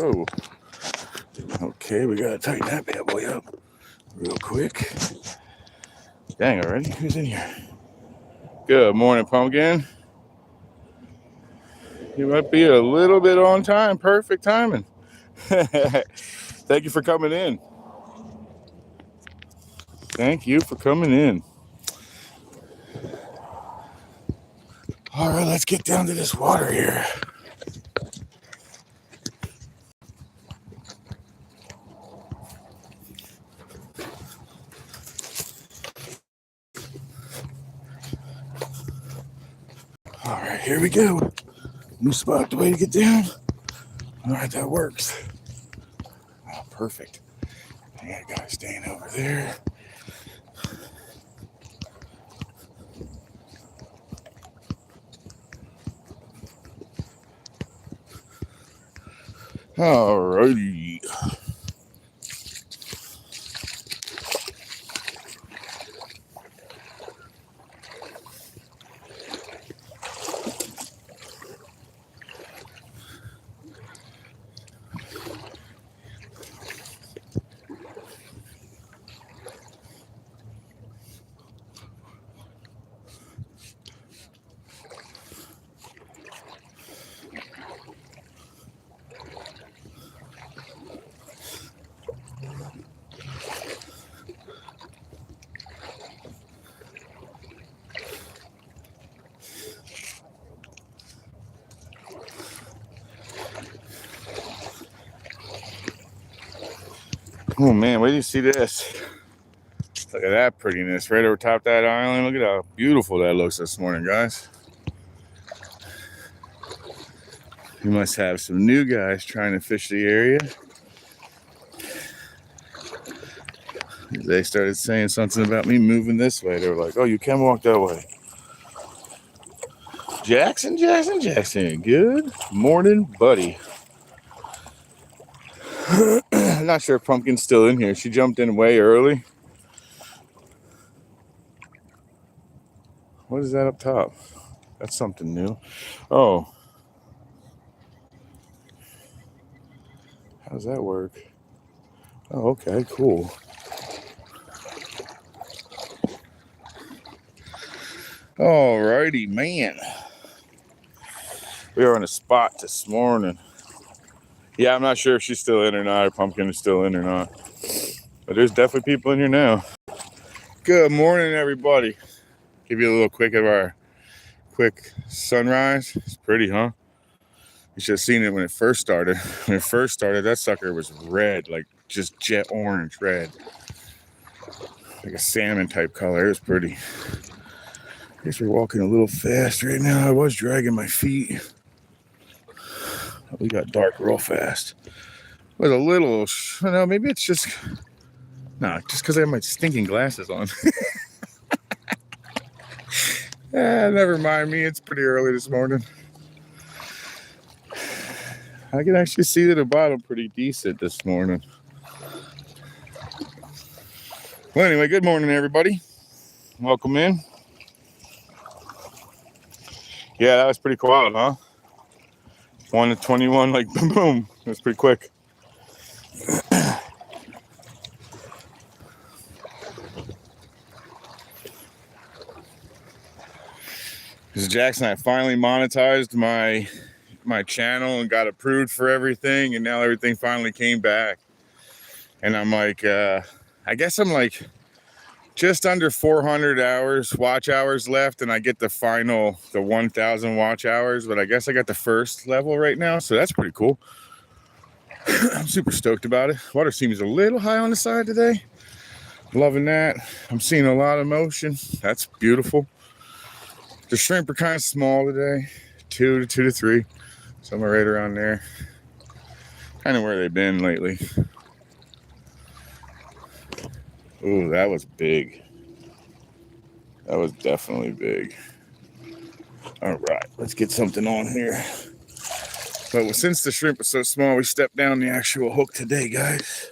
Whoa. Okay, we gotta tighten that bad boy up real quick. Dang, already? Who's in here? Good morning, Pumpkin. You might be a little bit on time. Perfect timing. Thank you for coming in. Thank you for coming in. All right, let's get down to this water here. All right, here we go. New spot, the way to get down. All right, that works. Oh, perfect. I got a guy staying over there. All righty. Oh man, where do you see this? Look at that prettiness right over top of that island. Look at how beautiful that looks this morning, guys. We must have some new guys trying to fish the area. They started saying something about me moving this way. They were like, oh, you can walk that way. Jackson. Good morning, buddy. I'm not sure if Pumpkin's still in here. She jumped in way early. What is that up top? That's something new. Oh. How does that work? Oh, okay, cool. Alrighty, man. We are on a spot this morning. Yeah, I'm not sure if she's still in or not, or Pumpkin is still in or not. But there's definitely people in here now. Good morning, everybody. Give you a little quick of our quick sunrise. It's pretty, huh? You should have seen it when it first started. When it first started, that sucker was red, like just jet orange red. Like a salmon type color. It was pretty. I guess we're walking a little fast right now. I was dragging my feet. We got dark real fast. With a little, no, maybe it's just, just because I have my stinking glasses on. Never mind me. It's pretty early this morning. I can actually see to the bottom pretty decent this morning. Well, anyway, good morning, everybody. Welcome in. Yeah, that was pretty quiet, huh? 1 to 21, like boom, boom. It was pretty quick. Because Jackson, I finally monetized my channel and got approved for everything, and now everything finally came back. And I'm like, I guess I'm like just under 400 watch hours left, and I get the 1,000 watch hours, but I guess I got the first level right now, so that's pretty cool. I'm super stoked about it. Water seems a little high on the side today. Loving that. I'm seeing a lot of motion. That's beautiful. The shrimp are kind of small today, 2 to 3, somewhere right around there. Kind of where they've been lately. Ooh, that was big. That was definitely big. All right, let's get something on here. But since the shrimp was so small, we stepped down the actual hook today, guys.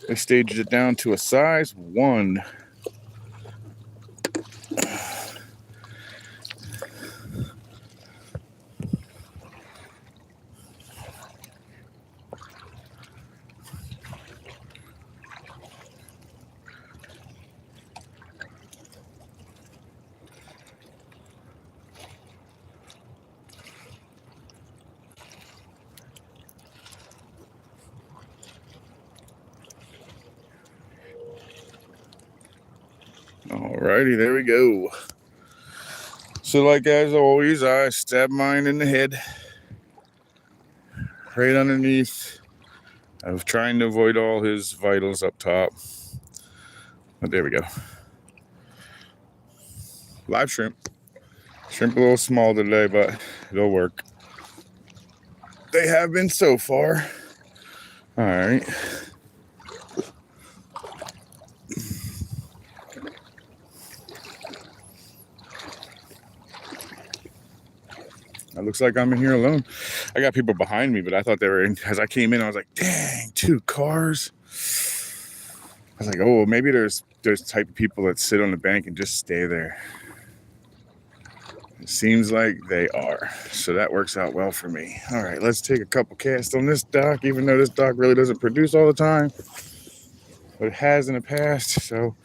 We staged it down to a size 1. Alrighty, there we go. So like as always, I stab mine in the head. Right underneath. I was trying to avoid all his vitals up top. But there we go. Live shrimp. Shrimp a little small today, but it'll work. They have been so far. Alright. It looks like I'm in here alone. I got people behind me, but I thought they were in. As I came in, I was like, dang, 2 cars. I was like, oh, maybe there's type of people that sit on the bank and just stay there. It seems like they are. So that works out well for me. All right, let's take a couple casts on this dock, even though this dock really doesn't produce all the time. But it has in the past, so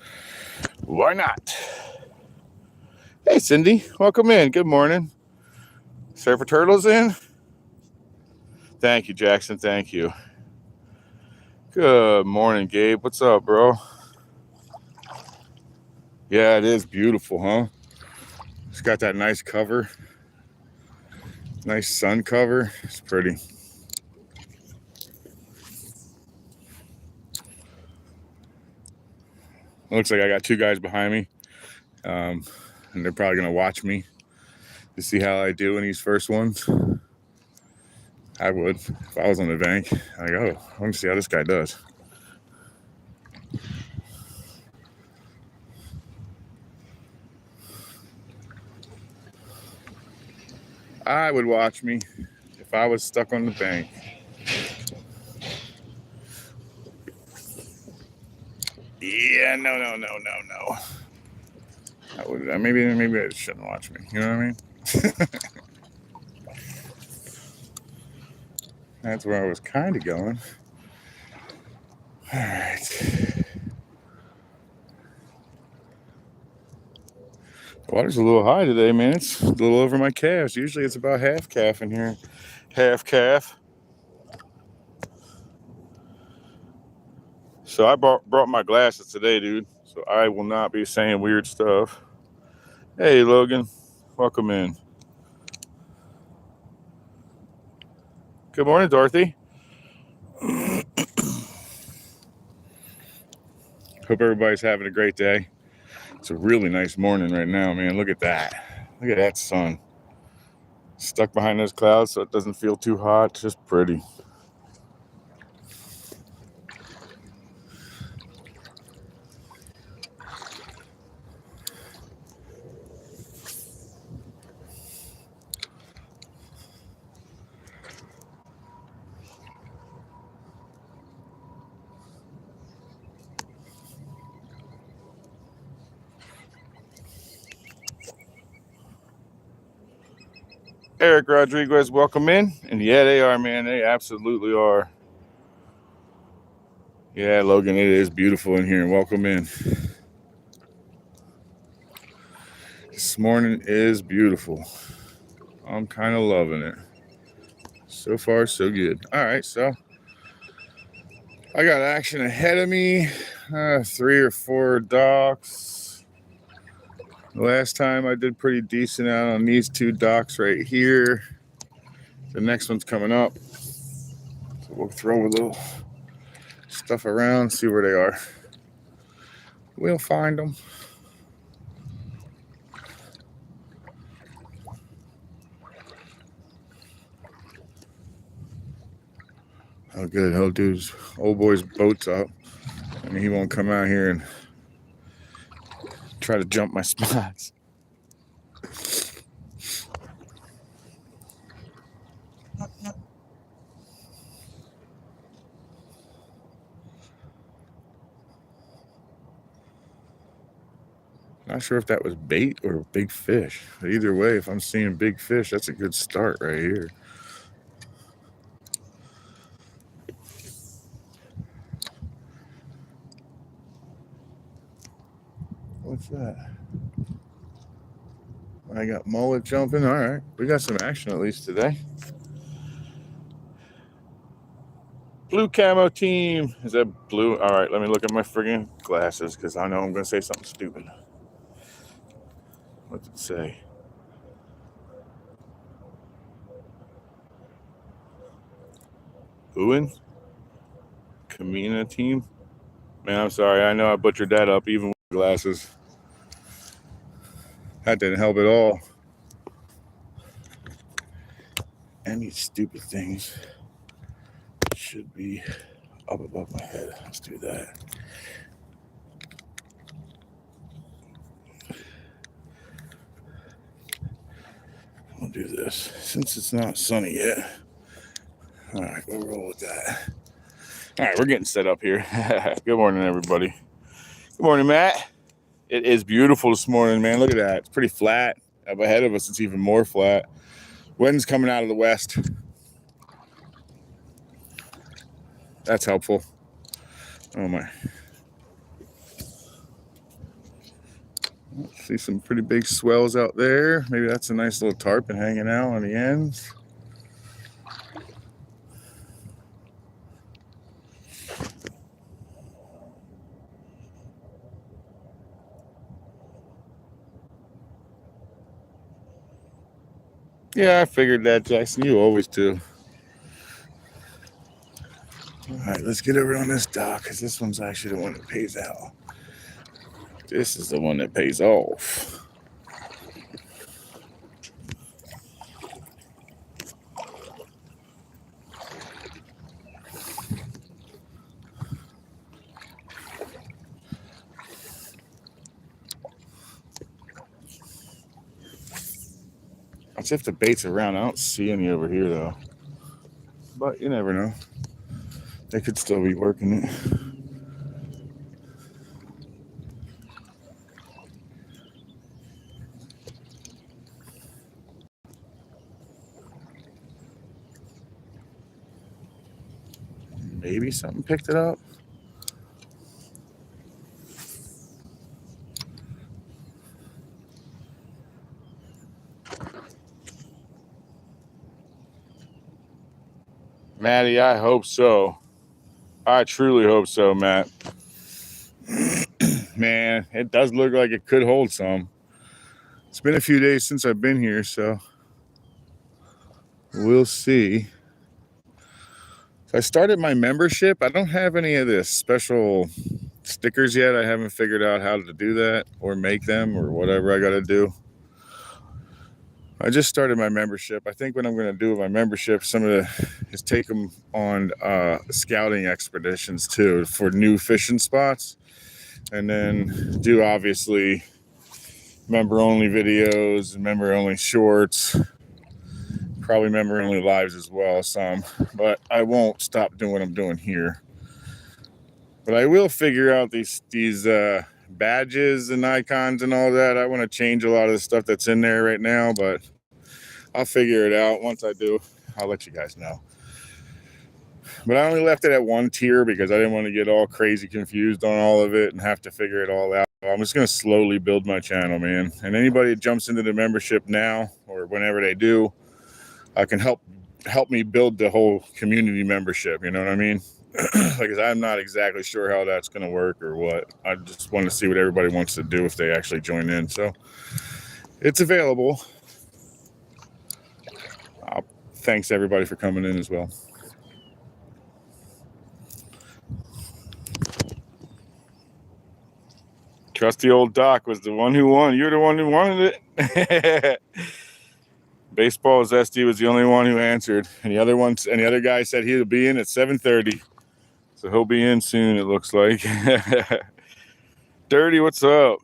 why not? Hey, Cindy, welcome in. Good morning. Surfer Turtles in? Thank you, Jackson. Thank you. Good morning, Gabe. What's up, bro? Yeah, it is beautiful, huh? It's got that nice cover. Nice sun cover. It's pretty. Looks like I got 2 guys behind me. And they're probably going to watch me to see how I do in these first ones. I would. If I was on the bank, I'd go, oh, let me see how this guy does. I would watch me if I was stuck on the bank. Yeah, no. I would, maybe I shouldn't watch me. You know what I mean? That's where I was kind of going. All right. The water's a little high today, man. It's a little over my calves. Usually it's about half calf in here. Half calf. So I brought my glasses today, dude. So I will not be saying weird stuff. Hey, Logan. Welcome in. Good morning, Dorothy. Hope everybody's having a great day. It's a really nice morning right now, man. Look at that. Look at that sun. Stuck behind those clouds so it doesn't feel too hot. It's just pretty. Eric Rodriguez, welcome in. And yeah, they are, man. They absolutely are. Yeah, Logan, it is beautiful in here. Welcome in. This morning is beautiful. I'm kind of loving it. So far, so good. All right, so I got action ahead of me. 3 or 4 docks. Last time I did pretty decent out on these 2 docks right here. The next one's coming up. So we'll throw a little stuff around, see where they are. We'll find them. Oh, good. He'll do his old boy's boats up. I mean, he won't come out here and try to jump my spots. Not sure if that was bait or big fish. But either way, if I'm seeing big fish, that's a good start right here. What's that? I got mullet jumping. All right. We got some action at least today. Blue camo team. Is that blue? All right. Let me look at my friggin' glasses because I know I'm going to say something stupid. What did it say? Uin? Kamina team? Man, I'm sorry. I know I butchered that up even with glasses. That didn't help at all. Any stupid things should be up above my head. Let's do that. We'll do this. Since it's not sunny yet. All right, we'll roll with that. All right, we're getting set up here. Good morning, everybody. Good morning, Matt. It is beautiful this morning, man. Look at that. It's pretty flat. Up ahead of us, it's even more flat. Wind's coming out of the west. That's helpful. Oh, my. See some pretty big swells out there. Maybe that's a nice little tarpon hanging out on the ends. Yeah, I figured that, Jackson. You always do. All right, let's get over on this dock because this one's actually the one that pays out. This is the one that pays off. That's if the bait's around. I don't see any over here, though. But you never know. They could still be working it. Maybe something picked it up. Maddie, I hope so. I truly hope so, Matt. Man, it does look like it could hold some. It's been a few days since I've been here, so we'll see. So I started my membership. I don't have any of this special stickers yet. I haven't figured out how to do that or make them or whatever I got to do. I just started my membership. I think what I'm going to do with my membership, is take them on scouting expeditions too for new fishing spots, and then do obviously member-only videos and member-only shorts, probably member-only lives as well, some. But I won't stop doing what I'm doing here. But I will figure out these badges and icons and all that. I want to change a lot of the stuff that's in there right now, but I'll figure it out. Once I do, I'll let you guys know. But I only left it at one tier because I didn't want to get all crazy confused on all of it and have to figure it all out. I'm just going to slowly build my channel, man. And anybody that jumps into the membership now or whenever they do, can help me build the whole community membership. You know what I mean? Because I'm not exactly sure how that's going to work or what. I just want to see what everybody wants to do if they actually join in. So it's available. Thanks everybody for coming in as well. Trusty old Doc was the one who won. You're the one who wanted it. Baseball Zesty was the only one who answered. And the other guy said he'll be in at 7:30. So he'll be in soon, it looks like. Dirty, what's up?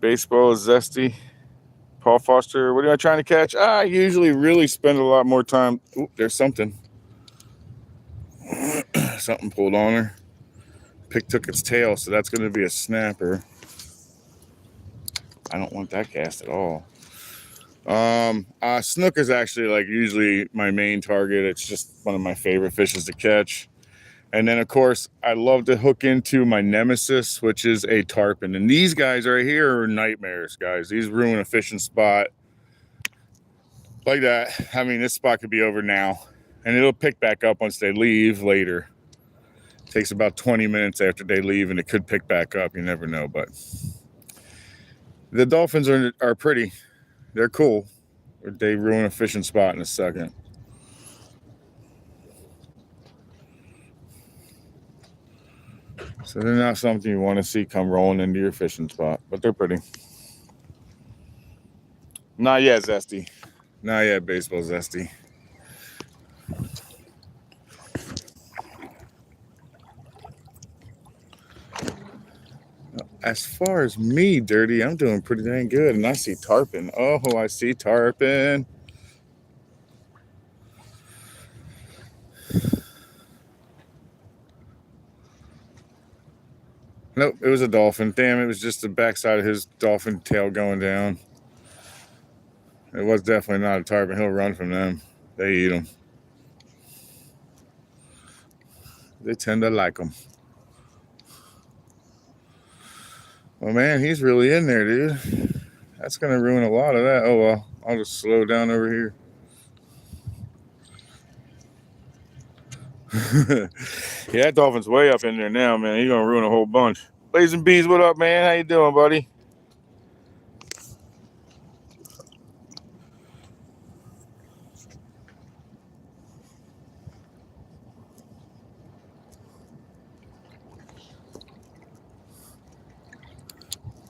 Baseball is Zesty. Paul Foster, what am I trying to catch? I usually really spend a lot more time. Oop, there's something. Something pulled on her. Pick took its tail, so that's going to be a snapper. I don't want that cast at all. Snook is actually like usually my main target. It's just one of my favorite fishes to catch. And then, of course, I love to hook into my nemesis, which is a tarpon. And these guys right here are nightmares, guys. These ruin a fishing spot like that. I mean, this spot could be over now. And it'll pick back up once they leave later. Takes about 20 minutes after they leave, and it could pick back up. You never know, but the Dolphins are pretty. They're cool. They ruin a fishing spot in a second. So they're not something you want to see come rolling into your fishing spot, but they're pretty. Not yet, Zesty. Not yet, baseball Zesty. As far as me, Dirty, I'm doing pretty dang good. And I see tarpon. Oh, I see tarpon. Nope, it was a dolphin. Damn, it was just the backside of his dolphin tail going down. It was definitely not a tarpon. He'll run from them. They eat them. They tend to like them. Well, man, he's really in there, dude. That's going to ruin a lot of that. Oh, well, I'll just slow down over here. Yeah, that dolphin's way up in there now, man. He's going to ruin a whole bunch. Blazing Bees, what up, man? How you doing, buddy?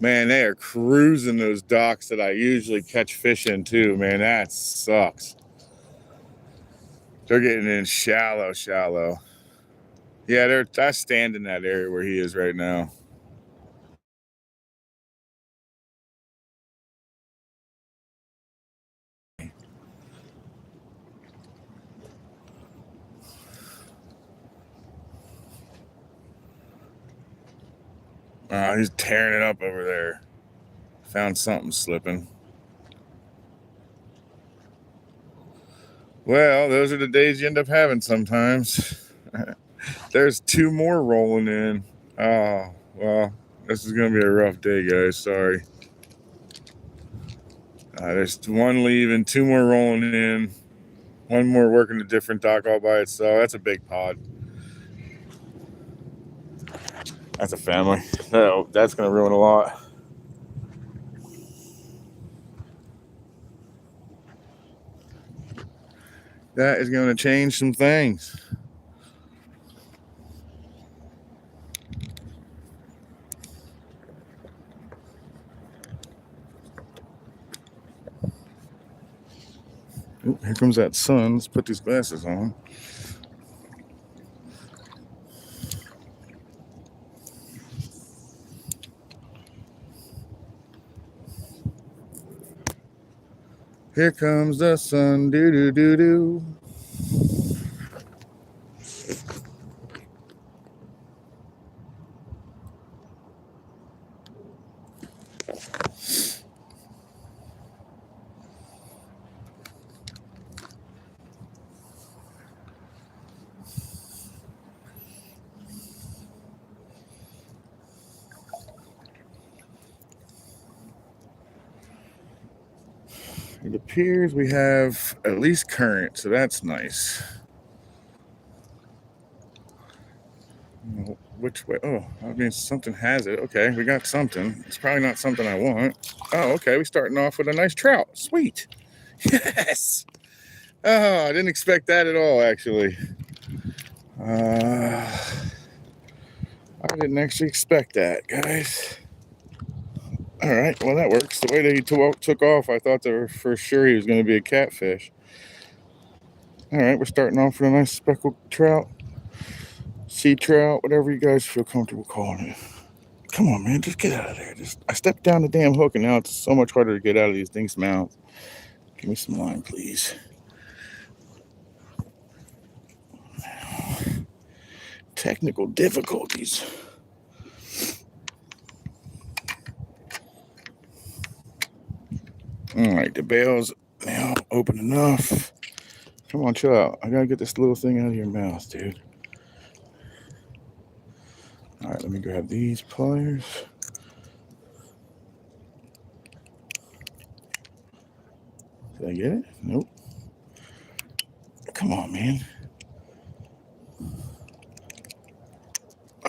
Man, they are cruising those docks that I usually catch fish in too, man. That sucks. They're getting in shallow. Yeah, I stand in that area where he is right now. He's tearing it up over there. Found something slipping. Well, those are the days you end up having sometimes. There's two more rolling in. Oh, well, this is going to be a rough day, guys. Sorry. There's one leaving, two more rolling in, one more working a different dock all by itself. That's a big pod. That's a family. No, that's going to ruin a lot. That is going to change some things. Ooh, here comes that sun. Let's put these glasses on. Here comes the sun. Do do do do. It appears we have at least current, so that's nice. Which way? Oh, I mean, something has it. Okay, we got something. It's probably not something I want. Oh, okay, we're starting off with a nice trout. Sweet. Yes. Oh, I didn't expect that at all, actually. I didn't actually expect that, guys. All right, well, that works. The way that he took off, I thought for sure he was going to be a catfish. All right, we're starting off with a nice speckled trout, sea trout, whatever you guys feel comfortable calling it. Come on, man, just get out of there. I stepped down the damn hook, and now it's so much harder to get out of these things' mouths. Give me some line, please. Technical difficulties. All right, the bail's now open enough. Come on, chill out. I gotta get this little thing out of your mouth, dude. All right, let me grab these pliers. Did I get it? Nope. Come on, man.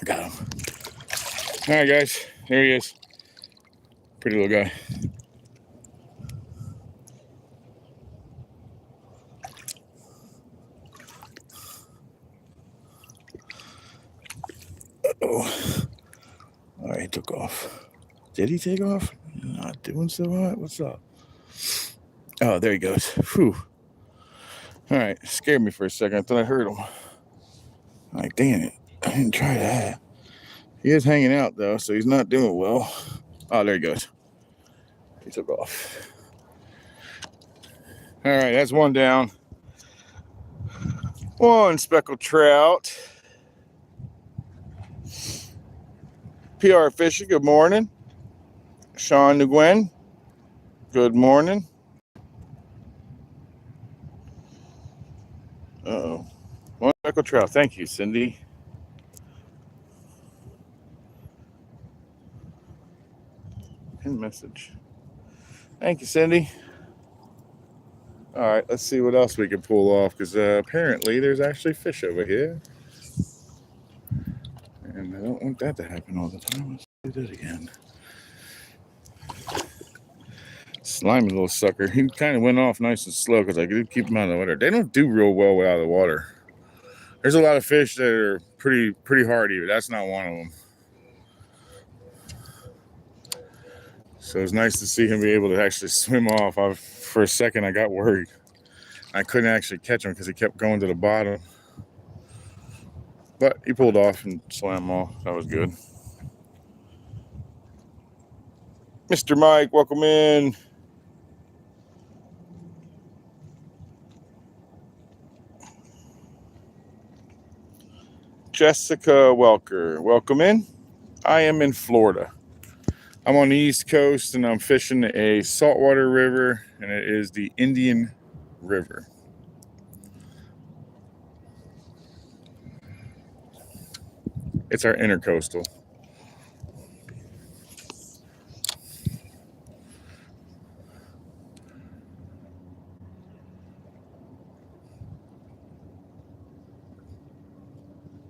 got him. All right, guys. There he is. Pretty little guy. Uh-oh. All right, he took off. Did he take off? Not doing so hot. What's up? Oh, there he goes. Whew. All right, scared me for a second. I thought I heard him. Like, dang it. I didn't try that. He is hanging out, though, so he's not doing well. Oh, there he goes. He took off. All right, that's one down. One speckled trout. PR Fishing, good morning. Sean Nguyen, good morning. Uh-oh. One speckled trout. Thank you, Cindy. Pin message. Thank you, Cindy. All right, let's see what else we can pull off, because apparently there's actually fish over here. And I don't want that to happen all the time. Let's do that again. Slimy little sucker. He kind of went off nice and slow because I did keep him out of the water. They don't do real well without the water. There's a lot of fish that are pretty hardy, but that's not one of them. So it's nice to see him be able to actually swim off. For a second, I got worried. I couldn't actually catch him because he kept going to the bottom. But he pulled off and swam off. That was good. Mr. Mike, welcome in. Jessica Welker, welcome in. I am in Florida. I'm on the East Coast and I'm fishing a saltwater river, and it is the Indian River. It's our intercoastal.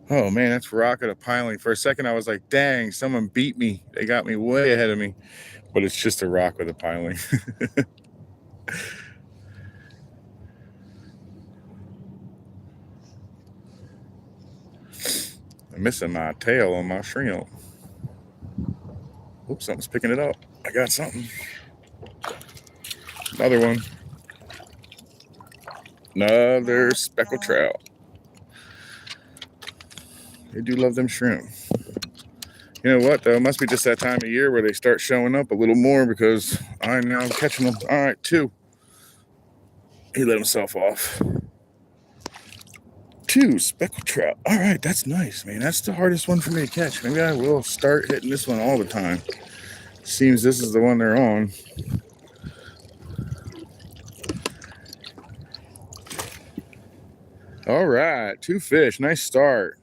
Oh man, that's rock at a piling. For a second I was like, dang, someone beat me. They got me way ahead of me. But it's just a rock with a piling. I'm missing my tail on my shrimp. Oops, something's picking it up. I got something. Another one. Another speckled trout. They do love them shrimp. You know what, though? It must be just that time of year where they start showing up a little more, because I'm now catching them. All right, two. He let himself off. Two speckled trout. All right, that's nice, man. That's the hardest one for me to catch. Maybe I will start hitting this one all the time. Seems this is the one they're on. All right, two fish. Nice start.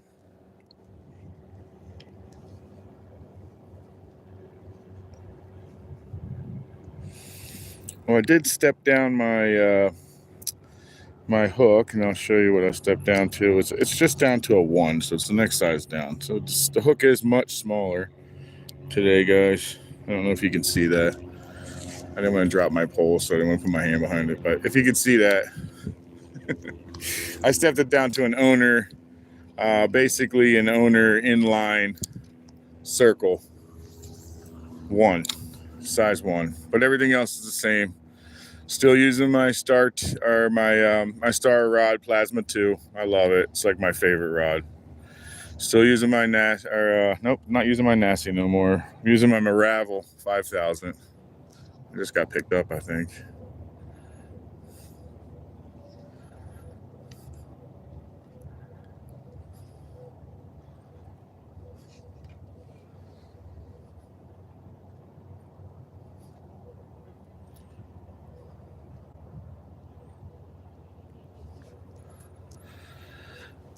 Well, I did step down my my hook, and I'll show you what I stepped down to. It's just down to a 1, so it's the next size down. So the hook is much smaller today, guys. I don't know if you can see that. I didn't want to drop my pole, so I didn't want to put my hand behind it. But if you can see that, I stepped it down to an owner, basically an owner inline circle 1, size 1. But everything else is the same. Still using my Star rod Plasma 2. I love it. It's like my favorite rod. Still using my nope, not using my Nasty no more. I'm using my Maravel 5000. It just got picked up, I think.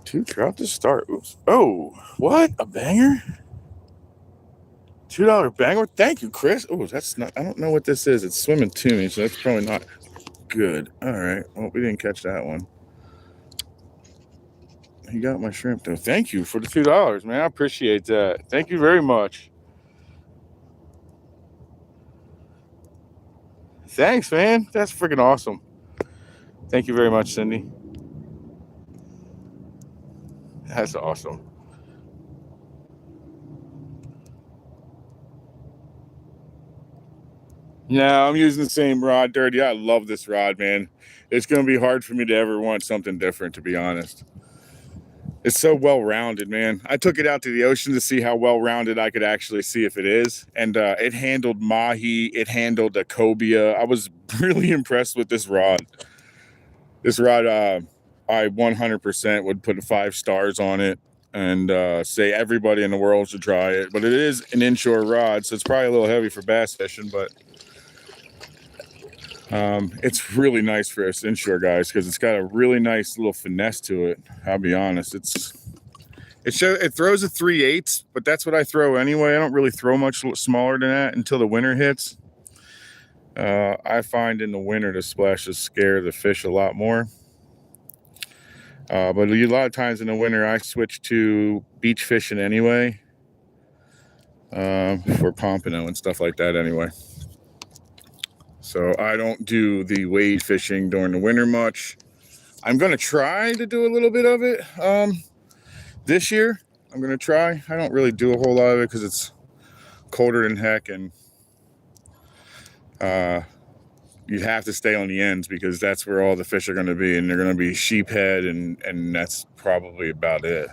Two trout to start. Oops. Oh, what? A banger? $2 banger? Thank you, Chris. Oh, that's not, I don't know what this is. It's swimming to me, so that's probably not good. All right. Well, we didn't catch that one. He got my shrimp though. Thank you for the $2, man. I appreciate that. Thank you very much. Thanks, man. That's freaking awesome. Thank you very much, Cindy. That's awesome. No, I'm using the same rod, Dirty. I love this rod, man. It's going to be hard for me to ever want something different, to be honest. It's so well-rounded, man. I took it out to the ocean to see how well-rounded I could actually see if it is. And it handled mahi. It handled a cobia. I was really impressed with this rod. This rod, I 100% would put 5 stars on it and say everybody in the world should try it. But it is an inshore rod, so it's probably a little heavy for bass fishing, but it's really nice for us inshore guys because it's got a really nice little finesse to it. I'll be honest, it throws a 3/8, but that's what I throw anyway. I don't really throw much smaller than that until the winter hits. I find in the winter the splashes scare the fish a lot more. But a lot of times in the winter I switch to beach fishing anyway, for pompano and stuff like that anyway. So I don't do the wade fishing during the winter much. I'm going to try to do a little bit of it this year. I'm going to try. I don't really do a whole lot of it because it's colder than heck, and you have to stay on the ends because that's where all the fish are going to be, and they're going to be sheephead, and that's probably about it.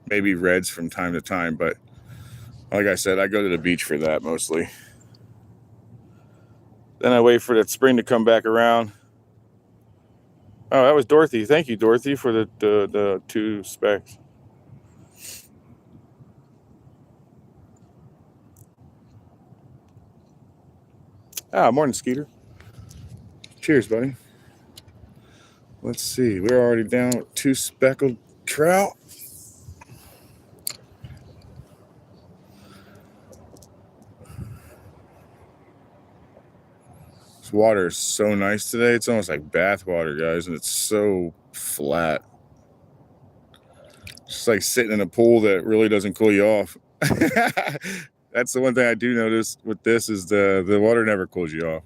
Maybe reds from time to time, but like I said, I go to the beach for that mostly. Then I wait for that spring to come back around. Oh, that was Dorothy. Thank you, Dorothy, for the 2 specs. Morning, Skeeter. Cheers, buddy. Let's see. We're already down with 2 speckled trout. This water is so nice today. It's almost like bath water, guys, and it's so flat. It's like sitting in a pool that really doesn't cool you off. That's the one thing I do notice with this is the water never cools you off.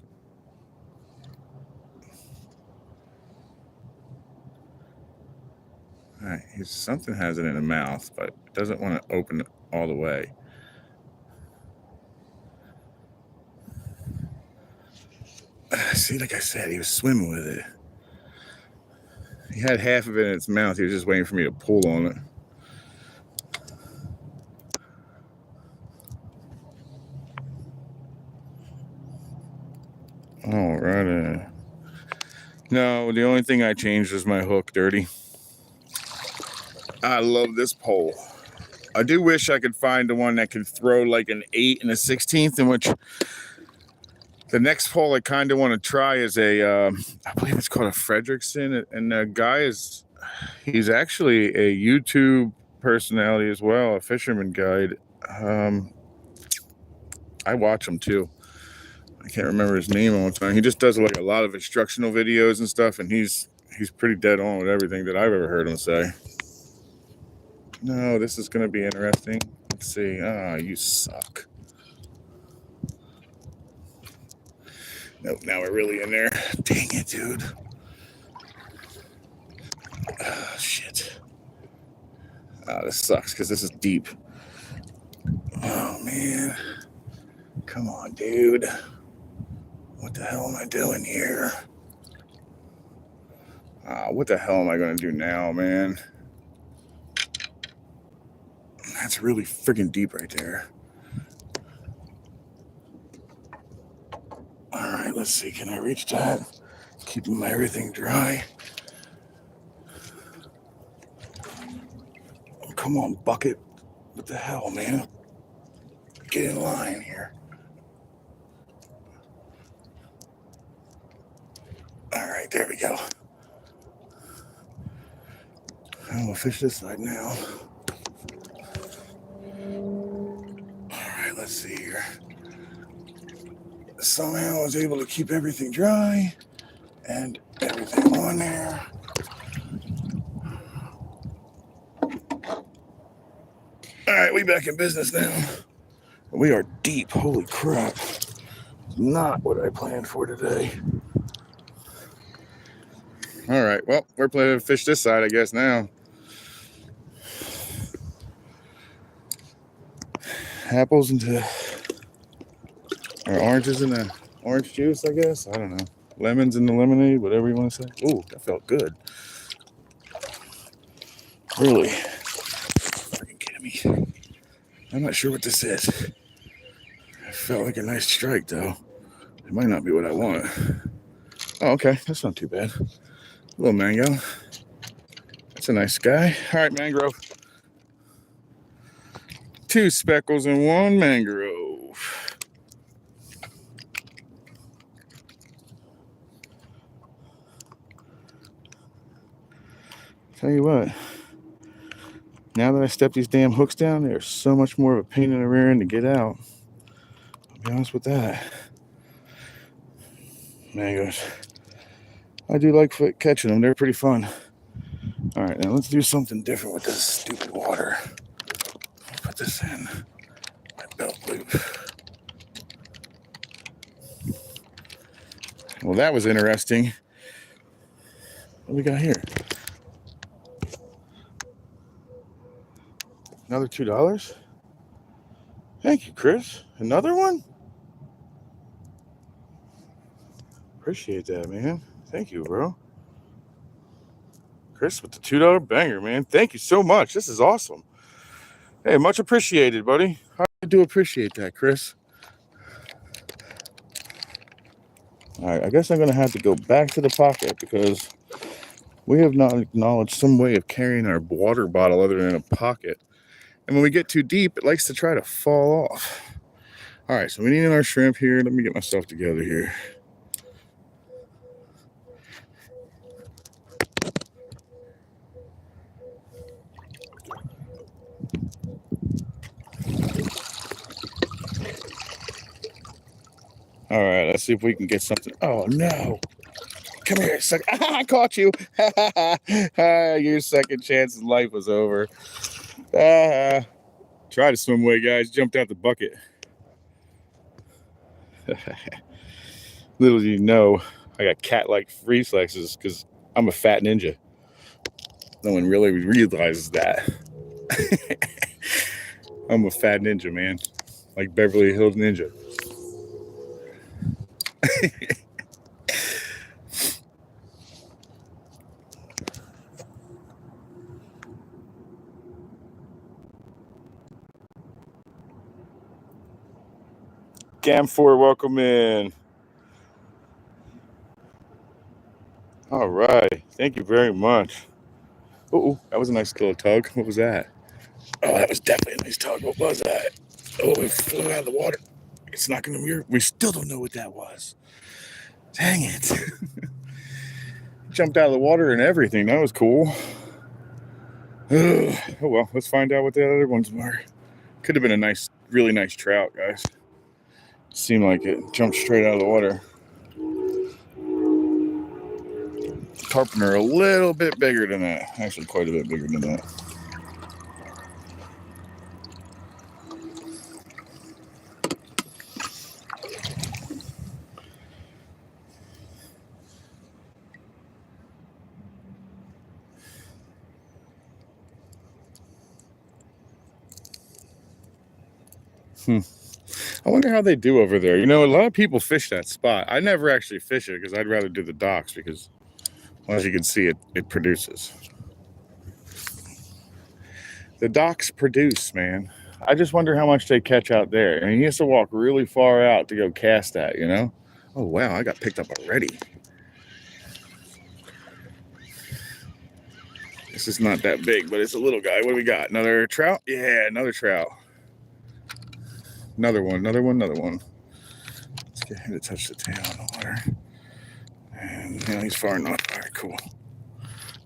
All right, something has it in the mouth, but it doesn't want to open it all the way. See, like I said, he was swimming with it. He had half of it in its mouth. He was just waiting for me to pull on it. All right. No, the only thing I changed was my hook, Dirty. I love this pole. I do wish I could find the one that could throw like an 8 and a 16th, in which the next pole I kind of want to try is I believe it's called a Fredrickson, and the guy he's actually a YouTube personality as well, a fisherman guide. I watch him too. I can't remember his name all the time. He just does like a lot of instructional videos and stuff, and he's pretty dead on with everything that I've ever heard him say. No, this is going to be interesting. Let's see. You suck. Nope, now we're really in there. Dang it, dude. Oh, shit. This sucks because this is deep. Oh, man. Come on, dude. What the hell am I doing here? What the hell am I going to do now, man? That's really freaking deep right there. All right, let's see. Can I reach that? Keeping everything dry. Come on, bucket. What the hell, man? Get in line here. All right, there we go. I'm gonna fish this side now. All right, let's see here. Somehow I was able to keep everything dry and everything on there. we back in business now. We are deep. Holy crap. Not what I planned for today. All right, well, we're planning to fish this side, I guess, now. Apples into, or oranges in the orange juice, I guess. I don't know. Lemons in the lemonade, whatever you want to say. Ooh, that felt good. Really? Fucking kidding me. I'm not sure what this is. It felt like a nice strike, though. It might not be what I want. Oh, okay. That's not too bad. A little mango. That's a nice guy. All right, mangrove. 2 speckles and 1 mangrove. Tell you what, now that I step these damn hooks down, they're so much more of a pain in the rear end to get out. I'll be honest with that. Mangoes. I do like catching them. They're pretty fun. All right, now let's do something different with this stupid water. I'll put this in my belt loop. Well, that was interesting. What do we got here? Another $2? Thank you, Chris. Another one? Appreciate that, man. Thank you, bro. Chris with the $2 banger, man. Thank you so much. This is awesome. Hey, much appreciated, buddy. I do appreciate that, Chris. All right, I guess I'm going to have to go back to the pocket because we have not acknowledged some way of carrying our water bottle other than a pocket. And when we get too deep, it likes to try to fall off. All right, so we need our shrimp here. Let me get myself together here. All right, let's see if we can get something. Oh, no. Come here, I caught you. Your second chance in life was over. Try to swim away, guys. Jumped out the bucket. Little do you know, I got cat-like reflexes because I'm a fat ninja. No one really realizes that. I'm a fat ninja, man. Like Beverly Hills Ninja. Gam4, welcome in. All right. Thank you very much. Oh, that was a nice little tug. What was that? Oh, that was definitely a nice tug. What was that? Oh, it flew out of the water. It's not going to mirror. We still don't know what that was. Dang it. Jumped out of the water and everything. That was cool. Oh, well, let's find out what the other ones were. Could have been a nice, really nice trout, guys. Seemed like it jumped straight out of the water. Tarpon are a little bit bigger than that. Actually, quite a bit bigger than that. I wonder how they do over there. You know, a lot of people fish that spot. I never actually fish it because I'd rather do the docks because, well, as you can see, it produces. The docks produce, man. I just wonder how much they catch out there. I mean, he has to walk really far out to go cast that, you know? Oh, wow, I got picked up already. This is not that big, but it's a little guy. What do we got? Another trout? Yeah, another trout. Another one. Let's get him to touch the tail in the water. And yeah, he's far enough. All right, cool.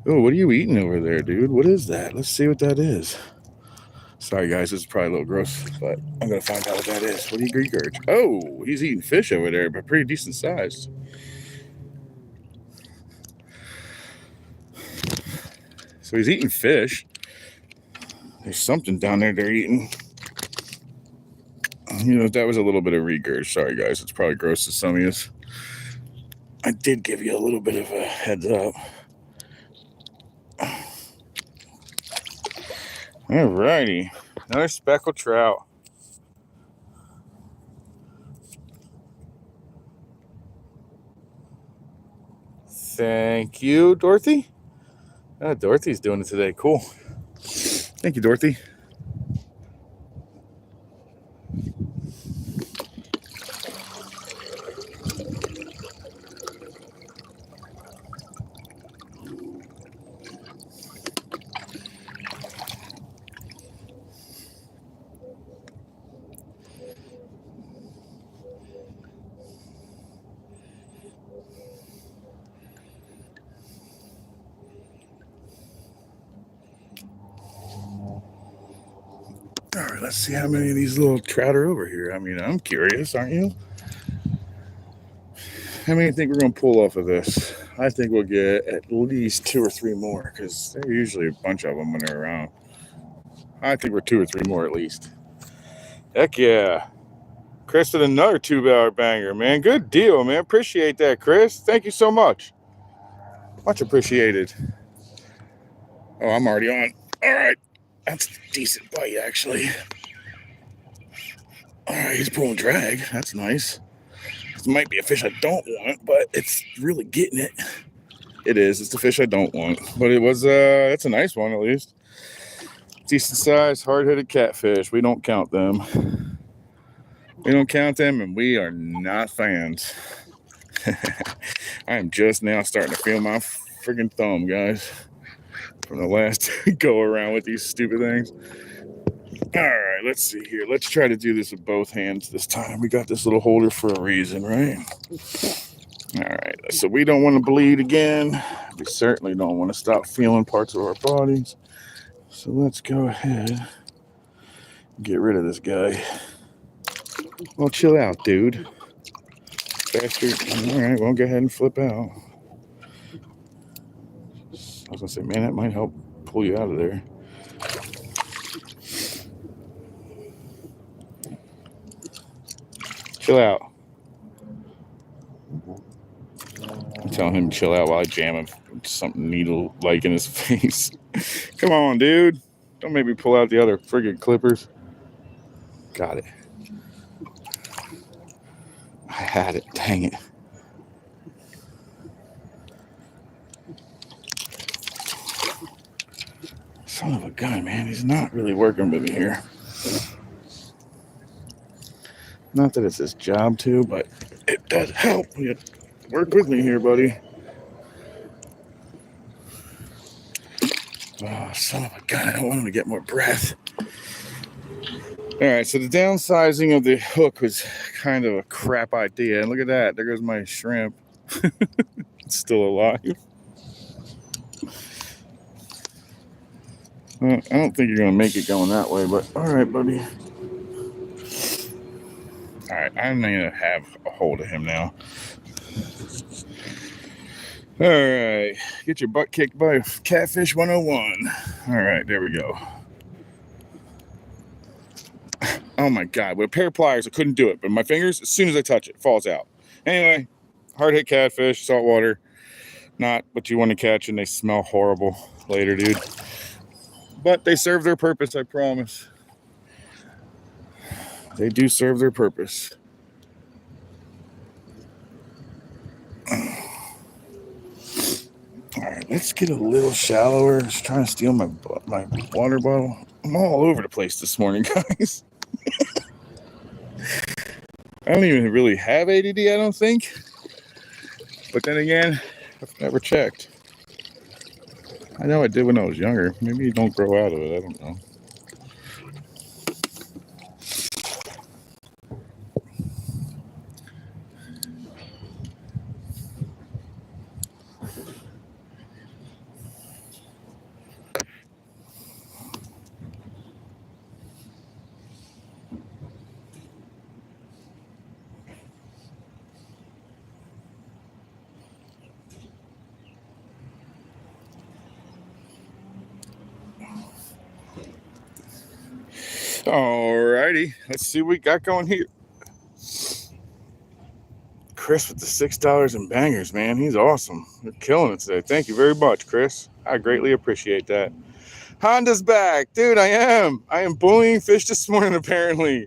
Oh, what are you eating over there, dude? What is that? Let's see what that is. Sorry, guys, this is probably a little gross, but I'm going to find out what that is. What do you regurg? Oh, he's eating fish over there, but pretty decent sized. So he's eating fish. There's something down there they're eating. That was a little bit of regurg. Sorry, guys. It's probably gross to some of you. I did give you a little bit of a heads up. Alrighty. Another speckled trout. Thank you, Dorothy. Dorothy's doing it today. Cool. Thank you, Dorothy. All right, let's see how many of these little trout are over here. I mean, I'm curious, aren't you? How many do you think we're going to pull off of this? I think we'll get at least 2 or 3 more because there are usually a bunch of them when they're around. I think we're 2 or 3 more at least. Heck yeah. Chris with another $2 banger, man. Good deal, man. Appreciate that, Chris. Thank you so much. Much appreciated. Oh, I'm already on. All right. That's a decent bite, actually. All right, he's pulling drag. That's nice. This might be a fish I don't want, but it's really getting it. It is. It's the fish I don't want. But it was, it's a nice one at least. Decent size, hard-headed catfish. We don't count them. We don't count them, and we are not fans. I am just now starting to feel my friggin' thumb, guys. From the last go around with these stupid things. All right, let's see here. Let's try to do this with both hands this time. We got this little holder for a reason, right? All right, so we don't want to bleed again. We certainly don't want to stop feeling parts of our bodies. So let's go ahead and get rid of this guy. Well, chill out, dude. Bastard. All right, well, go ahead and flip out. I was going to say, man, that might help pull you out of there. Chill out. I'm telling him to chill out while I jam him something needle-like in his face. Come on, dude. Don't make me pull out the other friggin' clippers. Got it. I had it. Dang it. Son of a gun, man. He's not really working with me here. Not that it's his job to, but it does help. You work with me here, buddy. Oh, son of a gun. I don't want him to get more breath. All right, so the downsizing of the hook was kind of a crap idea. And look at that. There goes my shrimp. It's still alive. I don't think you're going to make it going that way, but all right, buddy. All right, I'm going to have a hold of him now. All right, get your butt kicked by Catfish 101. All right, there we go. Oh my God, with a pair of pliers, I couldn't do it, but my fingers, as soon as I touch it, falls out. Anyway, hard hit catfish, saltwater, not what you want to catch, and they smell horrible later, dude. But they serve their purpose, I promise. They do serve their purpose. All right, let's get a little shallower. Just trying to steal my water bottle. I'm all over the place this morning, guys. I don't even really have ADD, I don't think. But then again, I've never checked. I know I did when I was younger. Maybe you don't grow out of it. I don't know. Alrighty, let's see what we got going here. Chris with the $6 and bangers, man. He's awesome. You're killing it today. Thank you very much, Chris. I greatly appreciate that. Honda's back. Dude, I am. I am bullying fish this morning, apparently.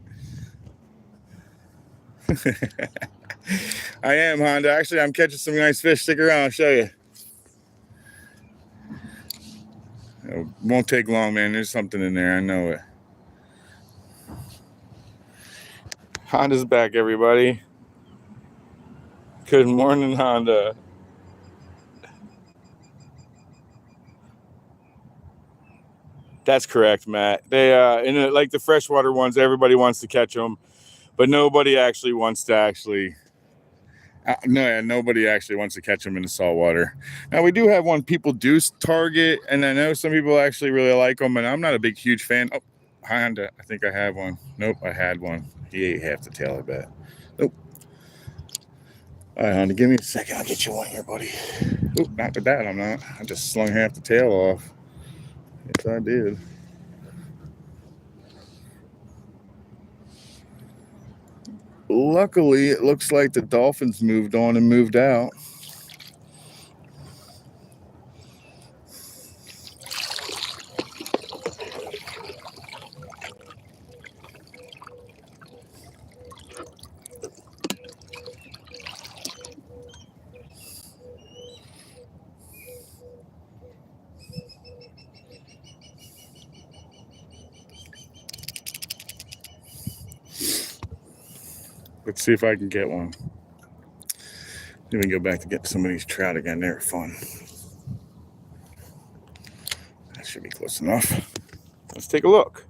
I am, Honda. Actually, I'm catching some nice fish. Stick around. I'll show you. It won't take long, man. There's something in there. I know it. Honda's back, everybody. Good morning, Honda. That's correct, Matt. They like the freshwater ones, everybody wants to catch them, but nobody actually wants to nobody actually wants to catch them in the saltwater. Now we do have one people do target, and I know some people actually really like them, and I'm not a huge fan. Oh, Honda, I think I have one. Nope, I had one. He ate half the tail, I bet. Nope. All right, Honda, give me a second. I'll get you one here, buddy. Oop, not with that, I'm not. I just slung half the tail off. Yes, I did. Luckily, it looks like the Dolphins moved on and moved out. Let's see if I can get one. Then we can go back to get some of these trout again. They're fun. That should be close enough. Let's take a look.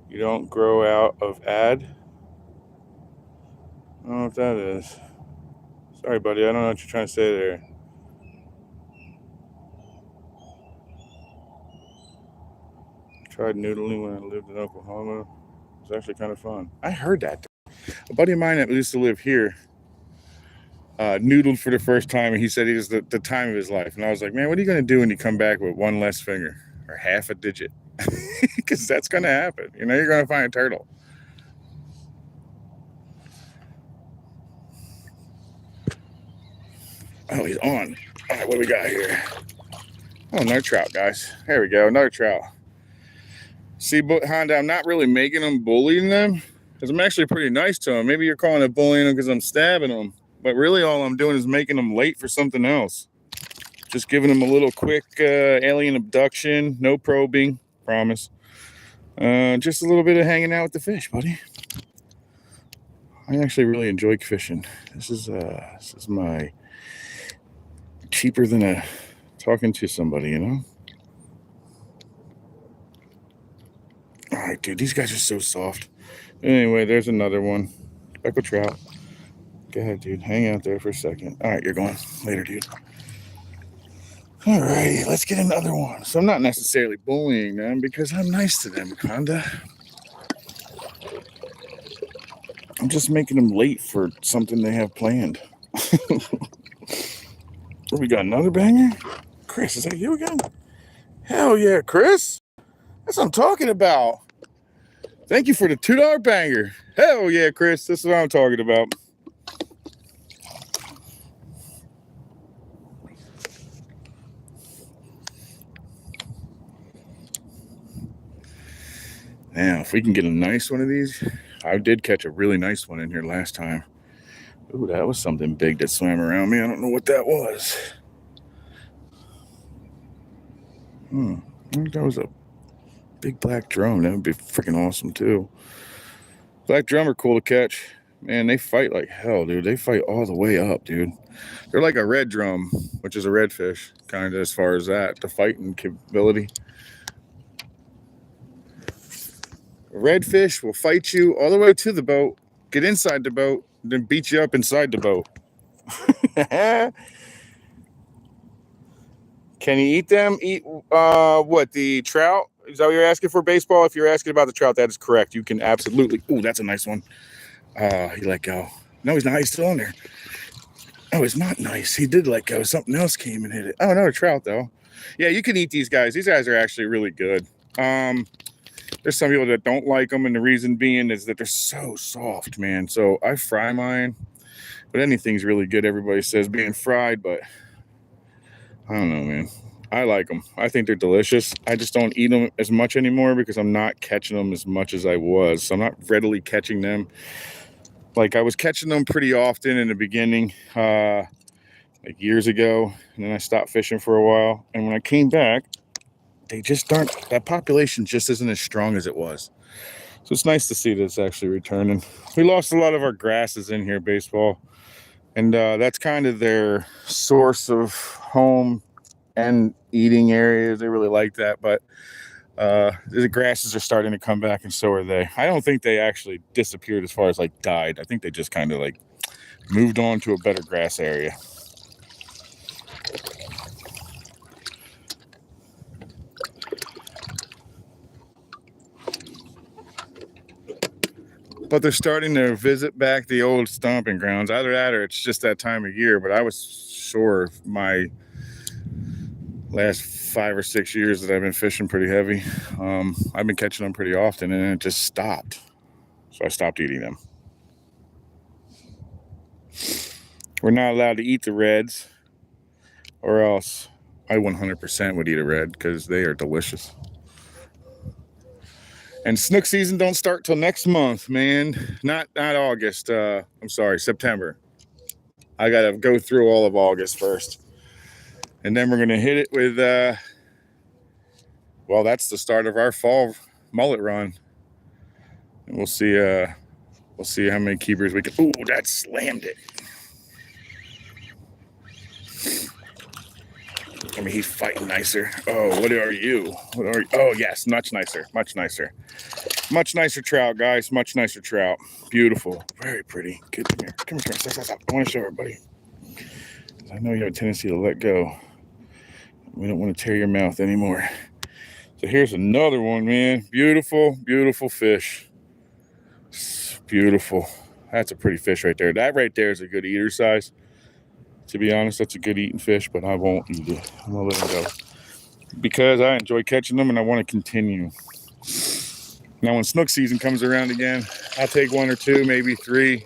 You don't grow out of ad. I don't know what that is. Sorry, buddy. I don't know what you're trying to say there. Tried noodling when I lived in Oklahoma. It was actually kind of fun. I heard that. A buddy of mine that used to live here noodled for the first time, and he said it was the time of his life. And I was like, man, what are you going to do when you come back with one less finger or half a digit? Because that's going to happen. You know, you're going to find a turtle. Oh, he's on. All right, what do we got here? Oh, another trout, guys. There we go, another trout. See, Honda, I'm not really making them, bullying them, because I'm actually pretty nice to them. Maybe you're calling it bullying them because I'm stabbing them. But really all I'm doing is making them late for something else. Just giving them a little quick alien abduction. No probing, promise. Just a little bit of hanging out with the fish, buddy. I actually really enjoy fishing. This is my cheaper than talking to somebody, you know? All right, dude, these guys are so soft. Anyway, there's another one. Speckled trout. Go ahead, dude. Hang out there for a second. All right, you're going. Later, dude. All right, let's get another one. So I'm not necessarily bullying them because I'm nice to them, Honda. I'm just making them late for something they have planned. Oh, we got another banger? Chris, is that you again? Hell yeah, Chris. That's what I'm talking about. Thank you for the $2 banger. Hell yeah, Chris. This is what I'm talking about. Now, if we can get a nice one of these, I did catch a really nice one in here last time. Ooh, that was something big that swam around me. I don't know what that was. I think that was a big black drum. That would be freaking awesome too. Black drum are cool to catch. Man, they fight like hell, dude. They fight all the way up, dude. They're like a red drum, which is a redfish, kind of as far as that, the fighting capability. A redfish will fight you all the way to the boat, get inside the boat, then beat you up inside the boat. Can you eat them? Eat what? The trout? Is that what you're asking for, baseball? If you're asking about the trout, that is correct. You can absolutely. Ooh, that's a nice one. He let go. No, he's not. He's still on there. Oh, it's not nice. He did let go. Something else came and hit it. Oh, another trout, though. Yeah, you can eat these guys. These guys are actually really good. There's some people that don't like them, and the reason being is that they're so soft, man. So I fry mine, but anything's really good. Everybody says being fried, but I don't know, man. I like them. I think they're delicious. I just don't eat them as much anymore because I'm not catching them as much as I was. So I'm not readily catching them. Like I was catching them pretty often in the beginning, like years ago, and then I stopped fishing for a while. And when I came back, they just aren't, that population just isn't as strong as it was. So it's nice to see that it's actually returning. We lost a lot of our grasses in here, baseball, and that's kind of their source of home and eating areas. They really like that, but the grasses are starting to come back, and so are they. I don't think they actually disappeared as far as like died. I think they just kind of like moved on to a better grass area. But they're starting to visit back the old stomping grounds. Either that or it's just that time of year. But I was sure my last 5 or 6 years that I've been fishing pretty heavy, I've been catching them pretty often, and it just stopped. So I stopped eating them. We're not allowed to eat the reds, or else I 100% would eat a red because they are delicious. And snook season don't start till next month, man. Not August. I'm sorry, September. I gotta go through all of August first, and then we're gonna hit it with. Well, that's the start of our fall mullet run, and we'll see. We'll see how many keepers we can. Ooh, that slammed it. I mean, he's fighting nicer. Oh, what are you? What are you? Oh, yes, much nicer. Much nicer. Much nicer trout, guys. Much nicer trout. Beautiful. Very pretty. Good. Come here. Come here. Stop. I want to show everybody. I know you have a tendency to let go. We don't want to tear your mouth anymore. So here's another one, man. Beautiful, beautiful fish. Beautiful. That's a pretty fish right there. That right there is a good eater size. To be honest, that's a good eating fish, but I won't eat it. I'm going to let him go. Because I enjoy catching them and I want to continue. Now, when snook season comes around again, I'll take 1 or 2, maybe 3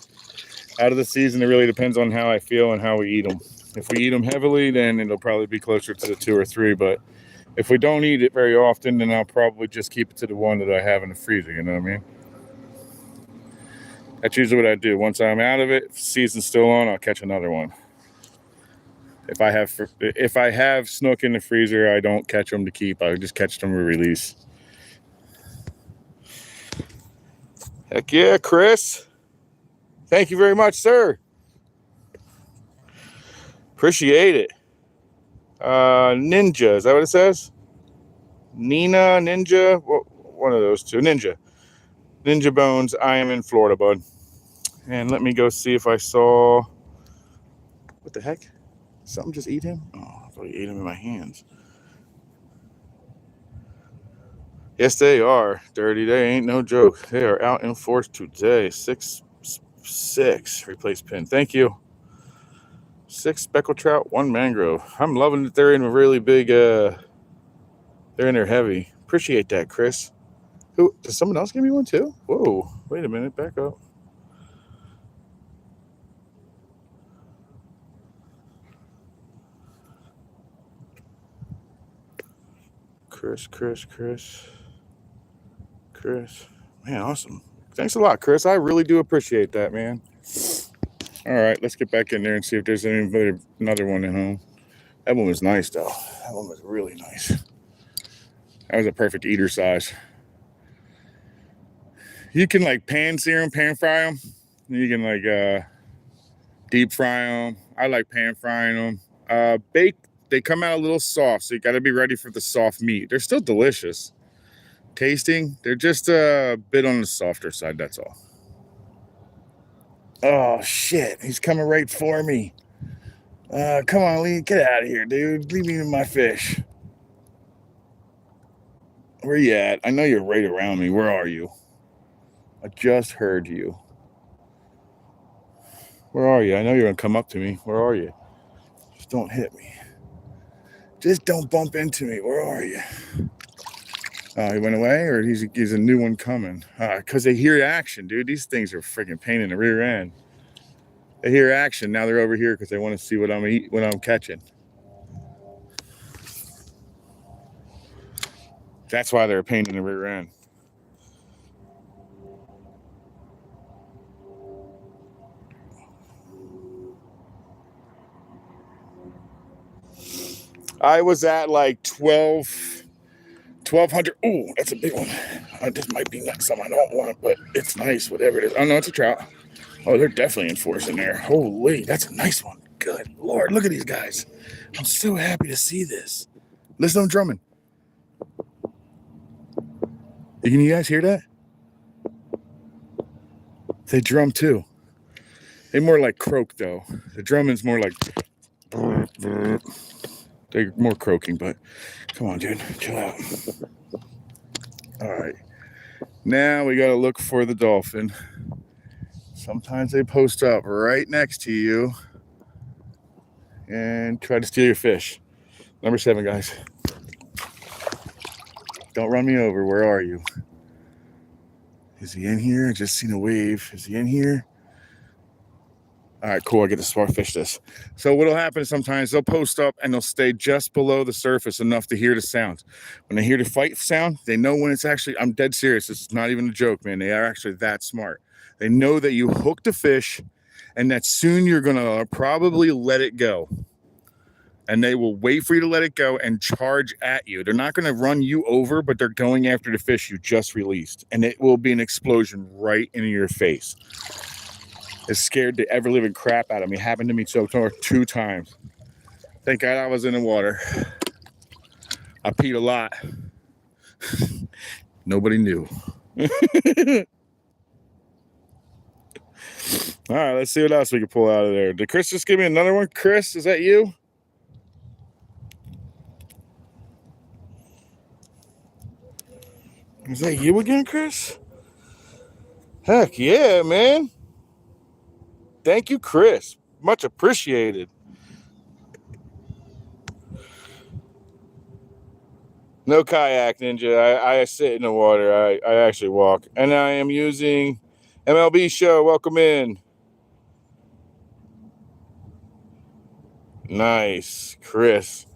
out of the season. It really depends on how I feel and how we eat them. If we eat them heavily, then it'll probably be closer to the 2 or 3. But if we don't eat it very often, then I'll probably just keep it to the 1 that I have in the freezer. You know what I mean? That's usually what I do. Once I'm out of it, if the season's still on, I'll catch another one. If I have snook in the freezer, I don't catch them to keep. I just catch them to release. Heck yeah, Chris. Thank you very much, sir. Appreciate it. Ninja, is that what it says? Nina, Ninja, one of those two. Ninja Bones. I am in Florida, bud. And let me go see if I saw. What the heck? Something just eat him? Oh, I thought he ate him in my hands. Yes, they are dirty. They ain't no joke. They are out in force today. 6 replace pin. Thank you. 6 speckled trout, 1 mangrove. I'm loving that they're in a really big. They're in there heavy. Appreciate that, Chris. Who? Does someone else give me one too? Whoa! Wait a minute. Back up. Chris. Man, awesome. Thanks a lot, Chris. I really do appreciate that, man. All right, let's get back in there and see if there's another one at home. That one was nice, though. That one was really nice. That was a perfect eater size. You can like pan fry them. You can like deep fry them. I like pan frying them. Bake. They come out a little soft, so you got to be ready for the soft meat. They're still delicious. Tasting, they're just a bit on the softer side, that's all. Oh, shit. He's coming right for me. Come on, Lee. Get out of here, dude. Leave me with my fish. Where you at? I know you're right around me. Where are you? I just heard you. Where are you? I know you're going to come up to me. Where are you? Just don't hit me. Just don't bump into me. Where are you? He went away, or he's a new one coming? Because they hear action, dude. These things are freaking pain in the rear end. They hear action. Now they're over here because they want to see what I'm catching. That's why they're a pain in the rear end. I was at like 1,200. Oh, that's a big one. This might be not something I don't want, but it's nice, whatever it is. Oh, no, it's a trout. Oh, they're definitely enforcing there. Holy, that's a nice one. Good Lord, look at these guys. I'm so happy to see this. Listen to them drumming. Can you guys hear that? They drum too. They more like croak though. The drumming's more like they're more croaking, but come on, dude, chill out. All right, now we gotta look for the dolphin. Sometimes they post up right next to you and try to steal your fish. Number 7, guys. Don't run me over. Where are you? Is he in here? I just seen a wave. Is he in here? All right, cool. I get to smart fish this. So what'll happen is sometimes they'll post up and they'll stay just below the surface enough to hear the sound. When they hear the fight sound, they know when it's actually, I'm dead serious. This is not even a joke, man. They are actually that smart. They know that you hooked a fish and that soon you're going to probably let it go. And they will wait for you to let it go and charge at you. They're not going to run you over, but they're going after the fish you just released. And it will be an explosion right in your face. It's scared the ever living crap out of me. Happened to me so 2 times. Thank God I was in the water. I peed a lot. Nobody knew. All right, let's see what else we can pull out of there. Did Chris just give me another one? Chris, is that you? Is that you again, Chris? Heck yeah, man. Thank you, Chris. Much appreciated. No kayak, Ninja. I sit in the water. I actually walk. And I am using MLB Show. Welcome in. Nice. Chris.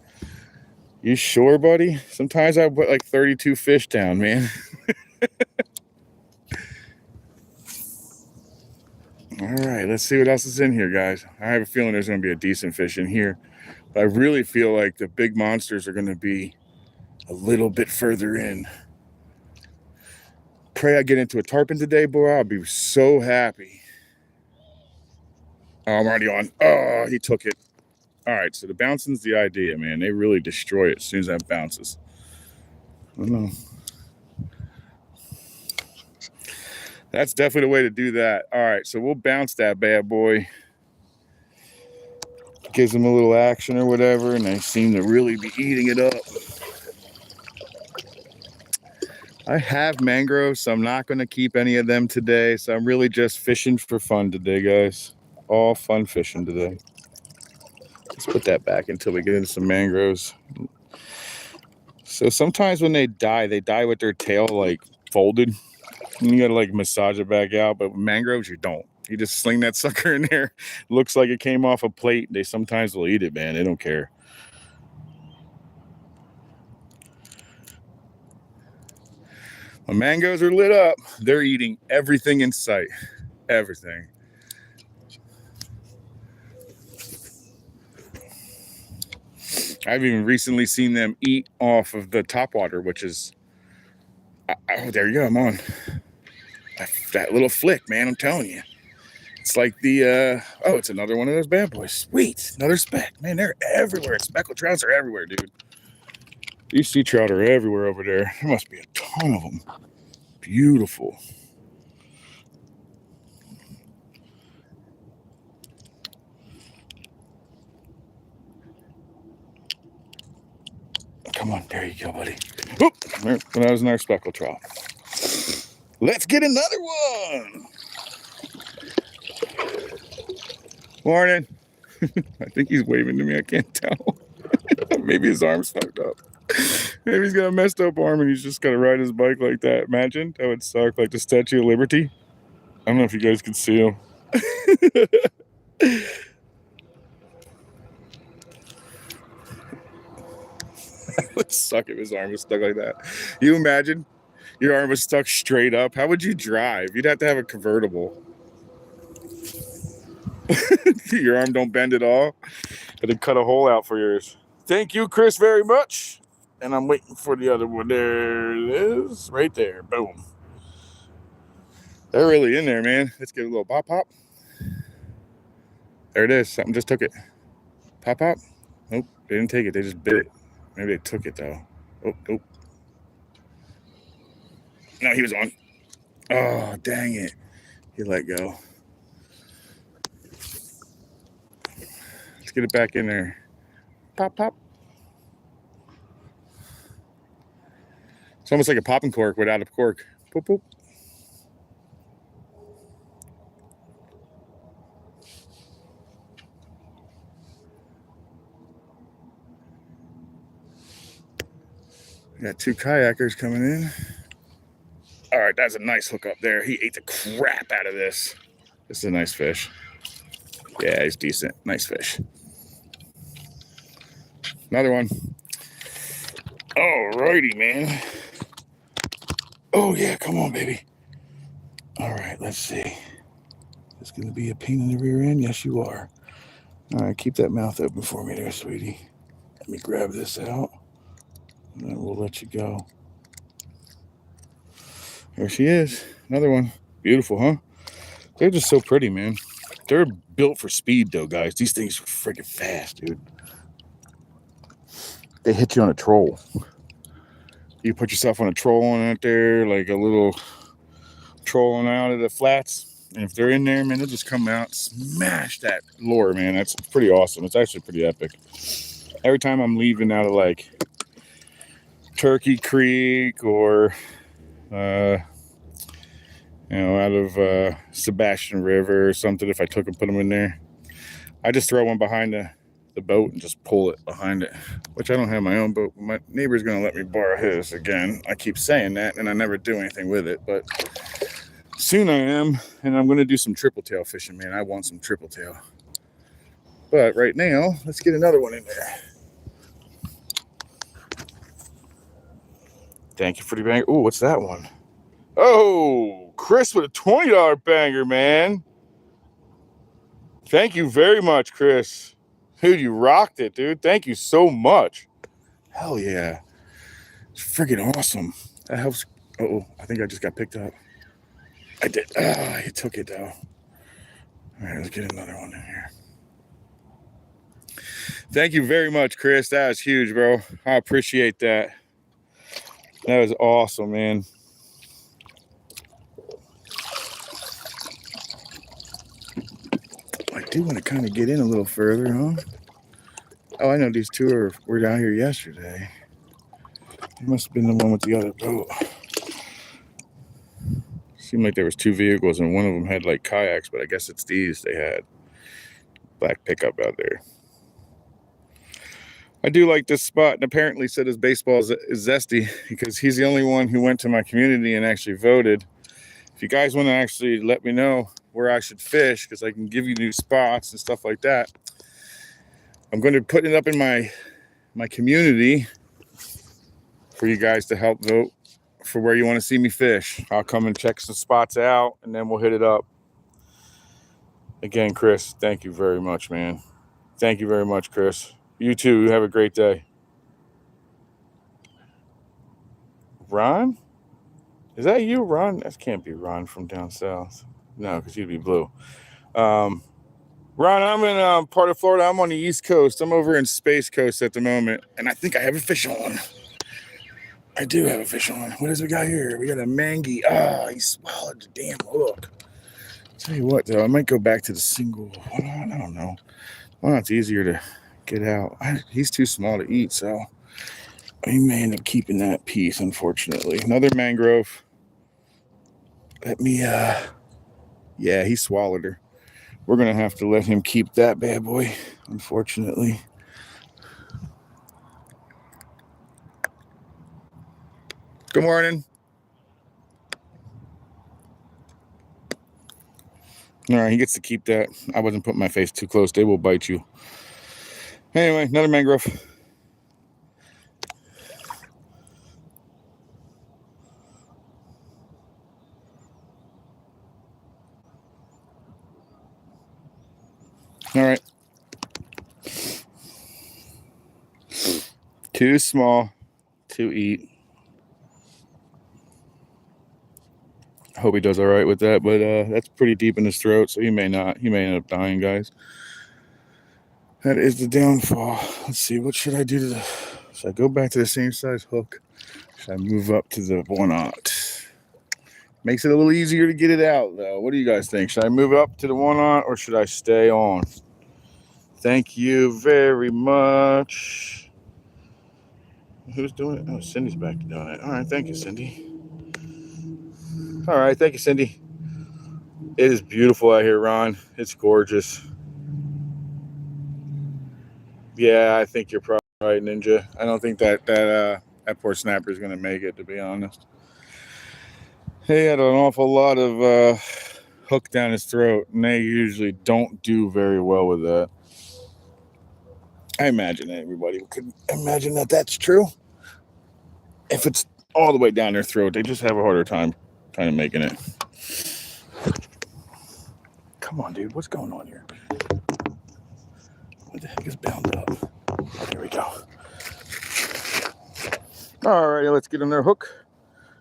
You sure, buddy? Sometimes I put like 32 fish down, man. All right, let's see what else is in here, guys. I have a feeling there's going to be a decent fish in here. But I really feel like the big monsters are going to be a little bit further in. Pray I get into a tarpon today, boy. I'll be so happy. Oh, I'm already on. Oh, he took it. All right, so the bouncing's the idea, man. They really destroy it as soon as that bounces. I don't know. That's definitely the way to do that. All right, so we'll bounce that bad boy. Gives them a little action or whatever, and they seem to really be eating it up. I have mangroves, so I'm not going to keep any of them today. So I'm really just fishing for fun today, guys. All fun fishing today. Let's put that back until we get into some mangroves. So sometimes when they die with their tail like folded. And you got to like massage it back out. But with mangroves, you don't. You just sling that sucker in there. Looks like it came off a plate. They sometimes will eat it, man. They don't care. When mangoes are lit up, they're eating everything in sight. Everything. I've even recently seen them eat off of the topwater, which is... Oh, there you go. I'm on. That little flick, man. I'm telling you. It's like the... Oh, it's another one of those bad boys. Sweet. Another speck. Man, they're everywhere. Speckled trouts are everywhere, dude. These sea trout are everywhere over there. There must be a ton of them. Beautiful. Come on, there you go, buddy. Oop, that was another speckled trout. Let's get another one. Morning. I think he's waving to me. I can't tell. Maybe his arm's fucked up. Maybe he's got a messed up arm and he's just got to ride his bike like that. Imagine. That would suck. Like the Statue of Liberty. I don't know if you guys can see him. It would suck if his arm was stuck like that. You imagine your arm was stuck straight up. How would you drive? You'd have to have a convertible. Your arm don't bend at all. But they cut a hole out for yours. Thank you, Chris, very much. And I'm waiting for the other one. There it is. Right there. Boom. They're really in there, man. Let's get a little pop pop. There it is. Something just took it. Pop pop. Nope. They didn't take it. They just bit it. Maybe they took it, though. Oh, nope. No, he was on. Oh, dang it. He let go. Let's get it back in there. Pop, pop. It's almost like a popping cork without a cork. Boop, boop. We got two kayakers coming in. All right, that's a nice hook up there. He ate the crap out of this. This is a nice fish. Yeah, he's decent. Nice fish. Another one. All righty, man. Oh, yeah, come on, baby. All right, let's see. Is going to be a pain in the rear end? Yes, you are. All right, keep that mouth open for me there, sweetie. Let me grab this out, and then we'll let you go. There she is. Another one. Beautiful, huh? They're just so pretty, man. They're built for speed, though, guys. These things are freaking fast, dude. They hit you on a troll. You put yourself on a trolling out there, like a little trolling out of the flats. And if they're in there, man, they'll just come out, smash that lure, man. That's pretty awesome. It's actually pretty epic. Every time I'm leaving out of like Turkey Creek or, out of Sebastian River or something, if I took and put them in there, I just throw one behind the boat and just pull it behind it, which I don't have my own boat. My neighbor's going to let me borrow his again. I keep saying that, and I never do anything with it, but soon I am, and I'm going to do some triple tail fishing, man. I want some triple tail. But right now, let's get another one in there. Thank you for the banger. Oh, what's that one? Oh, Chris with a $20 banger, man. Thank you very much, Chris. Dude, you rocked it, dude. Thank you so much. Hell yeah. It's freaking awesome. That helps. Uh-oh, I think I just got picked up. I did. He took it, though. All right, let's get another one in here. Thank you very much, Chris. That was huge, bro. I appreciate that. That was awesome, man. I do want to kind of get in a little further, huh? Oh, I know these two were down here yesterday. It must have been the one with the other boat. Seemed like there was two vehicles and one of them had like kayaks, but I guess it's these they had. Black pickup out there. I do like this spot, and apparently said his baseball is zesty because he's the only one who went to my community and actually voted. If you guys want to actually let me know where I should fish, because I can give you new spots and stuff like that, I'm going to put it up in my community for you guys to help vote for where you want to see me fish. I'll come and check some spots out, and then we'll hit it up. Again, Chris, thank you very much, man. Thank you very much, Chris. You too. Have a great day. Ron? Is that you, Ron? That can't be Ron from down south. No, because you'd be blue. Ron, I'm in part of Florida. I'm on the East Coast. I'm over in Space Coast at the moment, and I think I have a fish on. I do have a fish on. What does we got here? We got a mangy. He swallowed the damn hook. Tell you what, though, I might go back to the single. I don't know. Well, it's easier to get out. He's too small to eat, so I may end up keeping that piece, unfortunately. Another mangrove. Let me, yeah, he swallowed her. We're going to have to let him keep that bad boy, unfortunately. Good morning. All right, he gets to keep that. I wasn't putting my face too close. They will bite you. Anyway, another mangrove. All right. Too small to eat. I hope he does all right with that, but that's pretty deep in his throat, so he may not. He may end up dying, guys. That is the downfall. Let's see, what should I do to the... Should I go back to the same size hook? Should I move up to the 1/0? Makes it a little easier to get it out, though. What do you guys think? Should I move up to the 1/0 or should I stay on? Thank you very much. Who's doing it? Oh, Cindy's back to doing it. All right, thank you, Cindy. All right, thank you, Cindy. It is beautiful out here, Ron. It's gorgeous. Yeah, I think you're probably right, Ninja. I don't think that poor snapper is going to make it, to be honest. He had an awful lot of hook down his throat, and they usually don't do very well with that. I imagine everybody could imagine that that's true. If it's all the way down their throat, they just have a harder time kind of making it. Come on, dude. What's going on here? What the heck is bound up? There we go. All right, let's get another hook.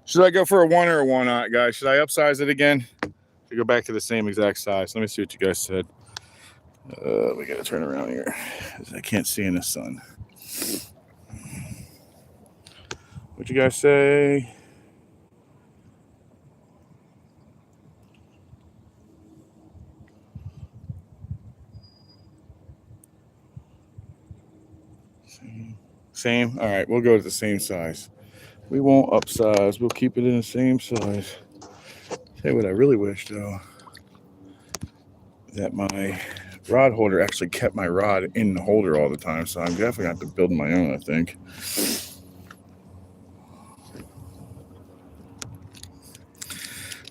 Should I go for a 1 or a 1/0, guys? Should I upsize it again? To go back to the same exact size. Let me see what you guys said. We got to turn around here. I can't see in the sun. What'd you guys say? Same? All right, we'll go to the same size. We won't upsize. We'll keep it in the same size. Tell you what I really wish, though, that my rod holder actually kept my rod in the holder all the time. So I'm definitely going to have to build my own, I think.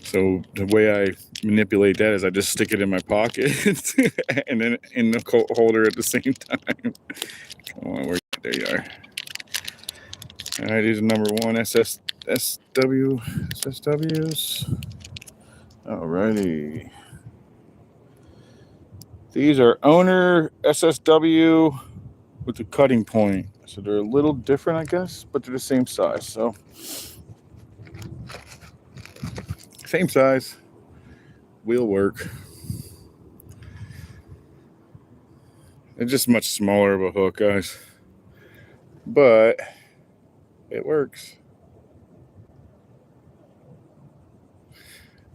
So the way I manipulate that is I just stick it in my pocket and then in the holder at the same time. Come on, there you are. All right, these are number 1 SSWs. All righty. These are owner SSW with the cutting point. So they're a little different, I guess, but they're the same size. So same size will work. It's just much smaller of a hook, guys. But it works.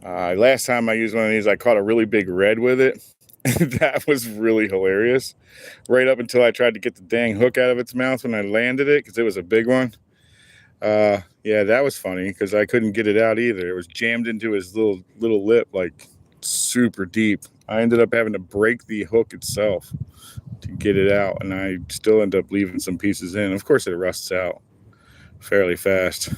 Last time I used one of these, I caught a really big red with it. That was really hilarious. Right up until I tried to get the dang hook out of its mouth when I landed it, because it was a big one. Yeah, that was funny because I couldn't get it out either. It was jammed into his little lip, like super deep. I ended up having to break the hook itself to get it out, and I still end up leaving some pieces in. Of course, it rusts out fairly fast.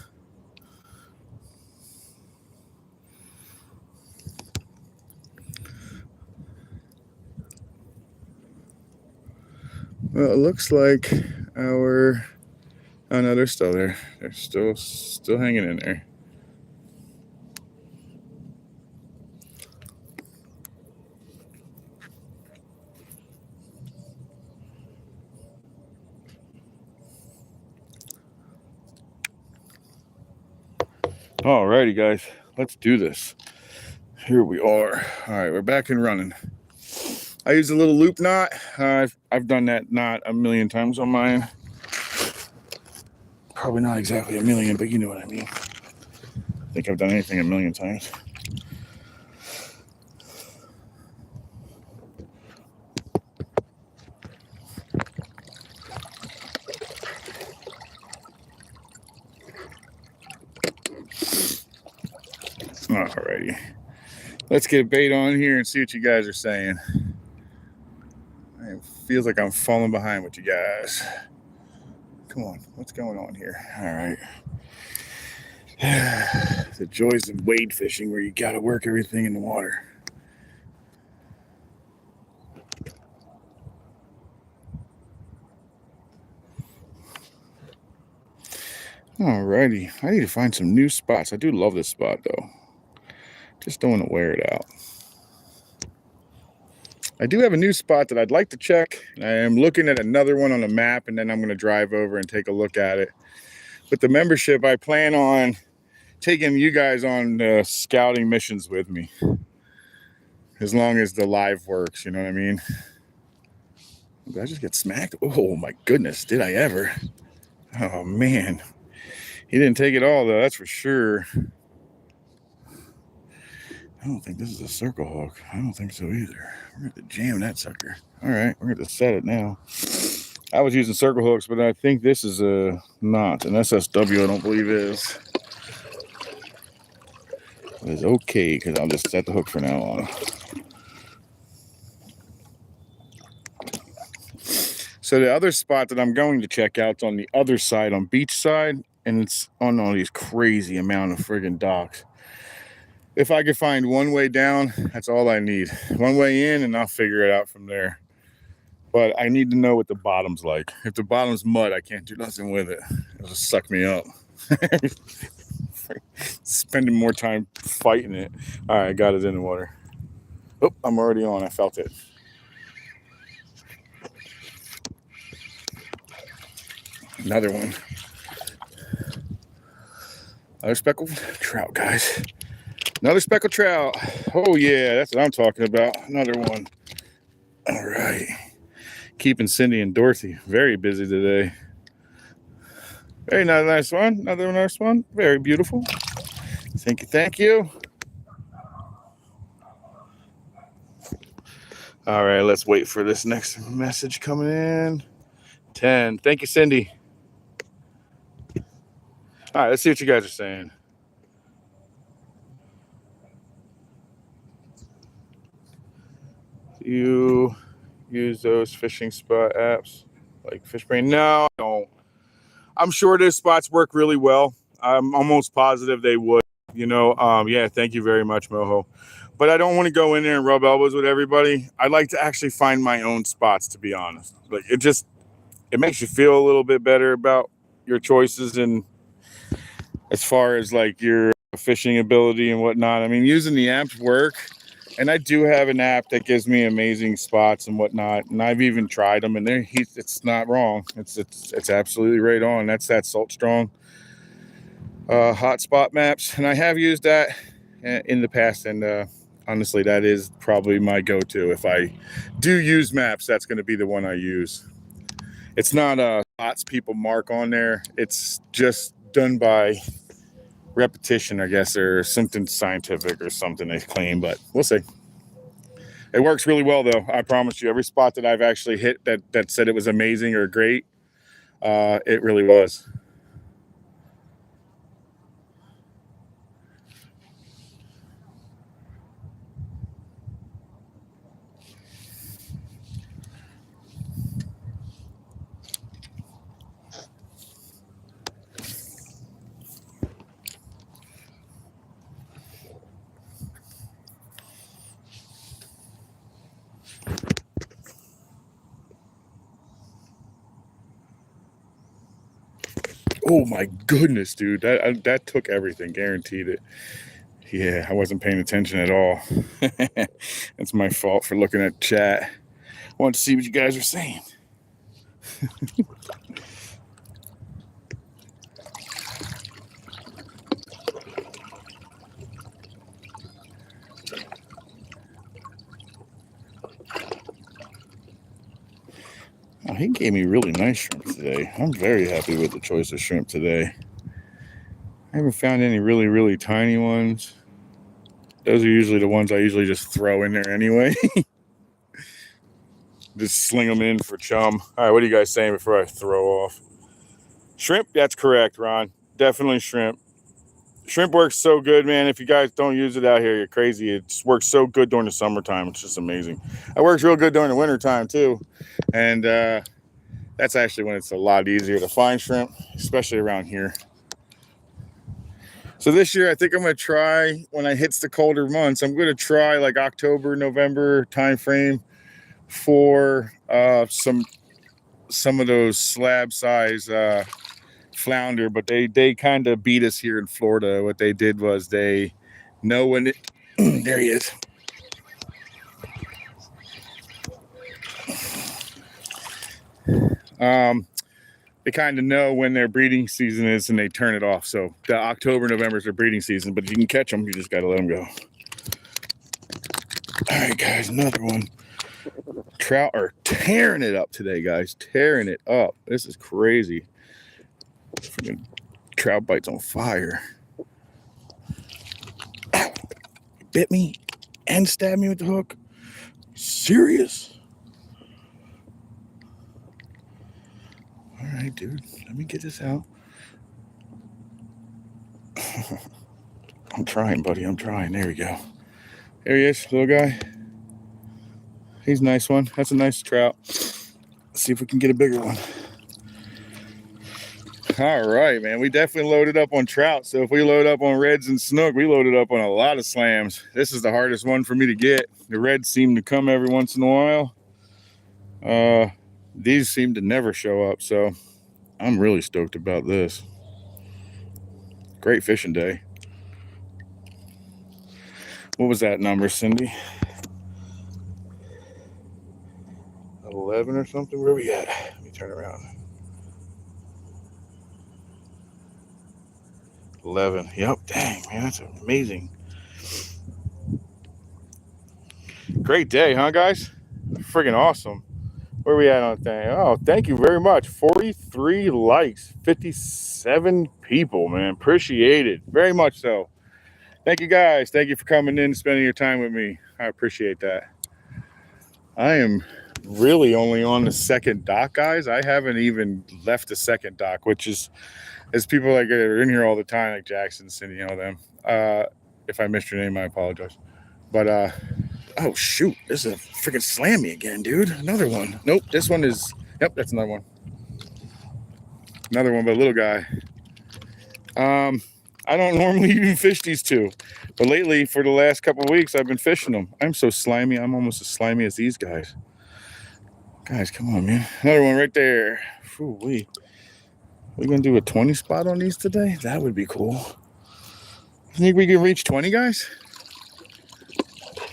Well, it looks like our... Oh no, they're still there. They're still hanging in there. Alrighty, guys, let's do this. Here we are. All right, we're back and running. I use a little loop knot. I've done that knot a million times on mine. Probably not exactly a million, but you know what I mean. I think I've done anything a million times. Alrighty. Let's get a bait on here and see what you guys are saying. It feels like I'm falling behind with you guys. Come on, what's going on here? All right. The joys of wade fishing where you got to work everything in the water. Alrighty, I need to find some new spots. I do love this spot though. Just don't want to wear it out. I do have a new spot that I'd like to check. I am looking at another one on the map, and then I'm going to drive over and take a look at it. With the membership, I plan on taking you guys on scouting missions with me. As long as the live works, you know what I mean? Did I just get smacked? Oh my goodness, did I ever? Oh man. He didn't take it all though, that's for sure. I don't think this is a circle hook. I don't think so either. We're going to jam that sucker. All right, we're going to set it now. I was using circle hooks, but I think this is not an SSW. I don't believe is. It's okay because I'll just set the hook for now on. So the other spot that I'm going to check out is on the other side, on beach side, and it's on all these crazy amount of friggin' docks. If I could find one way down, that's all I need. One way in, and I'll figure it out from there. But I need to know what the bottom's like. If the bottom's mud, I can't do nothing with it. It'll just suck me up. Spending more time fighting it. All right, I got it in the water. Oh, I'm already on. I felt it. Another one. Another speckled trout, guys. Another speckled trout. Oh, yeah, that's what I'm talking about. Another one. All right. Keeping Cindy and Dorothy very busy today. Very nice one. Another nice one. Very beautiful. Thank you. Thank you. All right, let's wait for this next message coming in. 10. Thank you, Cindy. All right, let's see what you guys are saying. Do you use those fishing spot apps like FishBrain? No, I don't. I'm sure those spots work really well. I'm almost positive they would. You know, yeah, thank you very much, Moho. But I don't want to go in there and rub elbows with everybody. I like to actually find my own spots, to be honest. Like it makes you feel a little bit better about your choices and as far as like your fishing ability and whatnot. I mean, using the apps work. And I do have an app that gives me amazing spots and whatnot, and I've even tried them, and it's not wrong. It's absolutely right on. That's that Salt Strong hotspot maps, and I have used that in the past. And honestly, that is probably my go-to. If I do use maps, that's going to be the one I use. It's not spots people mark on there. It's just done by repetition, I guess, or something scientific or something they claim, but we'll see. It works really well though, I promise you. Every spot that I've actually hit that said it was amazing or great, it really was. Oh my goodness, dude. That took everything, guaranteed it. Yeah, I wasn't paying attention at all. It's my fault for looking at chat. I wanted to see what you guys are saying. Oh, he gave me really nice shrimp today. I'm very happy with the choice of shrimp today. I haven't found any really, really tiny ones. Those are usually the ones I usually just throw in there anyway. Just sling them in for chum. All right, what are you guys saying before I throw off? Shrimp, that's correct, Ron. Definitely shrimp. Shrimp works so good, man. If you guys don't use it out here, you're crazy. It just works so good during the summertime. It's just amazing. It works real good during the wintertime, too. And that's actually when it's a lot easier to find shrimp, especially around here. So this year, I think I'm going to try, when it hits the colder months, I'm going to try like October, November time frame for some of those slab size flounder, but they kind of beat us here in Florida. What they did was they know when it there he is. They kind of know when their breeding season is and they turn it off. So the October, November is their breeding season, but if you can catch them, you just got to let them go. All right, guys, another one. Trout are tearing it up today, guys. Tearing it up. This is crazy. Freaking trout bites on fire. Ow. Bit me and stabbed me with the hook. Serious? All right, dude. Let me get this out. I'm trying, buddy. I'm trying. There we go. There he is, little guy. He's a nice one. That's a nice trout. Let's see if we can get a bigger one. All right, man. We definitely loaded up on trout. So if we load up on reds and snook, we loaded up on a lot of slams. This is the hardest one for me to get. The reds seem to come every once in a while. These seem to never show up. So I'm really stoked about this. Great fishing day. What was that number, Cindy? 11 or something? Where we at? Let me turn around. 11. Yep. Dang, man, that's amazing. Great day, huh, guys? Friggin' awesome. Where we at on thing? Oh, thank you very much. 43 likes, 57 people, man. Appreciate it. Very much so. Thank you, guys. Thank you for coming in and spending your time with me. I appreciate that. I am really only on the second dock, guys. I haven't even left the second dock, which is, as people like are in here all the time, like Jackson, Cindy, you know them. If I missed your name, I apologize. But oh shoot, this is a freaking slammy again, dude. Another one. Nope, this one is. Yep, that's another one. Another one, but a little guy. I don't normally even fish these two, but lately, for the last couple of weeks, I've been fishing them. I'm so slimy. I'm almost as slimy as these guys. Guys, come on, man. Another one right there. Ooh-wee. We gonna do a 20 spot on these today? That would be cool. You think we can reach 20, guys?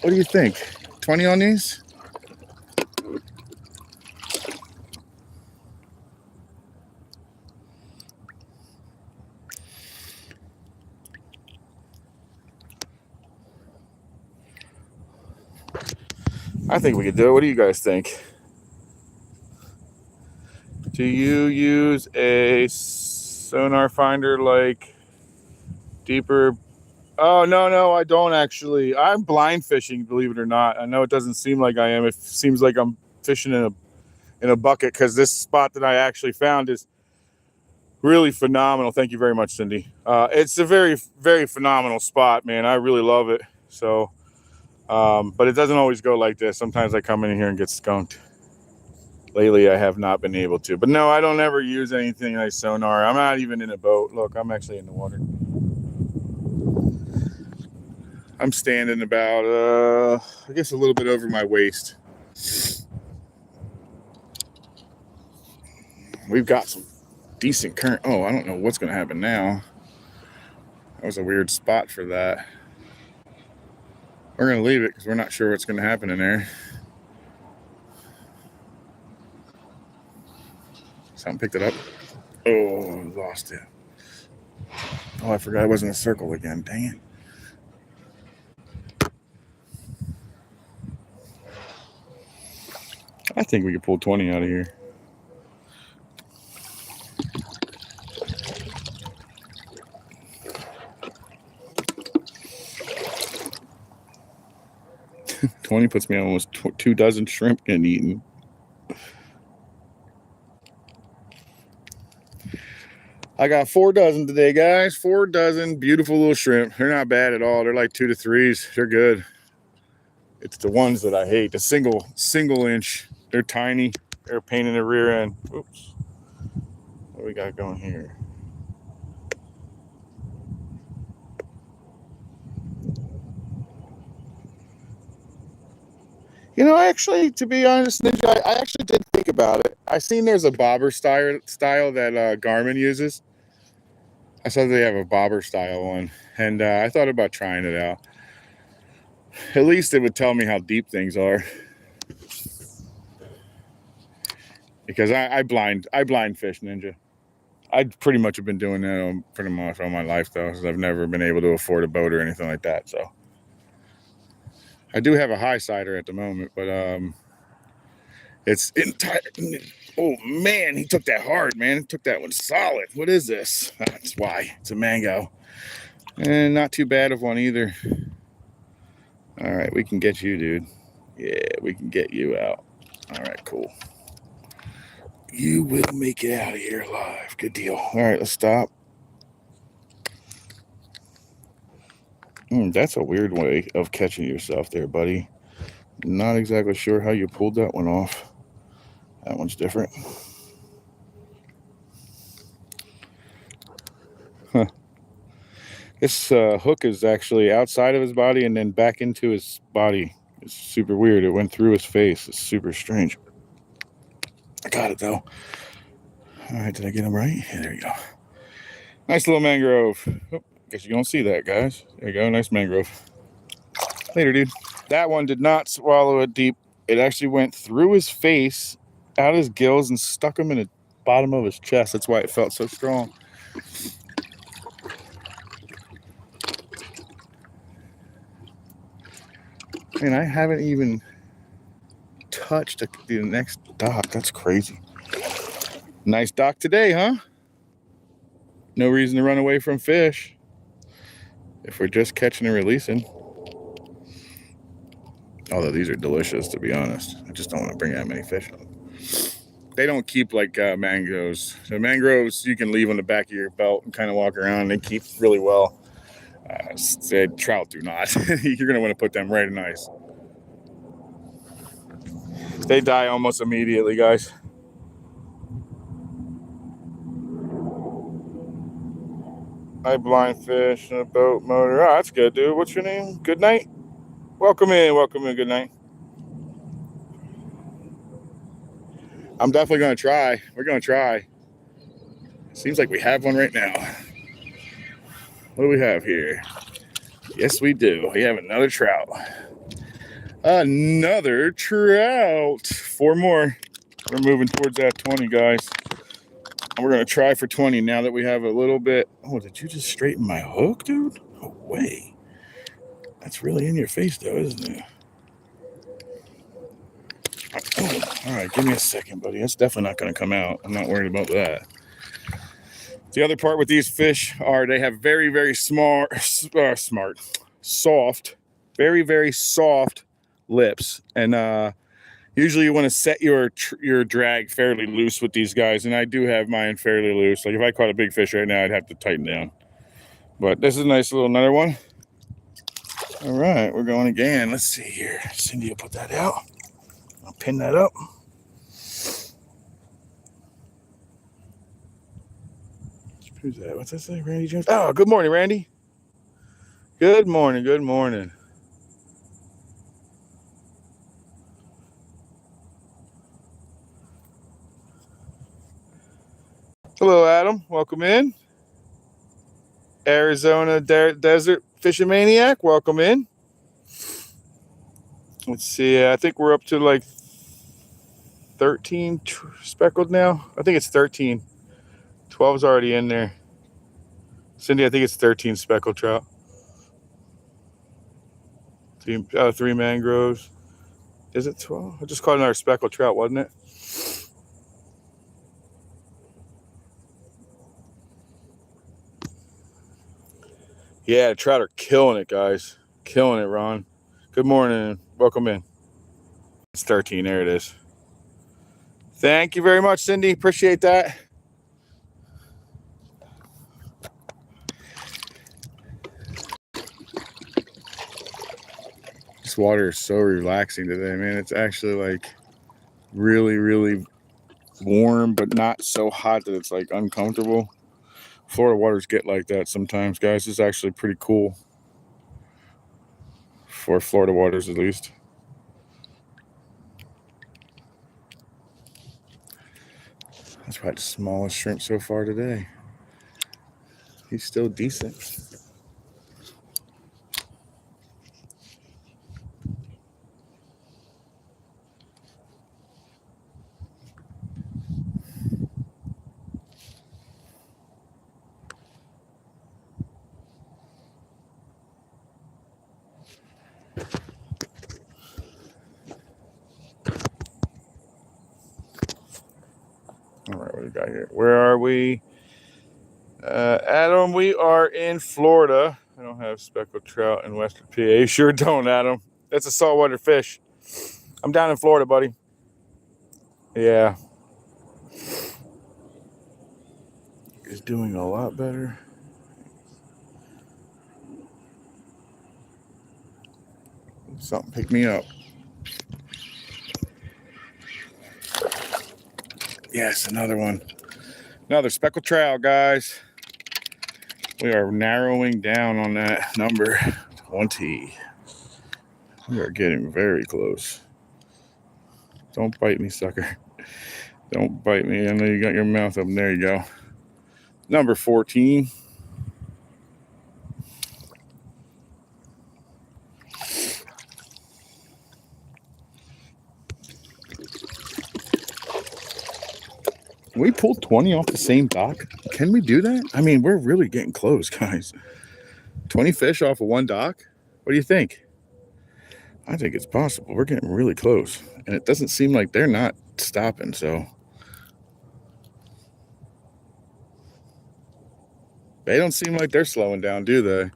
What do you think? 20 on these? I think we could do it. What do you guys think? Do you use a sonar finder like deeper? Oh, no, I don't actually. I'm blind fishing, believe it or not. I know it doesn't seem like I am. It seems like I'm fishing in a bucket because this spot that I actually found is really phenomenal. Thank you very much, Cindy. It's a very, very phenomenal spot, man. I really love it. So, but it doesn't always go like this. Sometimes I come in here and get skunked. Lately, I have not been able to. But no, I don't ever use anything like sonar. I'm not even in a boat. Look, I'm actually in the water. I'm standing about, I guess a little bit over my waist. We've got some decent current. Oh, I don't know what's going to happen now. That was a weird spot for that. We're going to leave it because we're not sure what's going to happen in there. Something picked it up. Oh, lost it. Oh, I forgot it wasn't a circle again. Dang it. I think we could pull 20 out of here. $20 puts me on almost 2 dozen shrimp getting eaten. I got 4 dozen today, guys. 4 dozen beautiful little shrimp. They're not bad at all. They're like 2 to 3s. They're good. It's the ones that I hate. The single inch. They're tiny. They're a pain in the rear end. Oops. What do we got going here? You know, actually, to be honest, Ninja, I actually did think about it. I seen there's a bobber style that Garmin uses. I saw they have a bobber style one, and I thought about trying it out. At least it would tell me how deep things are. Because I blind fish, Ninja. I pretty much have been doing that pretty much all my life, though, because I've never been able to afford a boat or anything like that. So I do have a high sider at the moment, but it's entire. Oh man, he took that hard, man. He took that one solid. What is this? That's why it's a mango, and not too bad of one either. All right, we can get you, dude. Yeah, we can get you out. All right, cool. You will make it out of here alive. Good deal. All right, let's stop. That's a weird way of catching yourself there, buddy. Not exactly sure how you pulled that one off. That one's different. Huh. This hook is actually outside of his body and then back into his body. It's super weird. It went through his face. It's super strange. I got it, though. All right, did I get him right? Yeah, there you go. Nice little mangrove. Oh, guess you don't see that, guys. There you go. Nice mangrove. Later, dude. That one did not swallow it deep. It actually went through his face, out his gills, and stuck him in the bottom of his chest. That's why it felt so strong. And I haven't even touched the next dock. That's crazy. Nice dock today, huh? No reason to run away from fish if we're just catching and releasing. Although these are delicious, to be honest. I just don't want to bring that many fish on. They don't keep like mangoes. So mangroves, you can leave on the back of your belt and kind of walk around. They keep really well. Trout do not. You're going to want to put them right in ice. They die almost immediately, guys. I blind fish in a boat motor. Oh, that's good, dude. What's your name? Good night. Welcome in. Good night. I'm definitely going to try. We're going to try. Seems like we have one right now. What do we have here? Yes, we do. We have another trout. Another trout. 4 more. We're moving towards that 20, guys. And we're going to try for 20 now that we have a little bit. Oh, did you just straighten my hook, dude? No way. That's really in your face, though, isn't it? Oh, all right, give me a second, buddy. That's definitely not going to come out. I'm not worried about that. The other part with these fish are they have very, very soft, very, very soft lips. And usually you want to set your drag fairly loose with these guys. And I do have mine fairly loose. Like if I caught a big fish right now, I'd have to tighten down. But this is a nice little another one. All right, we're going again. Let's see here. Cindy will put that out. I'll pin that up. Who's that? What's that say? Randy Jones? Oh, good morning, Randy. Good morning. Good morning. Hello, Adam. Welcome in. Arizona Desert Fishing Maniac. Welcome in. Let's see. I think we're up to like 13 speckled now. I think it's 13. 12's already in there. Cindy, I think it's 13 speckled trout. 3 mangroves. Is it 12? I just caught another speckled trout, wasn't it? Yeah, the trout are killing it, guys. Killing it, Ron. Good morning. Welcome in. It's 13. There it is. Thank you very much, Cindy. Appreciate that. This water is so relaxing today, man. It's actually like really, really warm, but not so hot that it's like uncomfortable. Florida waters get like that sometimes, guys. It's actually pretty cool for Florida waters, at least. That's probably the smallest shrimp so far today. He's still decent. All right, what do we got here? Where are we? Adam, we are in Florida. I don't have speckled trout in Western PA. You sure don't, Adam. That's a saltwater fish. I'm down in Florida, buddy. Yeah. Is doing a lot better. Something pick me up. Yes, another one. Another speckled trout, guys. We are narrowing down on that number 20. We are getting very close. Don't bite me, sucker. Don't bite me. I know you got your mouth up. There you go. Number 14. We pulled 20 off the same dock. Can we do that? I mean, we're really getting close, guys. 20 fish off of one dock? What do you think? I think it's possible. We're getting really close. And it doesn't seem like they're not stopping, so. They don't seem like they're slowing down, do they?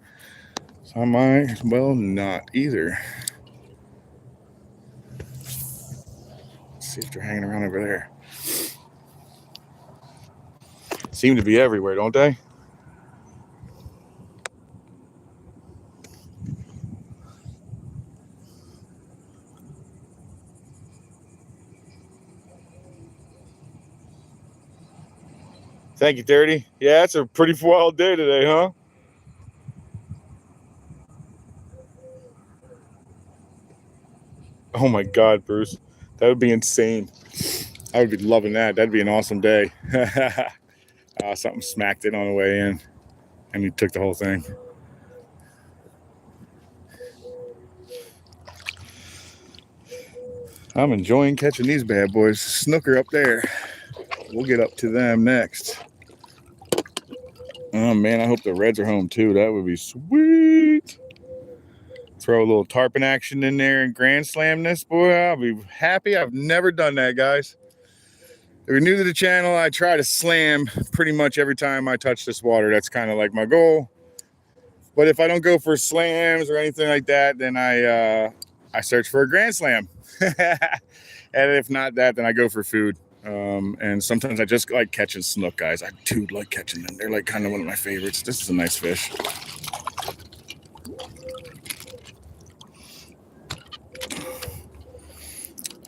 So I might as well not either. Let's see if they're hanging around over there. Seem to be everywhere, don't they? Thank you, Dirty. Yeah, it's a pretty wild day today, huh? Oh my God, Bruce. That would be insane. I would be loving that. That'd be an awesome day. Something smacked it on the way in, and he took the whole thing. I'm enjoying catching these bad boys. Snooker up there. We'll get up to them next. Oh man, I hope the Reds are home too. That would be sweet. Throw a little tarpon action in there and grand slam this, boy. I'll be happy. I've never done that, guys. If you're new to the channel, I try to slam pretty much every time I touch this water. That's kind of like my goal. But if I don't go for slams or anything like that, then I search for a grand slam. And if not that, then I go for food. And sometimes I just like catching snook, guys. I do like catching them. They're like kind of one of my favorites. This is a nice fish.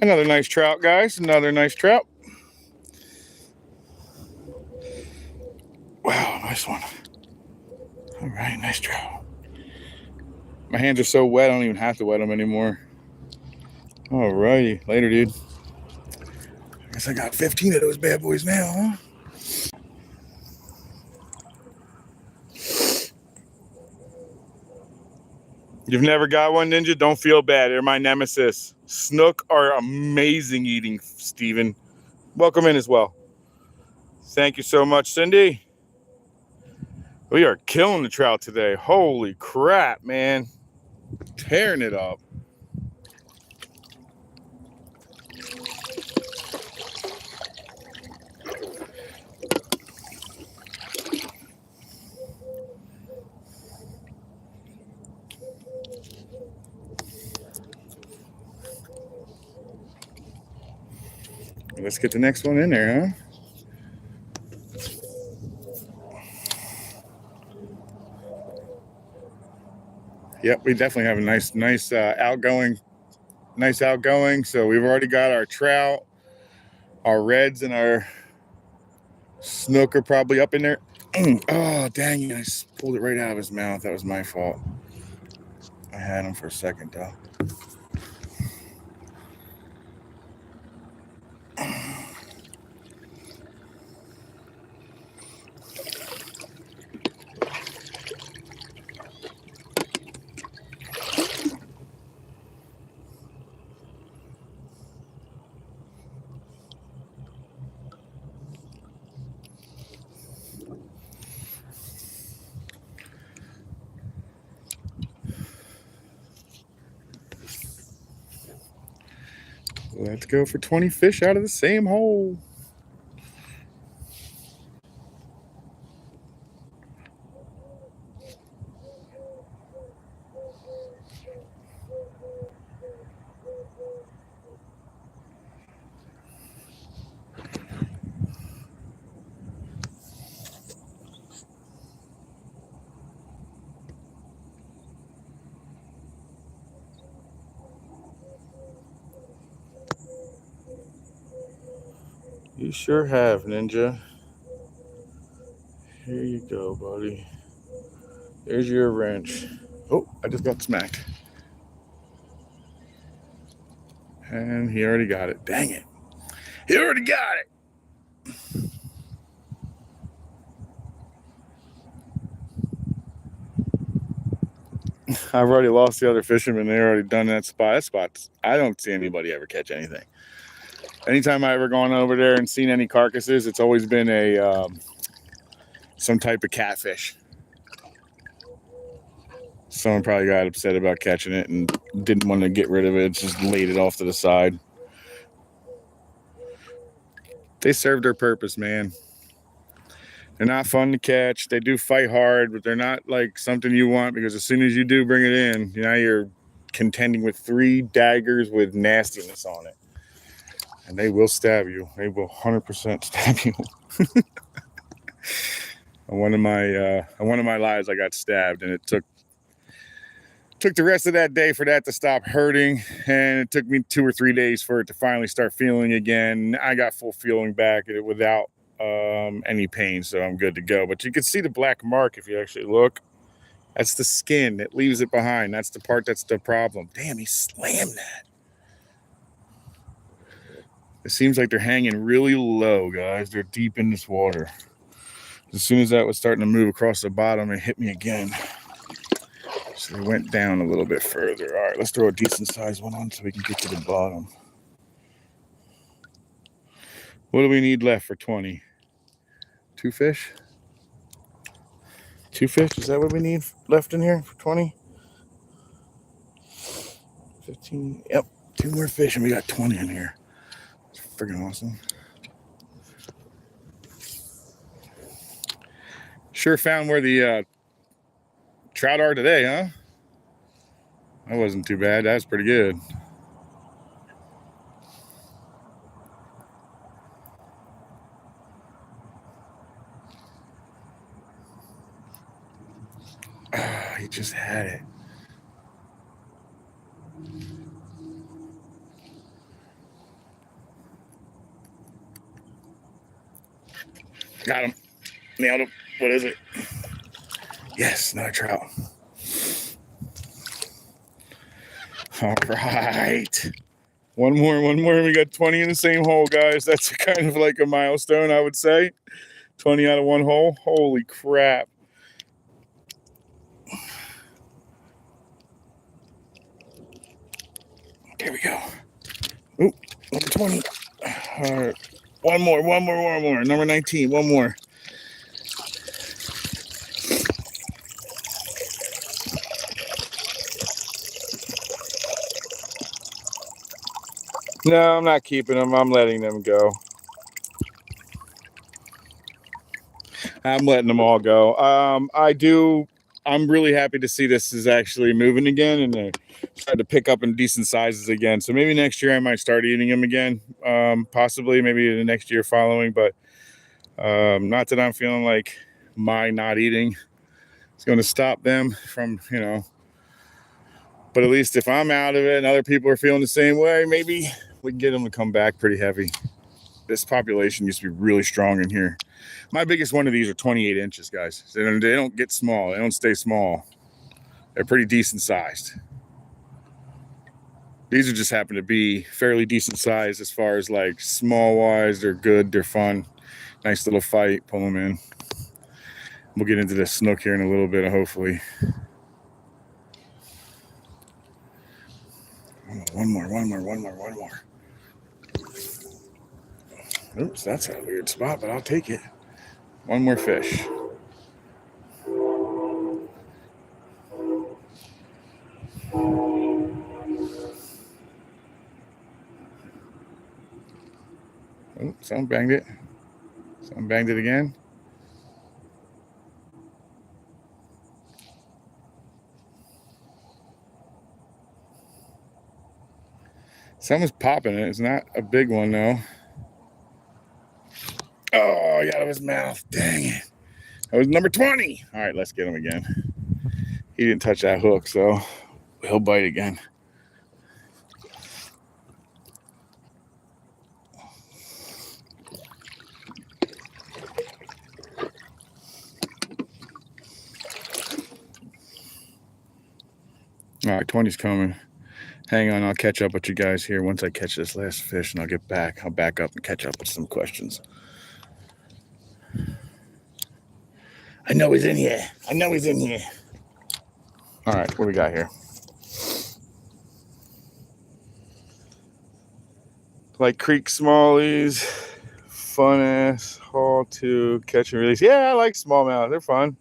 Another nice trout, guys. Another nice trout. Wow, nice one. All right, nice trout. My hands are so wet, I don't even have to wet them anymore. All righty. Later, dude. I guess I got 15 of those bad boys now, huh? You've never got one, Ninja? Don't feel bad. They're my nemesis. Snook are amazing eating, Steven. Welcome in as well. Thank you so much, Cindy. We are killing the trout today. Holy crap, man. Tearing it up. Let's get the next one in there, huh? Yep, we definitely have a nice outgoing. So we've already got our trout, our reds, and our snook are probably up in there. Oh, dang it. I pulled it right out of his mouth. That was my fault. I had him for a second, though. Let's go for 20 fish out of the same hole. You sure have, Ninja. Here you go, buddy. There's your wrench. Oh, I just got smacked. And he already got it. Dang it. He already got it. I've already lost the other fishermen. They already done that spot. That spot, I don't see anybody ever catch anything. Anytime I ever gone over there and seen any carcasses, it's always been a some type of catfish. Someone probably got upset about catching it and didn't want to get rid of it. Just laid it off to the side. They serve their purpose, man. They're not fun to catch. They do fight hard, but they're not like something you want, because as soon as you do bring it in, now you're contending with 3 daggers with nastiness on it. And they will stab you. They will 100% stab you. on one of my lives, I got stabbed, and it took the rest of that day for that to stop hurting, and it took me 2 or 3 days for it to finally start feeling again. I got full feeling back without any pain, so I'm good to go. But you can see the black mark if you actually look. That's the skin that leaves it behind. That's the part that's the problem. Damn, he slammed that. It seems like they're hanging really low, guys. They're deep in this water. As soon as that was starting to move across the bottom, it hit me again. So they went down a little bit further. All right, let's throw a decent sized one on so we can get to the bottom. What do we need left for 20? 2 fish? 2 fish? Is that what we need left in here for 20? 15? Yep. 2 more fish and we got 20 in here. It's freaking awesome. Sure found where the trout are today, huh? That wasn't too bad. That was pretty good. He just had it. Got him. Nailed him. What is it? Yes, another trout. All right. One more. We got 20 in the same hole, guys. That's kind of like a milestone, I would say. 20 out of one hole. Holy crap. There we go. Oop, number 20. All right. One more. Number 19. One more. No, I'm not keeping them. I'm letting them go. I'm letting them all go. I'm really happy to see this is actually moving again, and they're starting to pick up in decent sizes again. So maybe next year I might start eating them again. Possibly maybe the next year following, but not that I'm feeling like my not eating is going to stop them from, but at least if I'm out of it and other people are feeling the same way, maybe we can get them to come back pretty heavy. This population used to be really strong in here. My biggest one of these are 28 inches, guys. They don't get small. They don't stay small. They're pretty decent sized. These are just happen to be fairly decent size as far as like small wise. They're good. They're fun. Nice little fight. Pull them in. We'll get into the snook here in a little bit, hopefully. One more. Oops, that's a weird spot, but I'll take it. One more fish. Someone banged it. Someone banged it again. Someone's popping it. It's not a big one, though. Oh, he got out of his mouth. Dang it. That was number 20. All right, let's get him again. He didn't touch that hook, so he'll bite again. All right, 20's coming. Hang on, I'll catch up with you guys here once I catch this last fish, and I'll get back. I'll back up and catch up with some questions. I know he's in here. I know he's in here. All right, what do we got here? Like creek smallies, fun ass, haul to catch and release. Yeah, I like smallmouth. They're fun.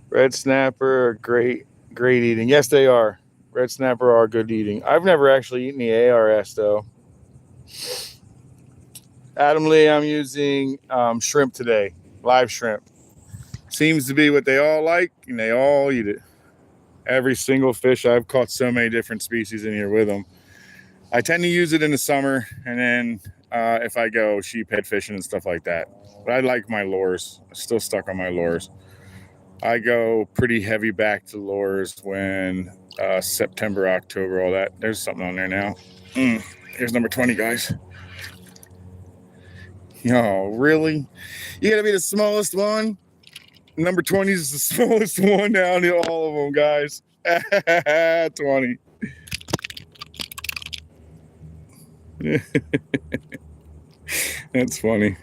Red snapper are great eating. Yes, they are. Red snapper are good eating. I've never actually eaten the ARS though. Adam Lee, I'm using shrimp today. Live shrimp. Seems to be what they all like, and they all eat it. Every single fish. I've caught so many different species in here with them. I tend to use it in the summer, and then if I go sheephead fishing and stuff like that. But I like my lures. I'm still stuck on my lures. I go pretty heavy back to lures when September, October, all that. There's something on there now. Here's number 20, guys. Oh, really? You gotta be the smallest one? Number 20 is the smallest one down to all of them, guys. 20. That's funny.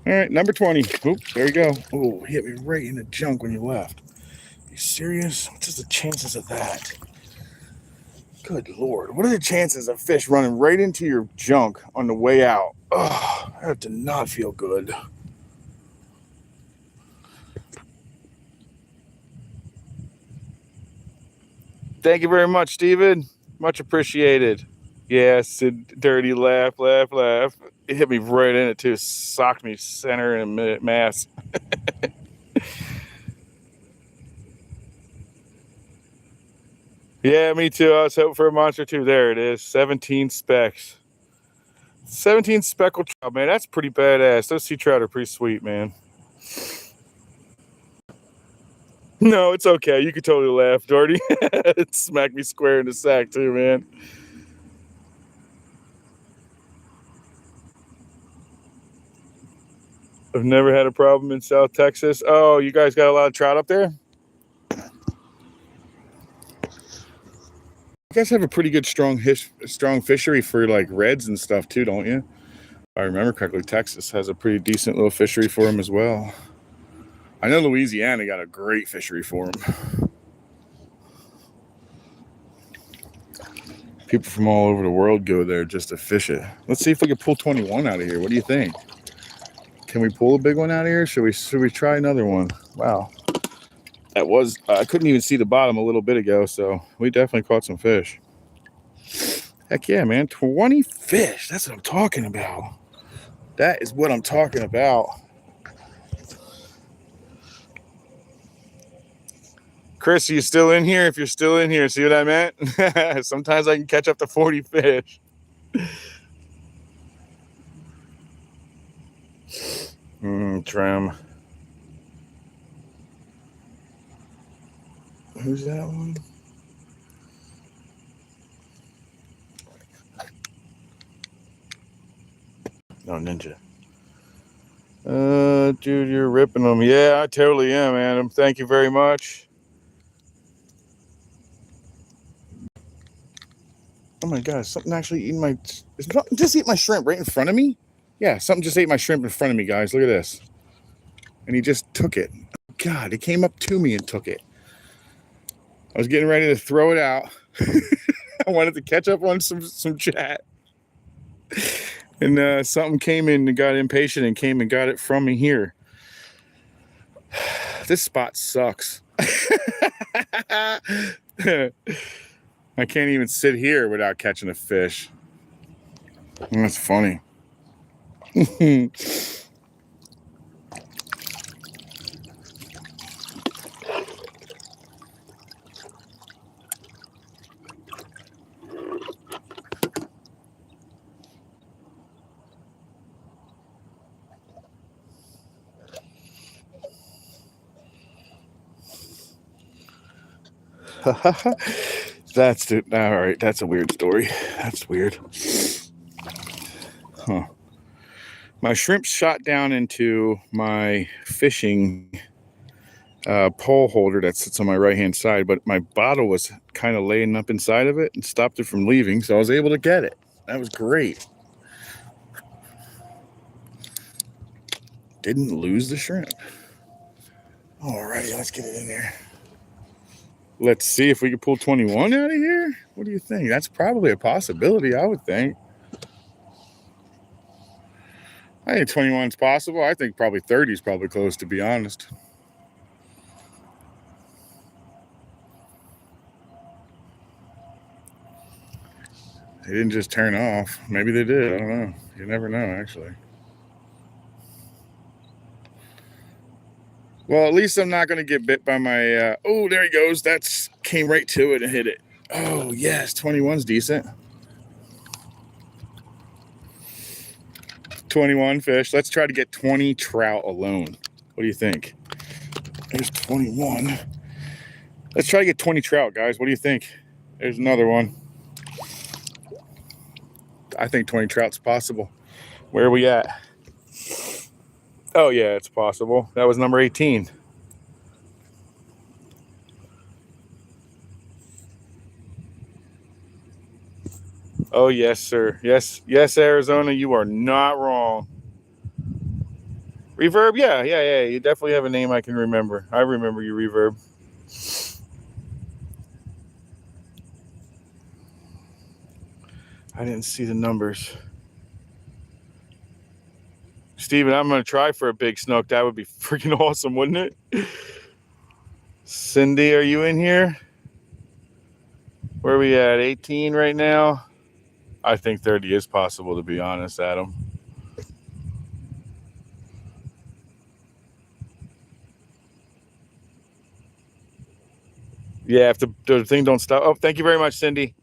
All right, number 20. Oop, there you go. Oh, hit me right in the junk when you left. Are you serious? What's the chances of that? Good Lord. What are the chances of fish running right into your junk on the way out? Oh, that did not feel good. Thank you very much, Steven. Much appreciated. Yes, a dirty laugh. It hit me right in it, too. Socked me center in mass. Yeah, me too. I was hoping for a monster, too. There it is. 17 specks. 17 speckled trout, man. That's pretty badass. Those sea trout are pretty sweet, man. No, it's okay. You could totally laugh, Doherty. It smacked me square in the sack, too, man. I've never had a problem in South Texas. Oh, you guys got a lot of trout up there? You guys have a pretty good strong fishery for like reds and stuff too, don't you? If I remember correctly, Texas has a pretty decent little fishery for them as well. I know Louisiana got a great fishery for them. People from all over the world go there just to fish it. Let's see if we can pull 21 out of here. What do you think? Can we pull a big one out of here? Should we try another one? Wow. That was, I couldn't even see the bottom a little bit ago, so we definitely caught some fish. Heck yeah, man. 20 fish. That's what I'm talking about. That is what I'm talking about. Chris, are you still in here? If you're still in here, see what I meant? Sometimes I can catch up to 40 fish. Trim. Who's that one? No, Ninja. Dude, you're ripping them. Yeah, I totally am, Adam. Thank you very much. Oh my God, something actually eating my... Just eat my shrimp right in front of me? Yeah, something just ate my shrimp in front of me, guys. Look at this. And he just took it. God, he came up to me and took it. I was getting ready to throw it out. I wanted to catch up on some chat. And something came in and got impatient and came and got it from me here. This spot sucks. I can't even sit here without catching a fish. That's funny. That's it. All right. That's a weird story. That's weird. Huh. My shrimp shot down into my fishing pole holder that sits on my right hand side, but my bottle was kind of laying up inside of it and stopped it from leaving, so I was able to get it. That was great. Didn't lose the shrimp. Alrighty, let's get it in there. Let's see if we can pull 21 out of here. What do you think? That's probably a possibility, I would think. I think 21 is possible. I think probably 30 is probably close, to be honest. They didn't just turn off. Maybe they did. I don't know. You never know, actually. Well, at least I'm not going to get bit by my... oh, there he goes. That's came right to it and hit it. Oh, yes. 21's decent. 21 fish. Let's try to get 20 trout alone. What do you think? There's 21. Let's try to get 20 trout, guys. What do you think? There's another one. I think 20 trout's possible. Where are we at? Oh, yeah, it's possible. That was number 18. Oh, yes, sir. Yes, Arizona, you are not wrong. Reverb? Yeah. You definitely have a name I can remember. I remember you, Reverb. I didn't see the numbers. Steven, I'm going to try for a big snook. That would be freaking awesome, wouldn't it? Cindy, are you in here? Where are we at? 18 right now? I think 30 is possible, to be honest, Adam. Yeah, if the thing don't stop. Oh, thank you very much, Cindy.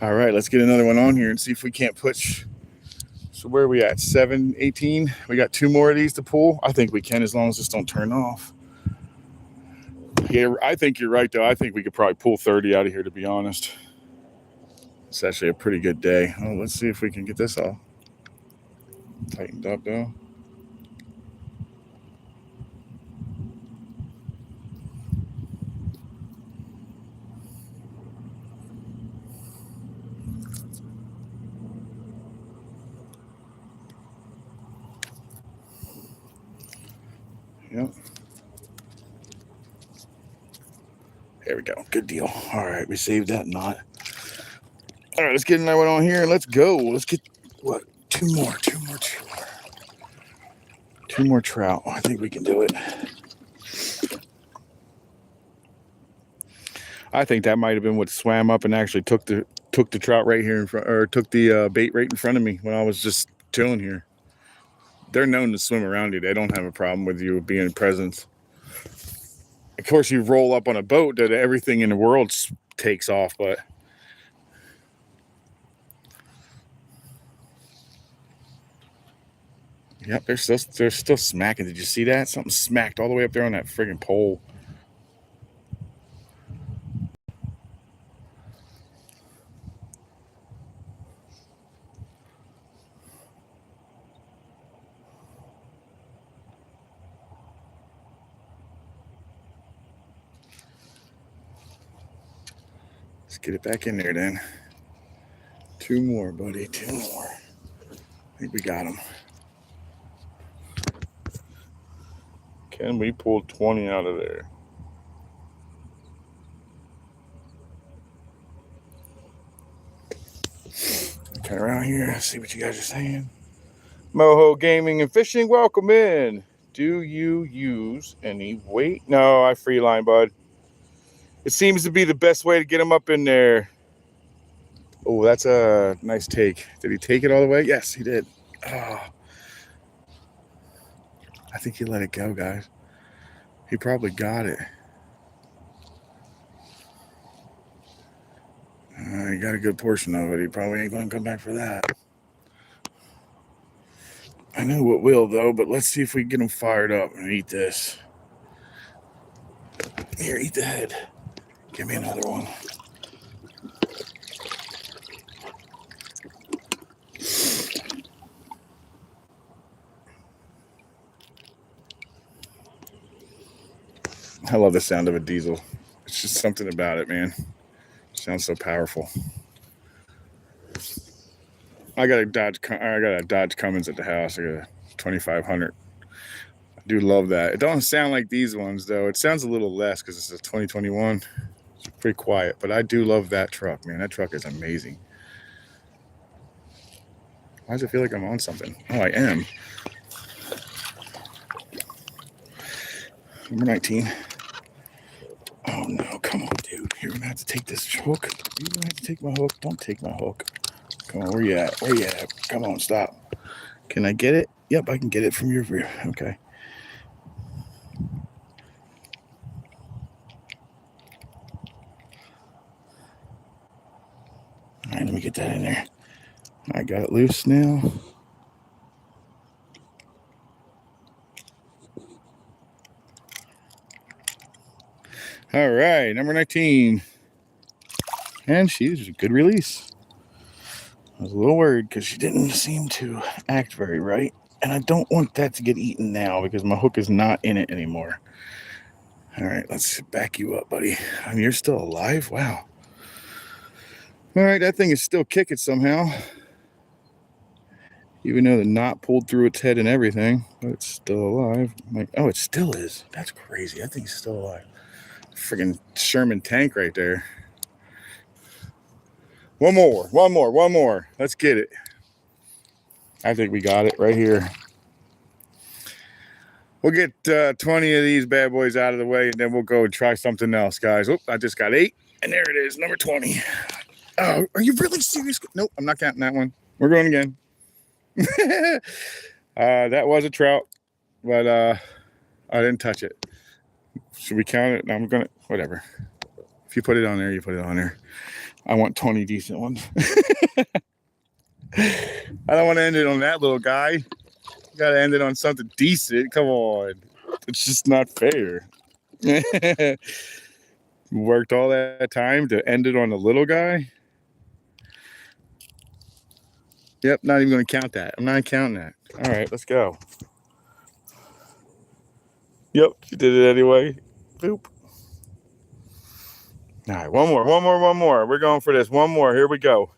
All right, let's get another one on here and see if we can't push. So where are we at? 7, 18? We got 2 more of these to pull. I think we can, as long as this don't turn off. Yeah, I think you're right, though. I think we could probably pull 30 out of here, to be honest. It's actually a pretty good day. Oh, let's see if we can get this all tightened up, though. Yep. There we go. Good deal. All right, we saved that knot. All right, let's get another one on here and let's go. Let's get, what, 2 more. 2 more trout. I think we can do it. I think that might have been what swam up and actually took the trout right here in front, or took the bait right in front of me when I was just chilling here. They're known to swim around you. They don't have a problem with you being in presence. Of course, you roll up on a boat that everything in the world takes off, but yep, they're still smacking. Did you see that? Something smacked all the way up there on that friggin' pole. Let's get it back in there then. 2 more, buddy. 2 more. I think we got them. Can we pull 20 out of there? Turn around here, see what you guys are saying. Moho Gaming and Fishing, welcome in. Do you use any weight? No, I freeline, bud. It seems to be the best way to get them up in there. Oh, that's a nice take. Did he take it all the way? Yes, he did. Oh, I think he let it go, guys. He probably got it. He got a good portion of it. He probably ain't going to come back for that. I know what will, though, but let's see if we can get him fired up and eat this. Here, eat the head. Give me another one. I love the sound of a diesel. It's just something about it, man. It sounds so powerful. I got a Dodge Cummins at the house. I got a 2500. I do love that. It don't sound like these ones though. It sounds a little less because it's a 2021. It's pretty quiet, but I do love that truck, man. That truck is amazing. Why does it feel like I'm on something? Oh, I am. Number 19. Oh no, come on, dude. You're gonna have to take this hook. You're gonna have to take my hook. Don't take my hook. Come on, where you at? Where you at? Come on, stop. Can I get it? Yep, I can get it from your rear. Okay. All right, let me get that in there. I got it loose now. All right, number 19. And she's a good release. I was a little worried because she didn't seem to act very right. And I don't want that to get eaten now because my hook is not in it anymore. All right, let's back you up, buddy. I mean, you're still alive? Wow. All right, that thing is still kicking somehow. Even though the knot pulled through its head and everything, but it's still alive. I'm like, oh, it still is. That's crazy. That thing's still alive. Friggin' Sherman tank right there. One more. Let's get it. I think we got it right here. We'll get 20 of these bad boys out of the way, and then we'll go and try something else, guys. Oh, I just got 8, and there it is, number 20. Oh, are you really serious? Nope, I'm not counting that one. We're going again. That was a trout, but I didn't touch it. Should we count it? No, I'm gonna, whatever. If you put it on there, you put it on there. I want 20 decent ones. I don't want to end it on that little guy. You gotta end it on something decent. Come on. It's just not fair. Worked all that time to end it on the little guy. Yep, not even gonna count that. I'm not counting that. All right, let's go. Yep, you did it anyway. Boop. All right, one more. We're going for this. One more. Here we go.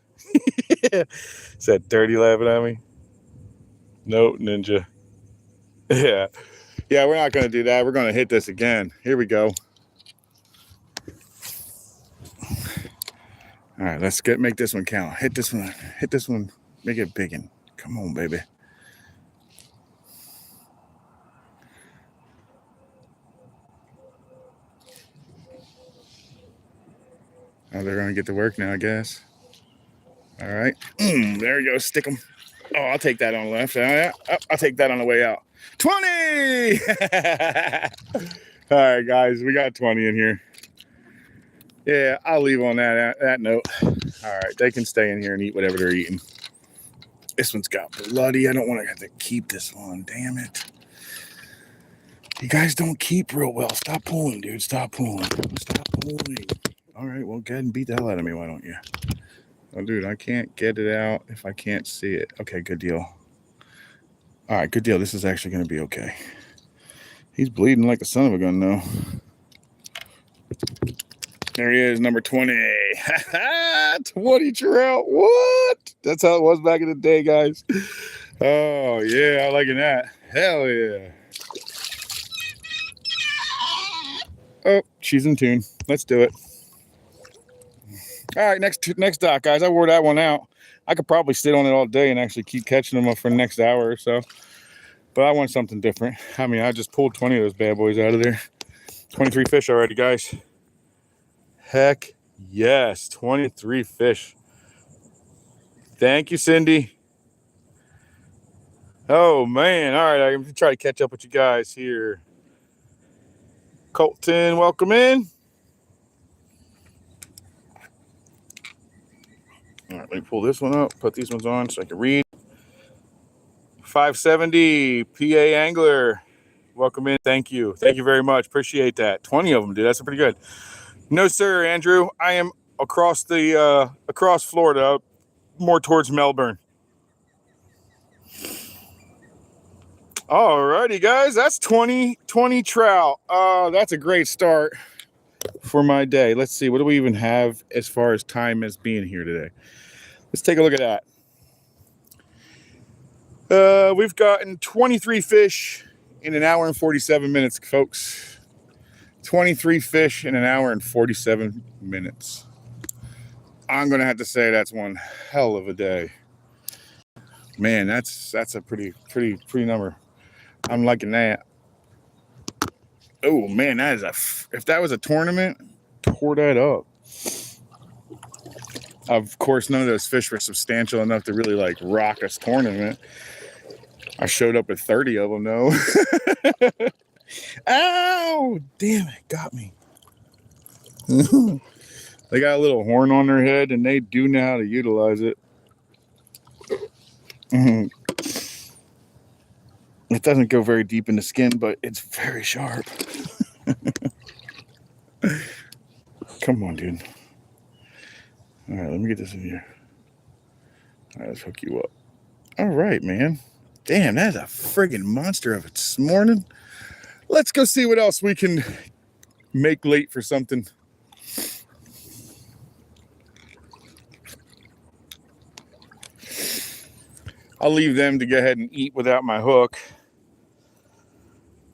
Is that dirty laughing at me? Nope, ninja. Yeah. Yeah, we're not going to do that. We're going to hit this again. Here we go. All right, let's make this one count. Hit this one. Hit this one. Make it biggin'. Come on, baby. Oh, they're going to get to work now, I guess. All right. There you go. Stick them. Oh, I'll take that on the left. I'll take that on the way out. 20! All right, guys. We got 20 in here. Yeah, I'll leave on that note. All right. They can stay in here and eat whatever they're eating. This one's got bloody. I don't want to have to keep this one. Damn it. You guys don't keep real well. Stop pulling, dude. Stop pulling. Stop pulling. All right, well, go ahead and beat the hell out of me, why don't you? Oh, dude, I can't get it out if I can't see it. Okay, good deal. All right, good deal. This is actually going to be okay. He's bleeding like the son of a gun, though. There he is, number 20. 20 trout. What? That's how it was back in the day, guys. Oh, yeah, I liking that. Hell yeah. Oh, she's in tune. Let's do it. All right, next dock, guys. I wore that one out. I could probably sit on it all day and actually keep catching them up for the next hour or so. But I want something different. I mean, I just pulled 20 of those bad boys out of there. 23 fish already, guys. Heck yes, 23 fish. Thank you, Cindy. Oh, man. All right, I'm going to try to catch up with you guys here. Colton, welcome in. All right, let me pull this one up, put these ones on so I can read. 570 PA Angler, welcome in. Thank you. Thank you very much. Appreciate that. 20 of them, dude. That's pretty good. No, sir, Andrew. I am across Florida, more towards Melbourne. Alrighty, guys. That's 20 trout. That's a great start for my day. Let's see. What do we even have as far as time as being here today? Let's take a look at that. We've gotten 23 fish in an hour and 47 minutes, folks. 23 fish in an hour and 47 minutes. I'm going to have to say that's one hell of a day. Man, that's a pretty number. I'm liking that. Oh, man, if that was a tournament, pour that up. Of course, none of those fish were substantial enough to really like rock us tournament. I showed up with 30 of them, though. Ow! Damn it, got me. They got a little horn on their head, and they do know how to utilize it. It doesn't go very deep in the skin, but it's very sharp. Come on, dude. All right, let me get this in here. All right, let's hook you up. All right, man. Damn, that's a friggin' monster of its morning. Let's go see what else we can make late for something. I'll leave them to go ahead and eat without my hook.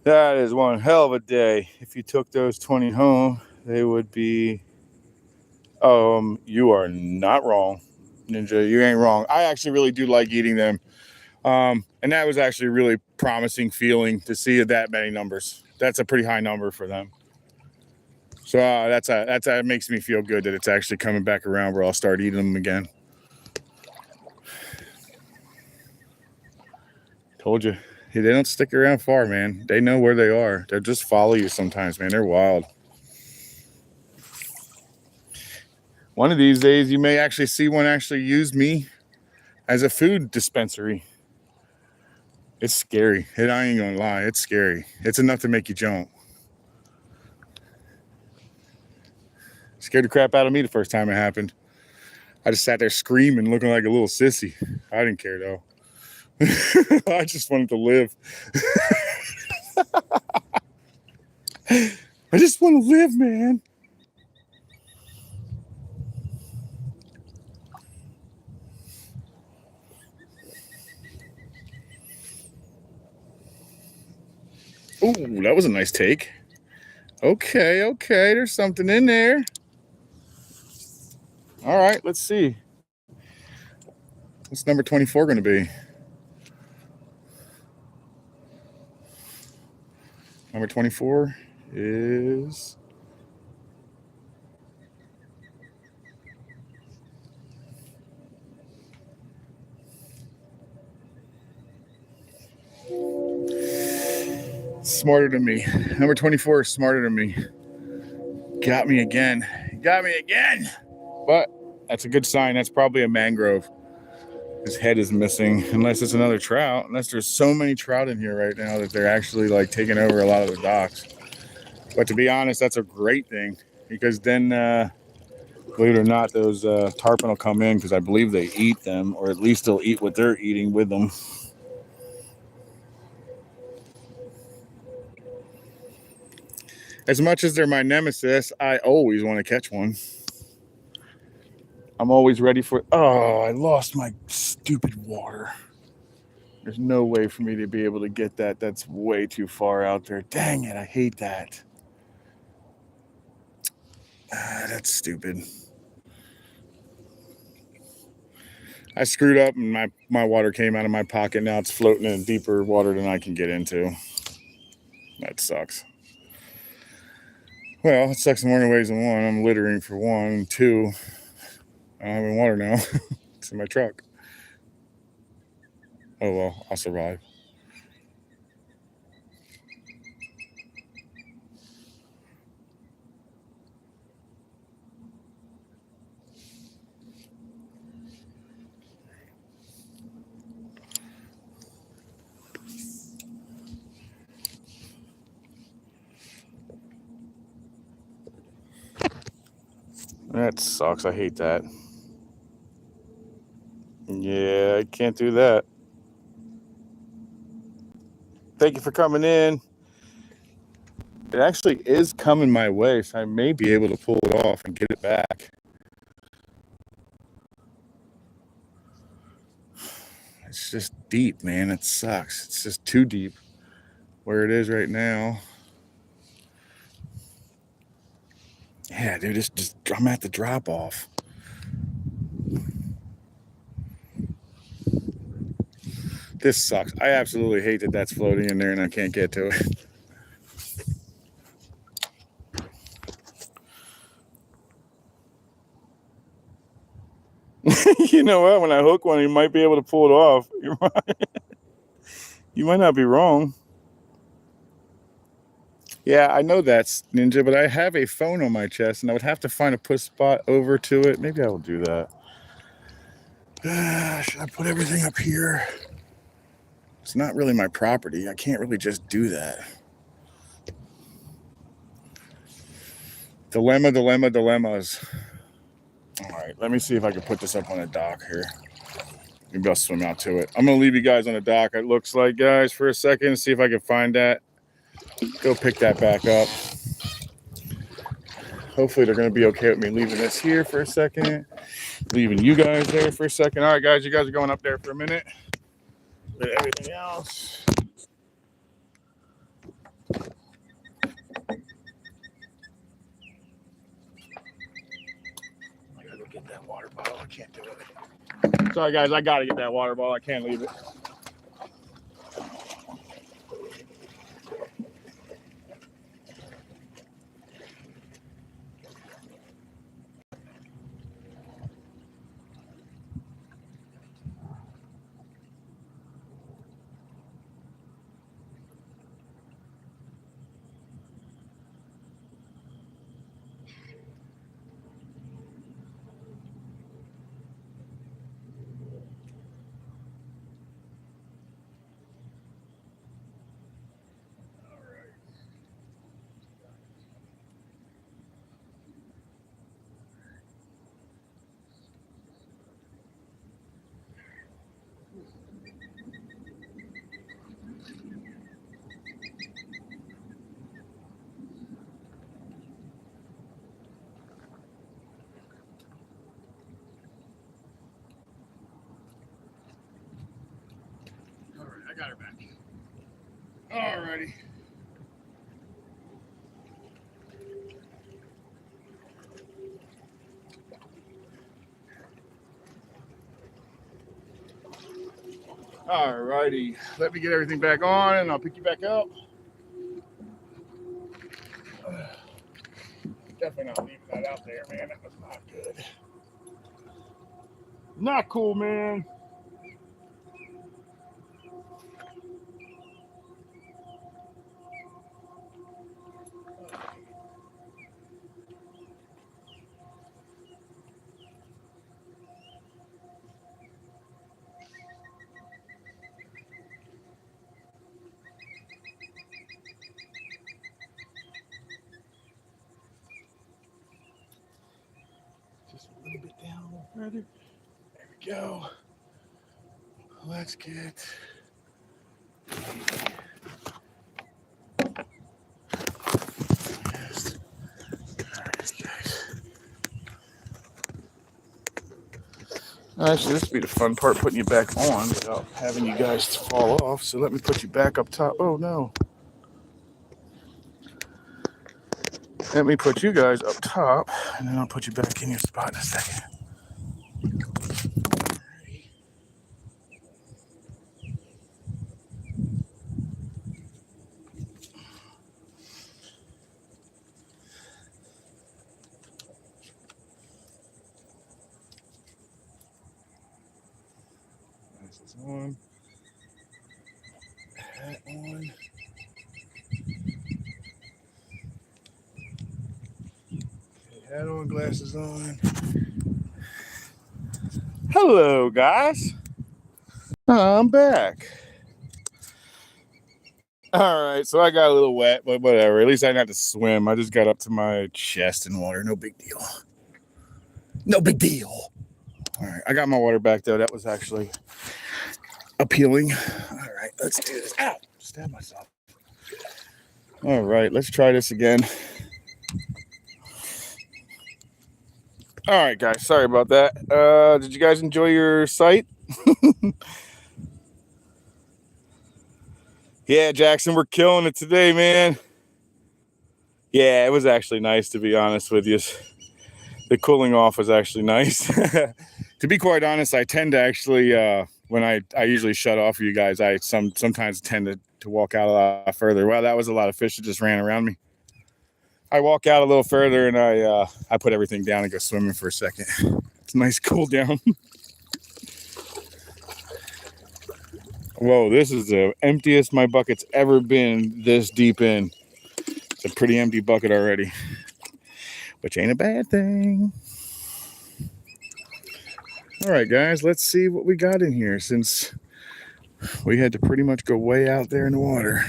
That is one hell of a day. If you took those 20 home, they would be... you are not wrong, Ninja. You ain't wrong. I actually really do like eating them. And that was actually a really promising feeling to see that many numbers. That's a pretty high number for them. So that makes me feel good that it's actually coming back around where I'll start eating them again. Told you. Hey, they don't stick around far, man. They know where they are. They'll just follow you sometimes, man. They're wild. One of these days, you may actually see one actually use me as a food dispensary. It's scary. I ain't gonna lie. It's scary. It's enough to make you jump. Scared the crap out of me the first time it happened. I just sat there screaming, looking like a little sissy. I didn't care, though. I just wanted to live. I just want to live, man. Ooh, that was a nice take. Okay, there's something in there. All right, let's see. What's number 24 going to be? Number 24 is... smarter than me. Number 24 is smarter than me. Got me again. But that's a good sign. That's probably a mangrove. His head is missing, unless it's another trout. Unless there's so many trout in here right now that they're actually like taking over a lot of the docks. But to be honest, that's a great thing, because then, believe it or not, those tarpon will come in, because I believe they eat them, or at least they'll eat what they're eating with them. As much as they're my nemesis, I always want to catch one. I'm always ready for... Oh, I lost my stupid water. There's no way for me to be able to get that. That's way too far out there. Dang it, I hate that. That's stupid. I screwed up and my water came out of my pocket. Now it's floating in deeper water than I can get into. That sucks. Well, it sucks in more ways than one. I'm littering for one. And two, I don't have any water now. It's in my truck. Oh well, I'll survive. That sucks. I hate that. Yeah, I can't do that. Thank you for coming in. It actually is coming my way, so I may be able to pull it off and get it back. It's just deep, man. It sucks. It's just too deep where it is right now. Yeah, dude, it's just I'm at the drop off. This sucks. I absolutely hate that that's floating in there and I can't get to it. You know what? When I hook one, you might be able to pull it off. You might not be wrong. Yeah, I know that's Ninja, but I have a phone on my chest and I would have to find a push spot over to it. Maybe I will do that. Should I put everything up here? It's not really my property. I can't really just do that. Dilemmas. All right, let me see if I can put this up on a dock here. Maybe I'll swim out to it. I'm going to leave you guys on the dock, it looks like, guys, for a second. See if I can find that. Go pick that back up. Hopefully they're going to be okay with me leaving this here for a second. Leaving you guys there for a second. All right, guys, you guys are going up there for a minute. But everything else. I gotta go get that water bottle. I can't do it. Sorry, guys, I gotta get that water bottle. I can't leave it. All right, I got her back. All righty. All righty. Let me get everything back on and I'll pick you back up. Definitely not leaving that out there, man. That was not good. Not cool, man. Just a little bit down, a little further. There we go. Let's get. Actually, this would be the fun part, putting you back on without having you guys fall off. So let me put you back up top. Oh, no. Let me put you guys up top, and then I'll put you back in your spot in a second. This is on. hat on. Okay, hat on, glasses on. Hello, guys. I'm back. All right, so I got a little wet, but whatever. At least I didn't have to swim. I just got up to my chest in water. No big deal. No big deal. All right, I got my water back, though. That was actually appealing. All right, let's do this. Ow! Stab myself. All right, let's try this again. All right, guys. Sorry about that. Did you guys enjoy your sight? Yeah, Jackson, we're killing it today, man. Yeah, it was actually nice, to be honest with you. The cooling off was actually nice. To be quite honest, I tend to actually, when I usually shut off for you guys, I sometimes tend to walk out a lot further. Well, that was a lot of fish that just ran around me. I walk out a little further and I put everything down and go swimming for a second. It's a nice cool down. Whoa, this is the emptiest my bucket's ever been this deep in. It's a pretty empty bucket already, which ain't a bad thing. All right, guys, let's see what we got in here since we had to pretty much go way out there in the water.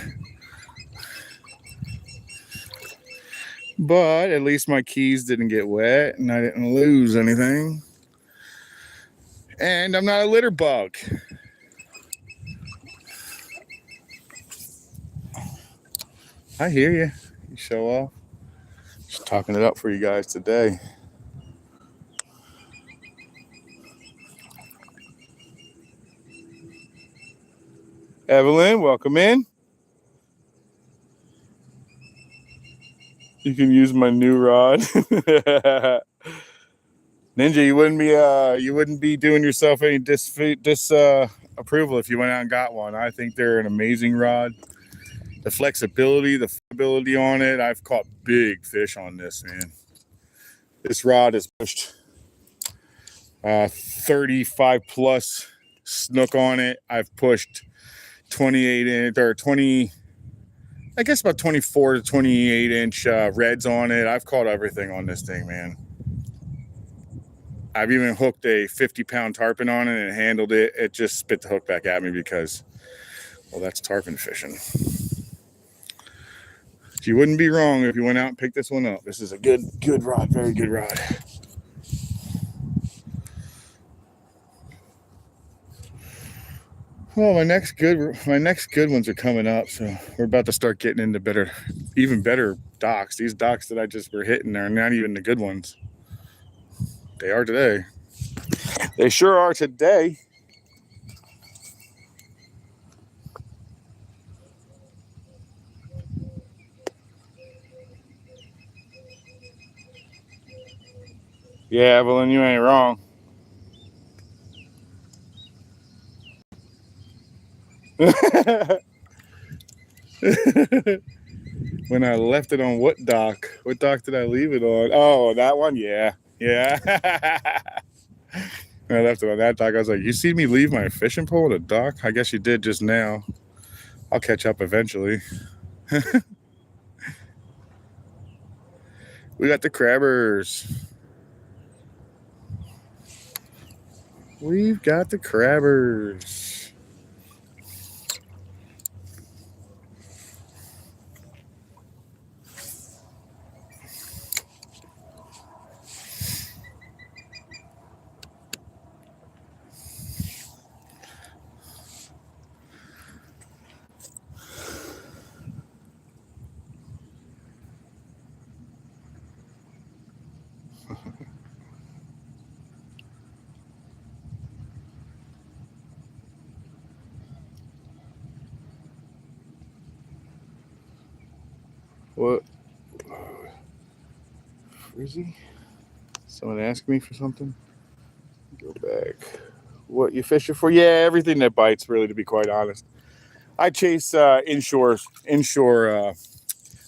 But at least my keys didn't get wet and I didn't lose anything. And I'm not a litter bug. I hear you. You show off. Just talking it up for you guys today. Evelyn, welcome in. You can use my new rod. Ninja, you wouldn't be doing yourself any disapproval if you went out and got one. I think they're an amazing rod. The flexibility, the flexibility on it. I've caught big fish on this, man. This rod has pushed 35 plus snook on it. I've pushed 28 inch or 20, I guess about 24 to 28 inch reds on it. I've caught everything on this thing, man. I've even hooked a 50-pound tarpon on it and handled it. It just spit the hook back at me because, well, that's tarpon fishing. You wouldn't be wrong if you went out and picked this one up. This is a good rod, very good rod. Well, my next good ones are coming up, so we're about to start getting into even better docks. These docks that I just were hitting are not even the good ones. They are today. They sure are today. Yeah, Evelyn, you ain't wrong. When I left it on what dock? What dock did I leave it on? Oh, that one? Yeah. When I left it on that dock, I was like, you see me leave my fishing pole at a dock? I guess you did just now. I'll catch up eventually. We got the crabbers. We've got the crabbers. What? Frizzy? Someone asked me for something? Go back. What you fishing for? Yeah, everything that bites, really, to be quite honest. I chase inshore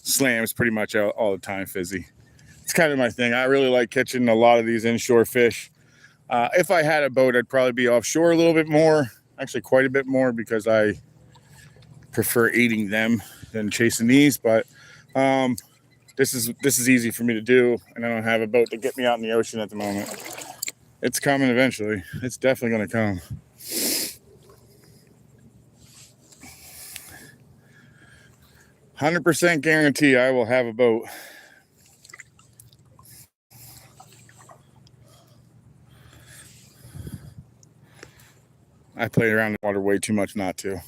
slams pretty much all the time, Fizzy. It's kind of my thing. I really like catching a lot of these inshore fish. If I had a boat, I'd probably be offshore a little bit more. Actually, quite a bit more, because I prefer eating them than chasing these, but this is easy for me to do, and I don't have a boat to get me out in the ocean at the moment. It's coming eventually. It's definitely going to come. %100 guarantee I will have a boat. I played around in the water way too much not to.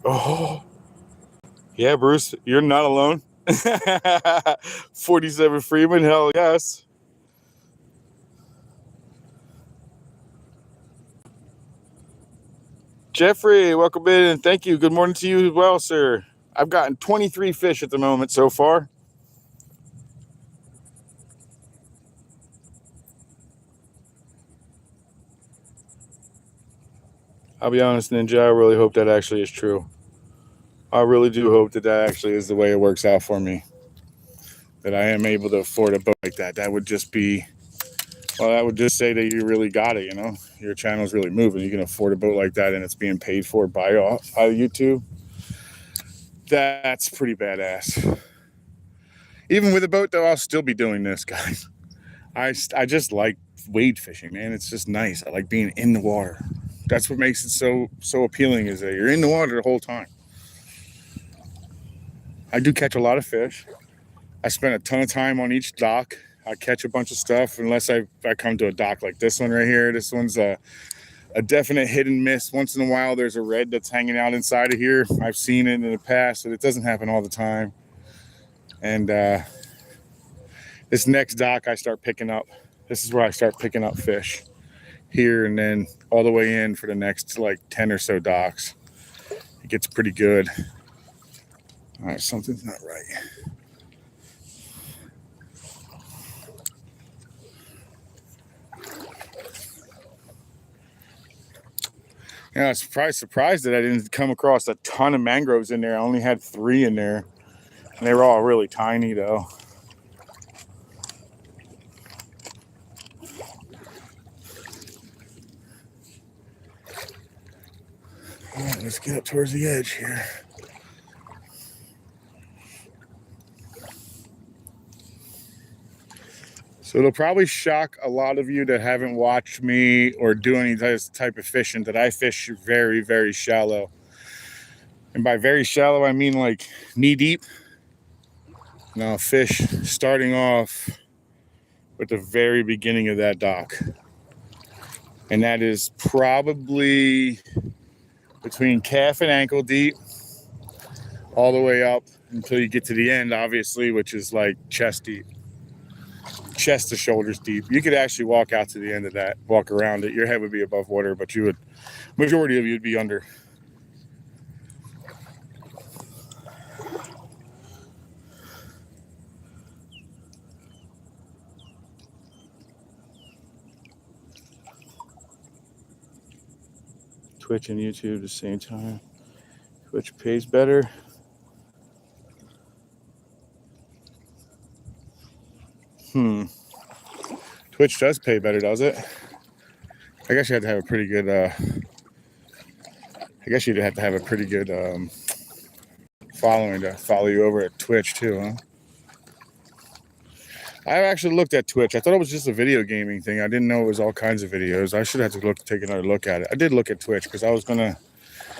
Oh, yeah, Bruce, you're not alone. 47 Freeman, hell yes. Jeffrey, welcome in, and thank you. Good morning to you as well, sir. I've gotten 23 fish at the moment so far. I'll be honest, Ninja, I really hope that actually is true. I really do hope that actually is the way it works out for me. That I am able to afford a boat like that. That would just be, well, that would just say that you really got it, you know? Your channel's really moving. You can afford a boat like that and it's being paid for by YouTube. That's pretty badass. Even with a boat, though, I'll still be doing this, guys. I just like wade fishing, man. It's just nice. I like being in the water. That's what makes it so appealing, is that you're in the water the whole time. I do catch a lot of fish. I spend a ton of time on each dock. I catch a bunch of stuff unless I come to a dock like this one right here. This one's a definite hit and miss. Once in a while, there's a red that's hanging out inside of here. I've seen it in the past, but it doesn't happen all the time. And this next dock I start picking up. This is where I start picking up fish here, and then all the way in for the next like 10 or so docks. It gets pretty good. All right, something's not right. Yeah, I was surprised that I didn't come across a ton of mangroves in there. I only had 3 in there, and they were all really tiny though. All right, let's get up towards the edge here. So it'll probably shock a lot of you that haven't watched me or do any type of fishing that I fish very, very shallow. And by very shallow, I mean like knee deep. Now fish starting off with the very beginning of that dock. And that is probably between calf and ankle deep, all the way up until you get to the end, obviously, which is like chest deep. Chest to shoulders deep. You could actually walk out to the end of that, walk around it. Your head would be above water, but you would, majority of you would be under. Twitch and YouTube at the same time. Twitch pays better. Twitch does pay better, does it? I guess you have to have a pretty good, following to follow you over at Twitch too, huh? I actually looked at Twitch. I thought it was just a video gaming thing. I didn't know it was all kinds of videos. I should have to take another look at it. I did look at Twitch because I was going to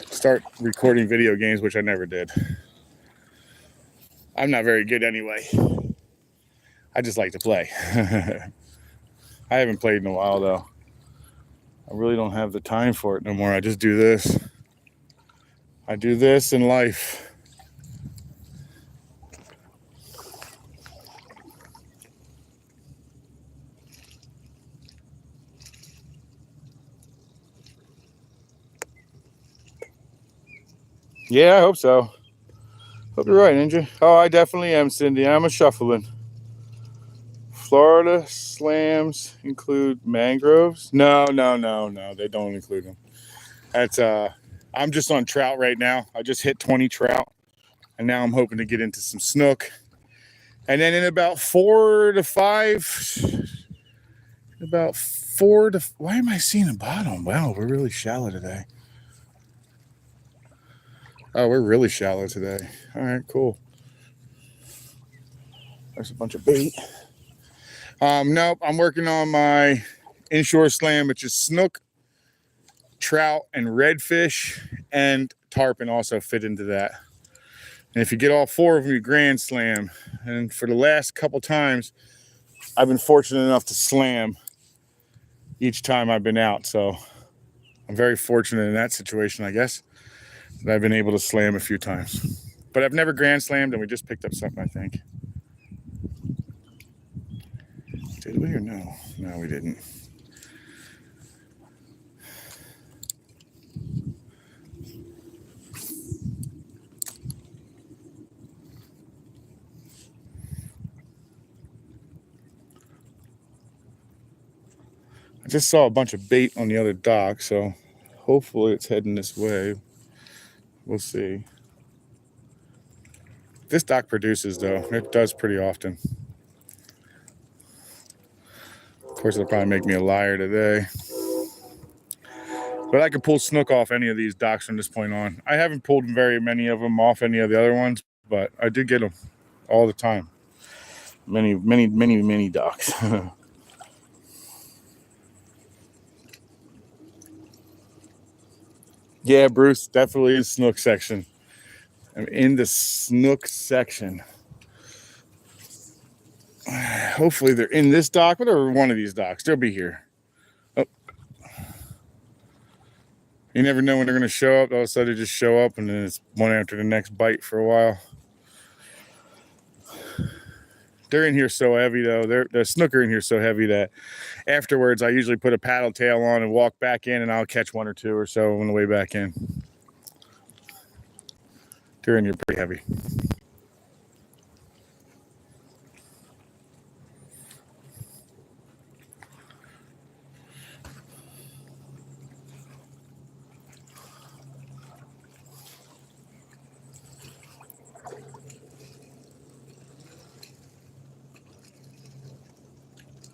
start recording video games, which I never did. I'm not very good anyway. I just like to play. I haven't played in a while, though. I really don't have the time for it no more. I just do this. I do this in life. Yeah, I hope so. Hope you're right, Ninja. Oh, I definitely am, Cindy. I'm a shuffling. Florida slams include mangroves? No. They don't include them. That's I'm just on trout right now. I just hit 20 trout, and now I'm hoping to get into some snook. And then in about 4 to 5, why am I seeing a bottom? Wow, we're really shallow today. Oh, we're really shallow today. All right, cool. There's a bunch of bait. Nope, I'm working on my inshore slam, which is snook, trout, and redfish, and tarpon also fit into that. And if you get all 4 of them, you grand slam. And for the last couple times, I've been fortunate enough to slam each time I've been out. So I'm very fortunate in that situation, I guess, that I've been able to slam a few times. But I've never grand slammed, and we just picked up something, I think. Did we or no? No, we didn't. I just saw a bunch of bait on the other dock, so hopefully it's heading this way. We'll see. This dock produces, though. It does pretty often. Of course, it'll probably make me a liar today. But I could pull snook off any of these docks from this point on. I haven't pulled very many of them off any of the other ones, but I do get them all the time. Many docks. Yeah, Bruce, definitely in snook section. I'm in the snook section. Hopefully they're in this dock, whatever one of these docks. They'll be here. Oh. You never know when they're going to show up. All of a sudden they just show up, and then it's one after the next bite for a while. They're in here so heavy, though. The snook are in here so heavy that afterwards I usually put a paddle tail on and walk back in, and I'll catch 1 or 2 or so on the way back in. They're in here pretty heavy.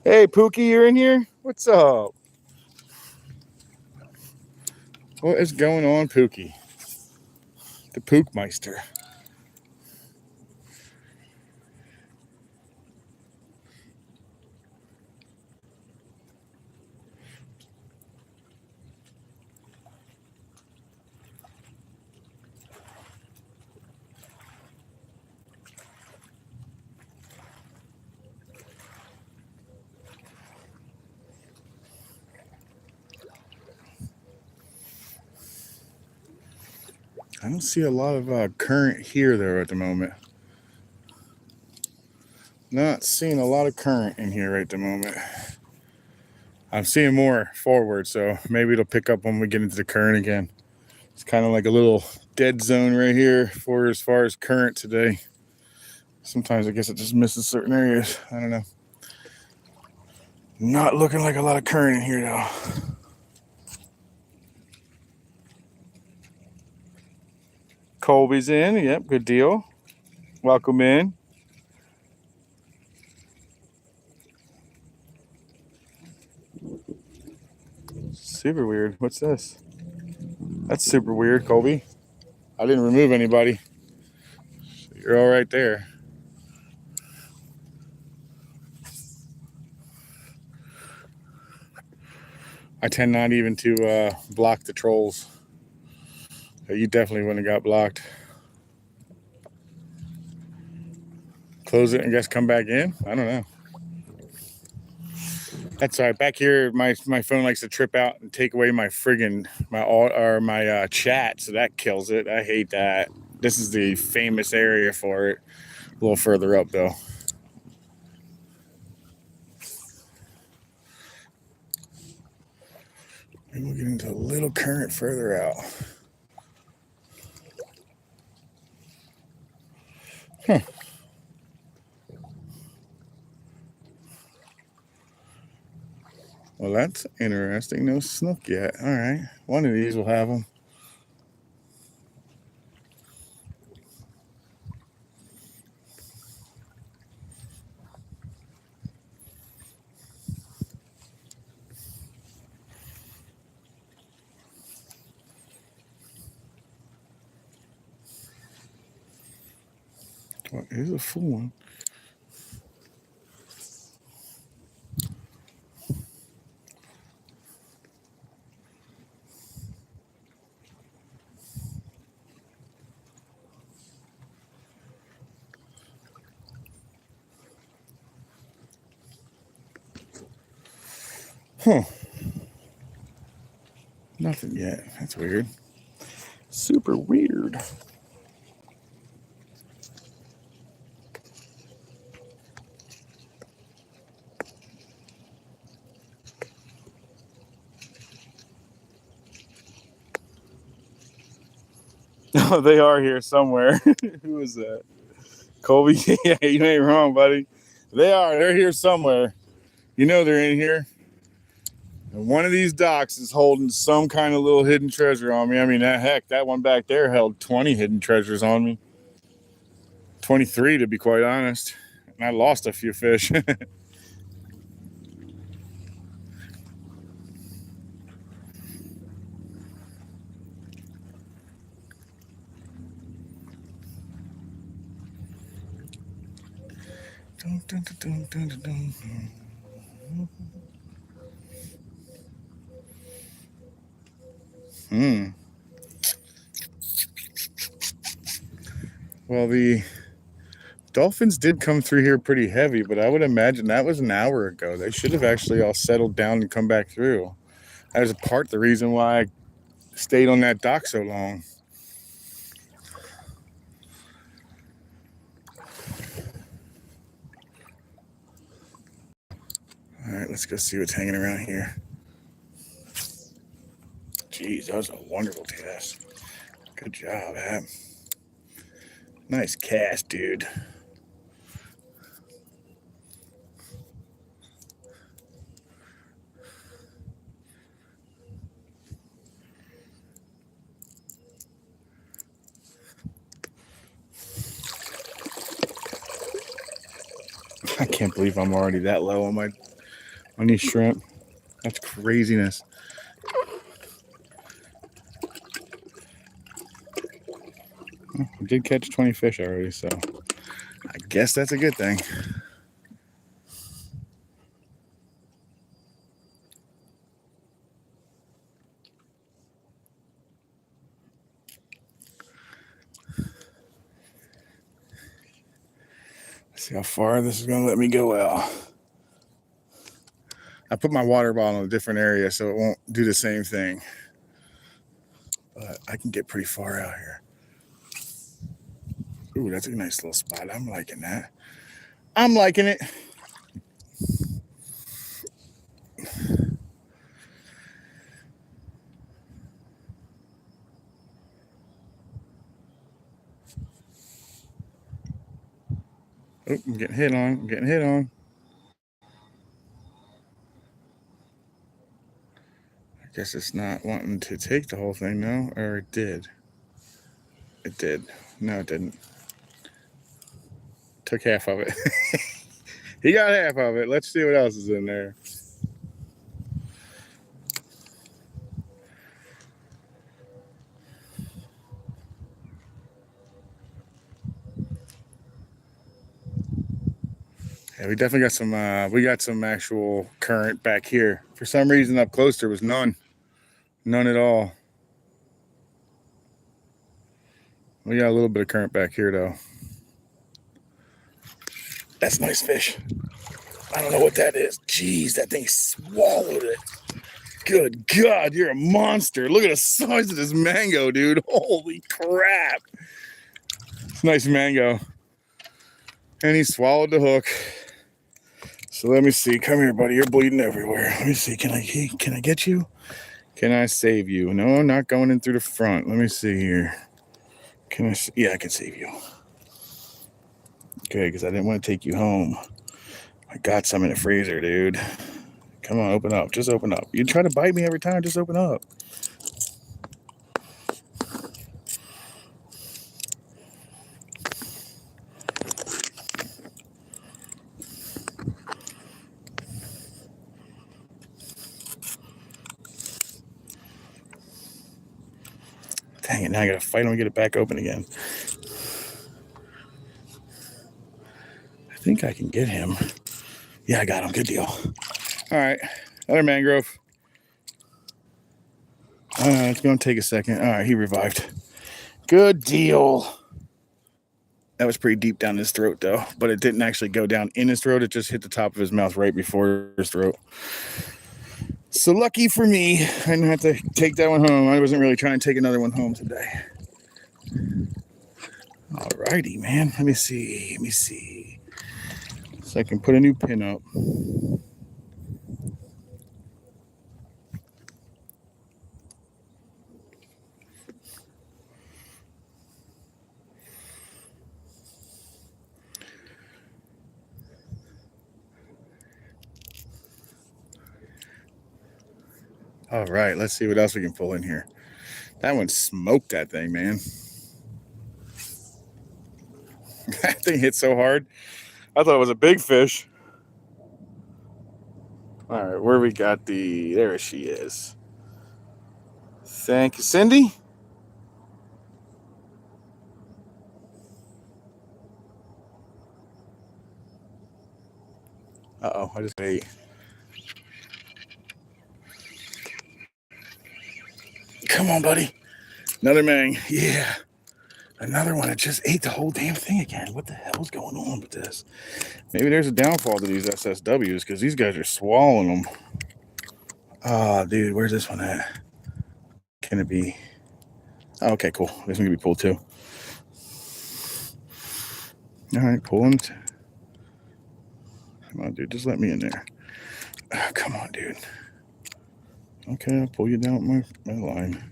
Hey, Pookie, you're in here? What's up? What is going on, Pookie? The Pookmeister. I don't see a lot of current here, though, at the moment. Not seeing a lot of current in here right at the moment. I'm seeing more forward, so maybe it'll pick up when we get into the current again. It's kind of like a little dead zone right here for as far as current today. Sometimes I guess it just misses certain areas. I don't know. Not looking like a lot of current in here, though. Colby's in. Yep, good deal. Welcome in. Super weird. What's this? That's super weird, Colby. I didn't remove anybody. You're all right there. I tend not even to block the trolls. You definitely wouldn't have got blocked. Close it and guess come back in? I don't know. That's all right. Back here, my phone likes to trip out and take away my friggin' my chat, so that kills it. I hate that. This is the famous area for it. A little further up, though. Maybe we'll get into a little current further out. Huh. Well, that's interesting. No snook yet. All right. One of these will have them. Well, here's a full one. Huh. Nothing yet. That's weird. Super weird. Oh, they are here somewhere. Who is that? Colby? Yeah, you ain't wrong, buddy. They are. They're here somewhere. You know they're in here. And one of these docks is holding some kind of little hidden treasure on me. I mean, heck, that one back there held 20 hidden treasures on me. 23 to be quite honest. And I lost a few fish. Dun, dun, dun, dun, dun, dun. Well, the Dolphins did come through here pretty heavy, but I would imagine that was an hour ago. They should have actually all settled down and come back through. That was part the reason why I stayed on that dock so long. All right, let's go see what's hanging around here. Jeez, that was a wonderful cast. Good job, Ab. Nice cast, dude. I can't believe I'm already that low on these shrimp. That's craziness. I did catch 20 fish already, so I guess that's a good thing. Let's see how far this is going to let me go out. I put my water bottle in a different area so it won't do the same thing. But I can get pretty far out here. Ooh, that's a nice little spot. I'm liking that. I'm liking it. Oh, I'm getting hit on. I'm getting hit on. I guess it's not wanting to take the whole thing now, or it did. It did. No, it didn't. Took half of it. He got half of it. Let's see what else is in there. Yeah, we definitely got some. We got some actual current back here. For some reason, up close there was none at all. We got a little bit of current back here though. That's a nice fish. I don't know what that is. Jeez, that thing swallowed it. Good God, you're a monster. Look at the size of this mango, dude. Holy crap. It's a nice mango. And he swallowed the hook. So let me see. Come here, buddy. You're bleeding everywhere. Let me see. Can I get you? Can I save you? No, not going in through the front. Let me see here. Can I? Yeah, I can save you. Okay, because I didn't want to take you home. I got some in the freezer, dude. Come on, open up. Just open up. You try to bite me every time. Just open up. Dang it, now I gotta fight him and get it back open again. think I can get him. Yeah, I got him. Good deal. All right, another mangrove. It's going to take a second. All right, he revived. Good deal. That was pretty deep down his throat, though, but it didn't actually go down in his throat. It just hit the top of his mouth right before his throat. So lucky for me, I didn't have to take that one home. I wasn't really trying to take another one home today. All righty, man. Let me see. So I can put a new pin up. All right, let's see what else we can pull in here. That one smoked that thing, man. That thing hit so hard. I thought it was a big fish. All right, where we got the... There she is. Thank you, Cindy. Uh-oh, I just ate. Come on, buddy. Another mang. Yeah. Another one that just ate the whole damn thing again. What the hell's going on with this? Maybe there's a downfall to these SSWs because these guys are swallowing them. Oh, dude, where's this one at? Can it be? Oh, okay, cool. This one can be pulled too. All right, pulling. Come on, dude. Just let me in there. Oh, come on, dude. Okay, I'll pull you down my line.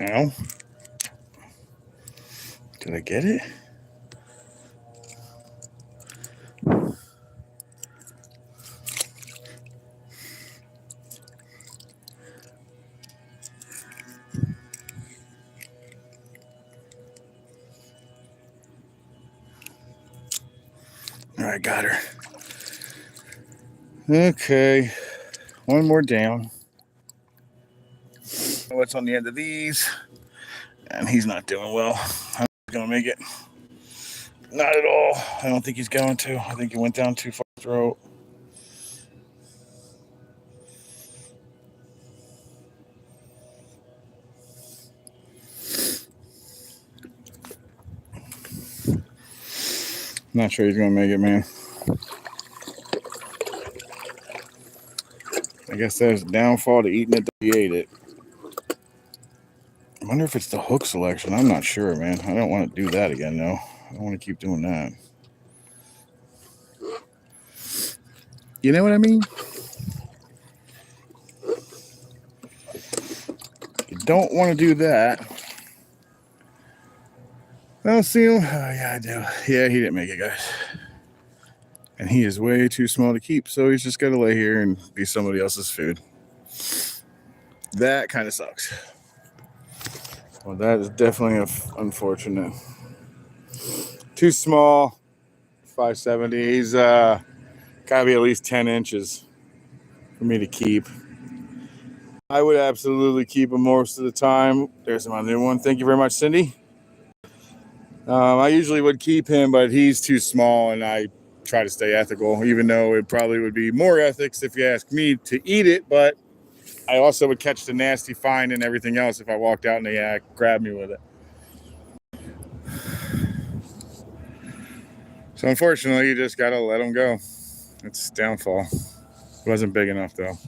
Ow. Did I get it? All right, got her. Okay, one more down. What's on the end of these? And he's not doing well. I'm not gonna make it. Not at all. I don't think he's going to. I think he went down too far throat. Not sure he's gonna make it, man. I guess there's a downfall to eating it that he ate it. I wonder if it's the hook selection. I'm not sure, man. I don't want to do that again, though. I don't want to keep doing that. You know what I mean? You don't want to do that. I don't see him. Oh, yeah, I do. Yeah, he didn't make it, guys. And he is way too small to keep, so he's just got to lay here and be somebody else's food. That kind of sucks. Well, that is definitely unfortunate. Too small. 570. He's got to be at least 10 inches for me to keep. I would absolutely keep him most of the time. There's my new one. Thank you very much, Cindy. I usually would keep him, but he's too small, and I try to stay ethical, even though it probably would be more ethics if you ask me to eat it, but I also would catch the nasty fine and everything else if I walked out and they grabbed me with it. So unfortunately, you just got to let him go. It's downfall. It wasn't big enough, though.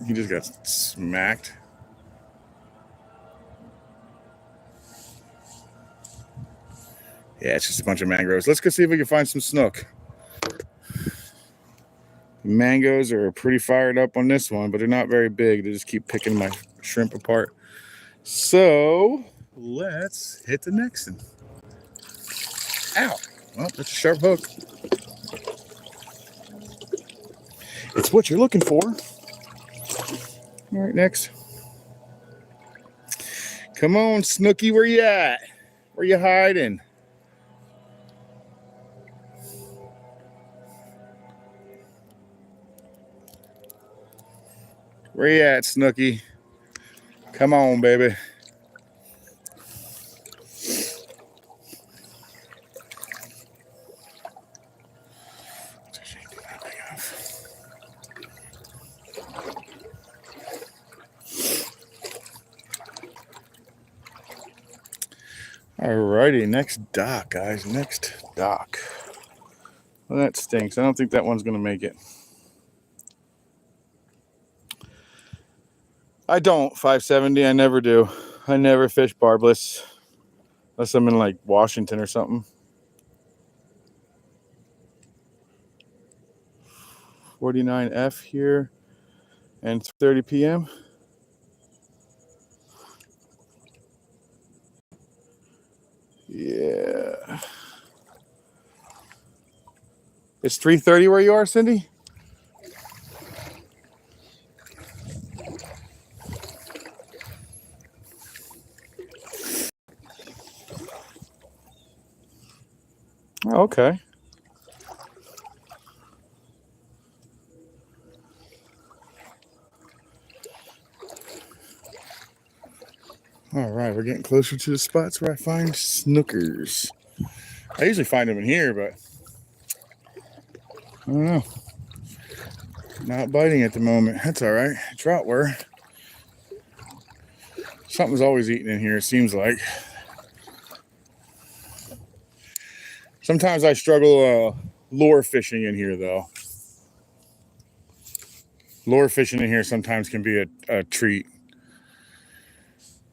He just got smacked. Yeah, it's just a bunch of mangroves. Let's go see if we can find some snook. The mangoes are pretty fired up on this one, but they're not very big. They just keep picking my shrimp apart. So let's hit the next one. Ow. Well, that's a sharp hook. It's what you're looking for. All right, next. Come on, Snooky, where you at? Where you hiding? Where you at, Snooky? Come on, baby. Alrighty, next dock, guys. Next dock. Well, that stinks. I don't think that one's going to make it. I don't. 570. I never do. I never fish barbless. Unless I'm in like Washington or something. 49F here. And 3:30 p.m. Yeah. It's 3:30 where you are, Cindy? Oh, okay. All right, we're getting closer to the spots where I find snookers. I usually find them in here, but I don't know. Not biting at the moment. That's all right. Trout were. Something's always eating in here, it seems like. Sometimes I struggle lure fishing in here, though. Lure fishing in here sometimes can be a treat.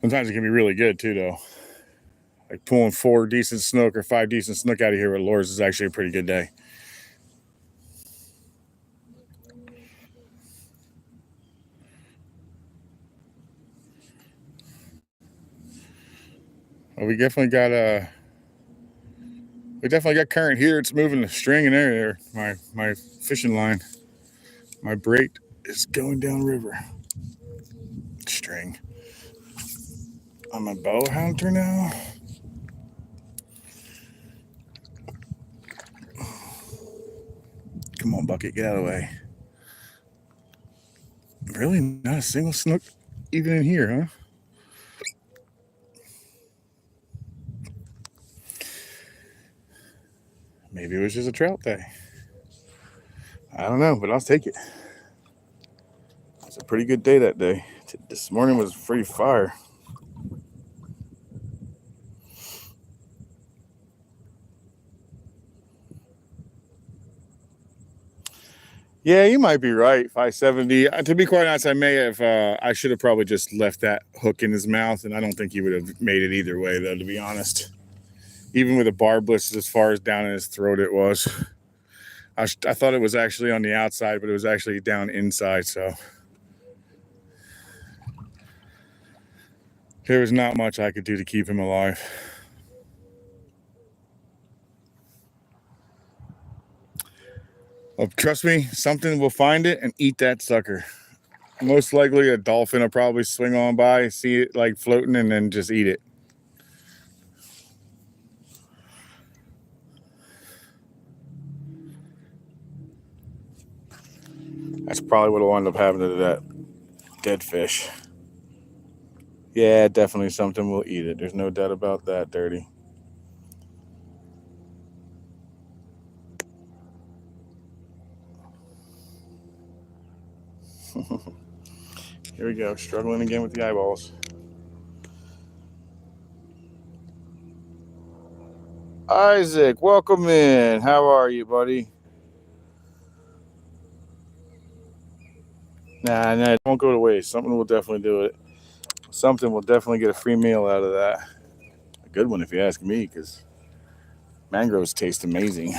Sometimes it can be really good, too, though. Like pulling 4 decent snook or 5 decent snook out of here with lures is actually a pretty good day. Well, we definitely got current here. It's moving the string in there. My fishing line. My braid is going downriver. String. I'm a bow hunter now. Come on, bucket, get out of the way. Really, not a single snook even in here, huh? Maybe it was just a trout day. I don't know, but I'll take it. It's a pretty good day that day. This morning was pretty fire. Yeah, you might be right. 570. To be quite honest, I should have probably just left that hook in his mouth, and I don't think he would have made it either way, though, to be honest. Even with a barbless as far as down in his throat it was. I thought it was actually on the outside, but it was actually down inside, so. There was not much I could do to keep him alive. Well, trust me, something will find it and eat that sucker. Most likely a dolphin will probably swing on by, see it like floating, and then just eat it. That's probably what will end up happening to that dead fish. Yeah, definitely something will eat it. There's no doubt about that, Dirty. Here we go, struggling again with the eyeballs. Isaac, welcome in. How are you, buddy? Nah, it won't go to waste. Something will definitely do it. Something will definitely get a free meal out of that. A good one, if you ask me, because mangroves taste amazing.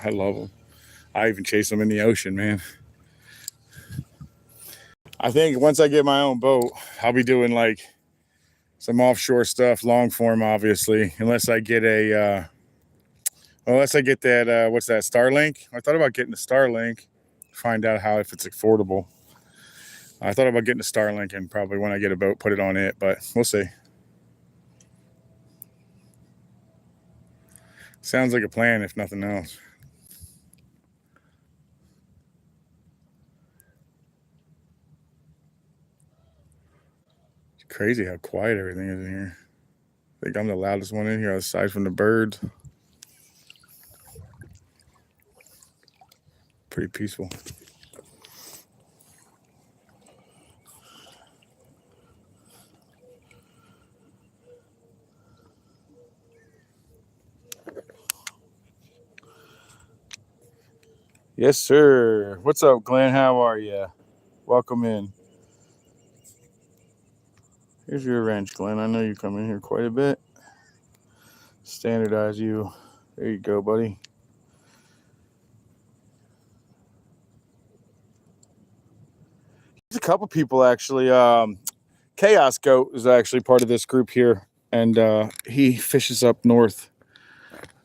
I love them. I even chase them in the ocean, man. I think once I get my own boat, I'll be doing like some offshore stuff, long form, obviously, unless I get that, what's that, Starlink? I thought about getting the Starlink. find out if it's affordable. I thought about getting a Starlink and probably when I get a boat, put it on it, but we'll see. Sounds like a plan, if nothing else. It's crazy how quiet everything is in here. I think I'm the loudest one in here aside from the birds. Pretty peaceful. Yes, sir. What's up, Glenn? How are you? Welcome in. Here's your wrench, Glenn. I know you come in here quite a bit. Standardize you. There you go, buddy. There's a couple people actually. Chaos Goat is actually part of this group here, and he fishes up north,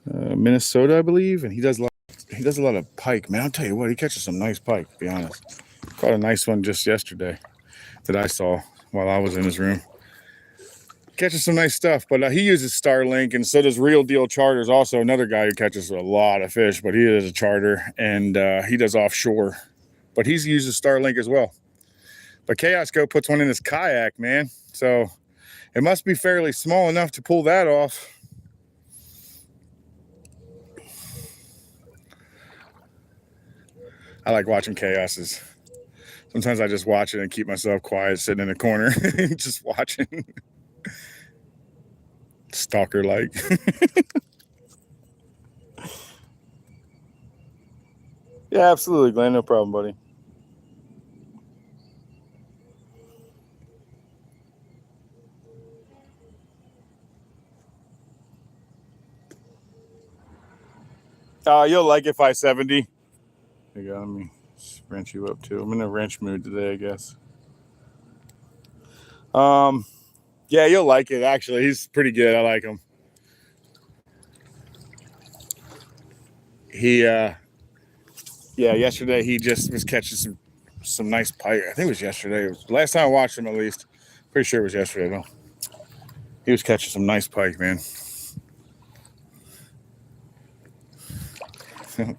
Minnesota, I believe, and he does a lot of pike. Man, I'll tell you what, he catches some nice pike. To be honest, caught a nice one just yesterday that I saw while I was in his room. Catches some nice stuff, but he uses Starlink, and so does Real Deal Charters. Also, another guy who catches a lot of fish, but he is a charter, and he does offshore, but he uses Starlink as well. But Chaos Goat puts one in his kayak, man. So it must be fairly small enough to pull that off. I like watching Chaos's. Sometimes I just watch it and keep myself quiet, sitting in a corner, just watching. Stalker-like. Yeah, absolutely, Glenn. No problem, buddy. You'll like it, 570. There you go. Let me wrench you up too. I'm in a wrench mood today, I guess. Yeah, you'll like it. Actually, he's pretty good. I like him. Yeah, yesterday he just was catching some nice pike. I think it was yesterday. It was the last time I watched him, at least. Pretty sure it was yesterday though. He was catching some nice pike, man.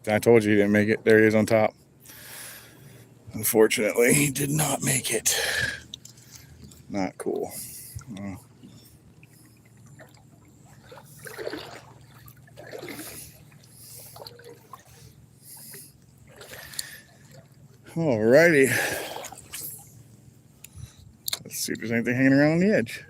I told you he didn't make it. There he is on top. Unfortunately, he did not make it. Not cool. Alrighty. Let's see if there's anything hanging around on the edge.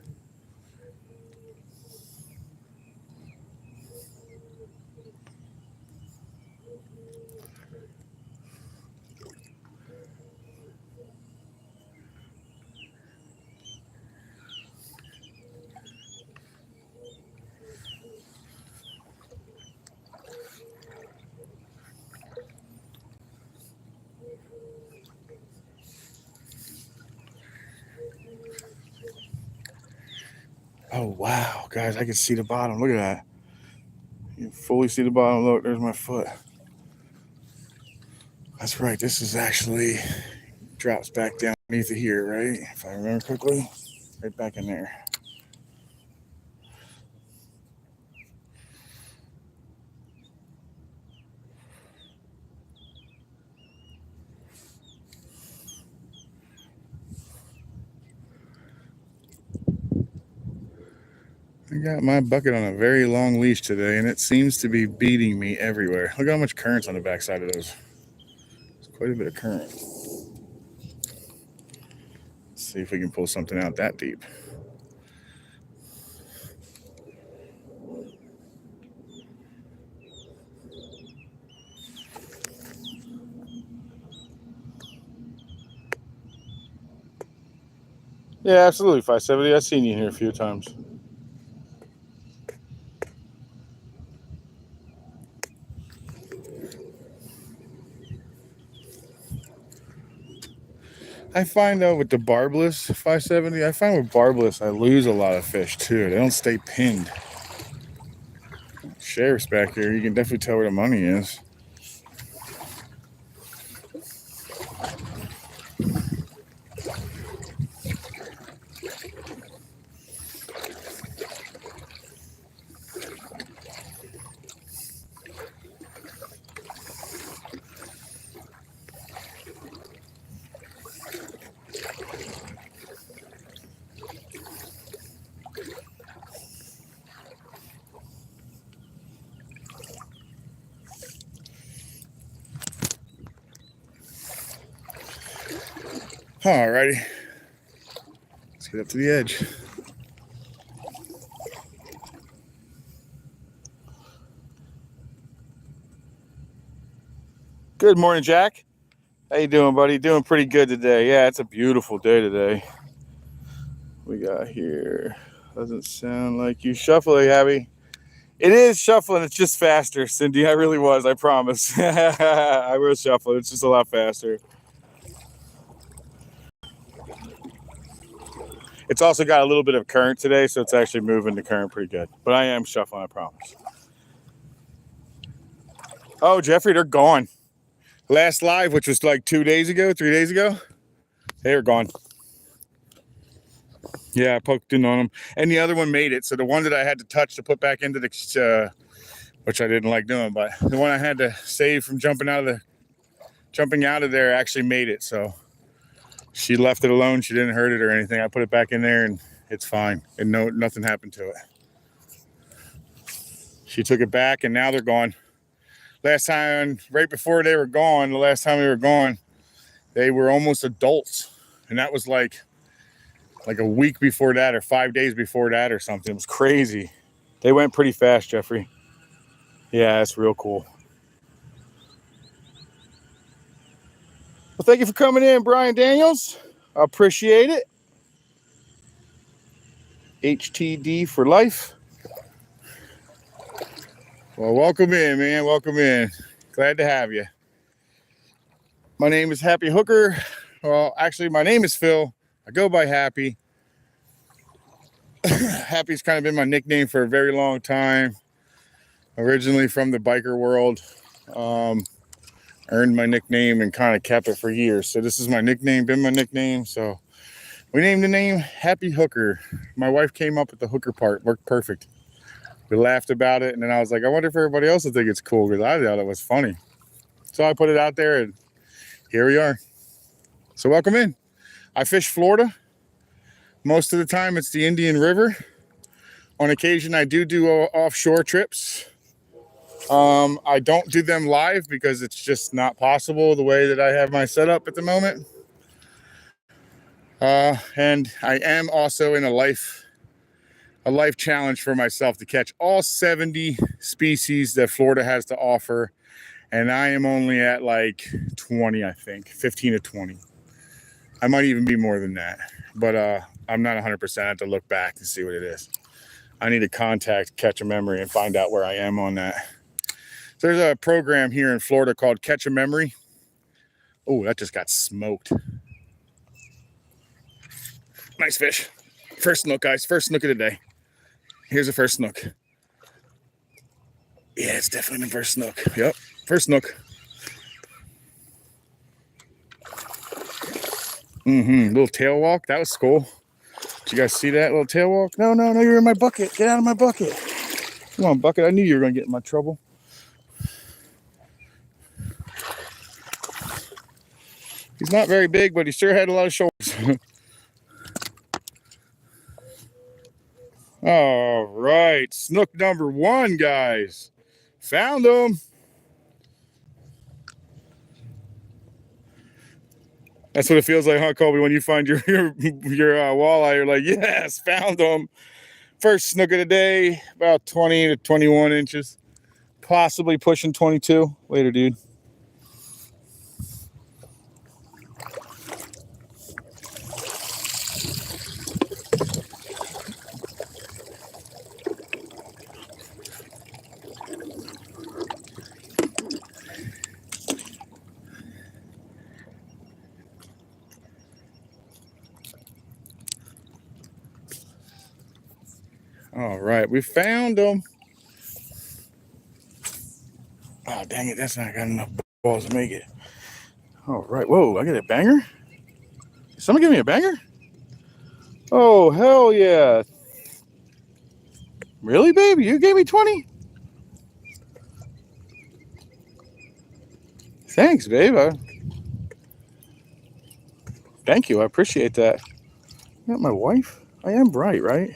Oh, wow. Guys, I can see the bottom. Look at that. You can fully see the bottom. Look, there's my foot. That's right. This is actually drops back down beneath it here, right? If I remember quickly. Right back in there. I got my bucket on a very long leash today, and it seems to be beating me everywhere. Look how much current's on the backside of those. It's quite a bit of current. Let's see if we can pull something out that deep. Yeah, absolutely, 570. I've seen you here a few times. I find though with the barbless 570, I find with barbless I lose a lot of fish too. They don't stay pinned. Sheriff's back here. You can definitely tell where the money is. Alrighty. Let's get up to the edge. Good morning, Jack. How you doing, buddy? Doing pretty good today. Yeah, it's a beautiful day today. We got here. Doesn't sound like you shuffling, Abby. It is shuffling. It's just faster, Cindy. I really was. I promise. I will shuffle. It's just a lot faster. It's also got a little bit of current today, so it's actually moving the current pretty good. But I am shuffling, I promise. Oh, Jeffrey, they're gone. Last live, which was like 3 days ago, they were gone. Yeah, I poked in on them. And the other one made it. So the one that I had to touch to put back into the, which I didn't like doing, but the one I had to save from jumping out of there actually made it. So she left it alone. She didn't hurt it or anything. I put it back in there and it's fine. And nothing happened to it. She took it back and now they're gone. Last time, right before they were gone, the last time we were gone, they were almost adults. And that was like a week before that or 5 days before that or something. It was crazy. They went pretty fast, Jeffrey. Yeah, that's real cool. Well, thank you for coming in, Brian Daniels. I appreciate it. HTD for life. Well, welcome in, man. Welcome in. Glad to have you. My name is Happy Hooker. Well, actually, my name is Phil. I go by Happy. Happy's kind of been my nickname for a very long time. Originally from the biker world. Earned my nickname and kind of kept it for years. So this is my nickname, been my nickname. So we named the name Happy Hooker. My wife came up with the hooker part. Worked perfect. We laughed about it. And then I was like, I wonder if everybody else will think it's cool because I thought it was funny. So I put it out there and here we are. So welcome in. I fish Florida. Most of the time it's the Indian River. On occasion I do offshore trips. I don't do them live because it's just not possible the way that I have my setup at the moment. And I am also in a life challenge for myself to catch all 70 species that Florida has to offer. And I am only at like 20, I think, 15 to 20. I might even be more than that, but I'm not 100%. I have to look back to see what it is. I need to contact Catch a Memory and find out where I am on that. So there's a program here in Florida called Catch a Memory. Oh, that just got smoked. Nice fish. First snook, guys. First snook of the day. Here's the first snook. Yeah, it's definitely the first snook. Yep, first snook. Little tail walk. That was cool. Did you guys see that little tail walk? No, you're in my bucket. Get out of my bucket. Come on, bucket. I knew you were going to get in my trouble. He's not very big, but he sure had a lot of shoulders. All right. Snook number 1, guys. Found him. That's what it feels like, huh, Colby? When you find your walleye, you're like, yes, found them. First snook of the day, about 20 to 21 inches, possibly pushing 22. Later, dude. All right, we found them. Oh, dang it, that's not got enough balls to make it. All right, whoa, I get a banger? Someone give me a banger? Oh, hell yeah. Really, baby? You gave me 20? Thanks, babe. Thank you, I appreciate that. You got my wife? I am bright, right?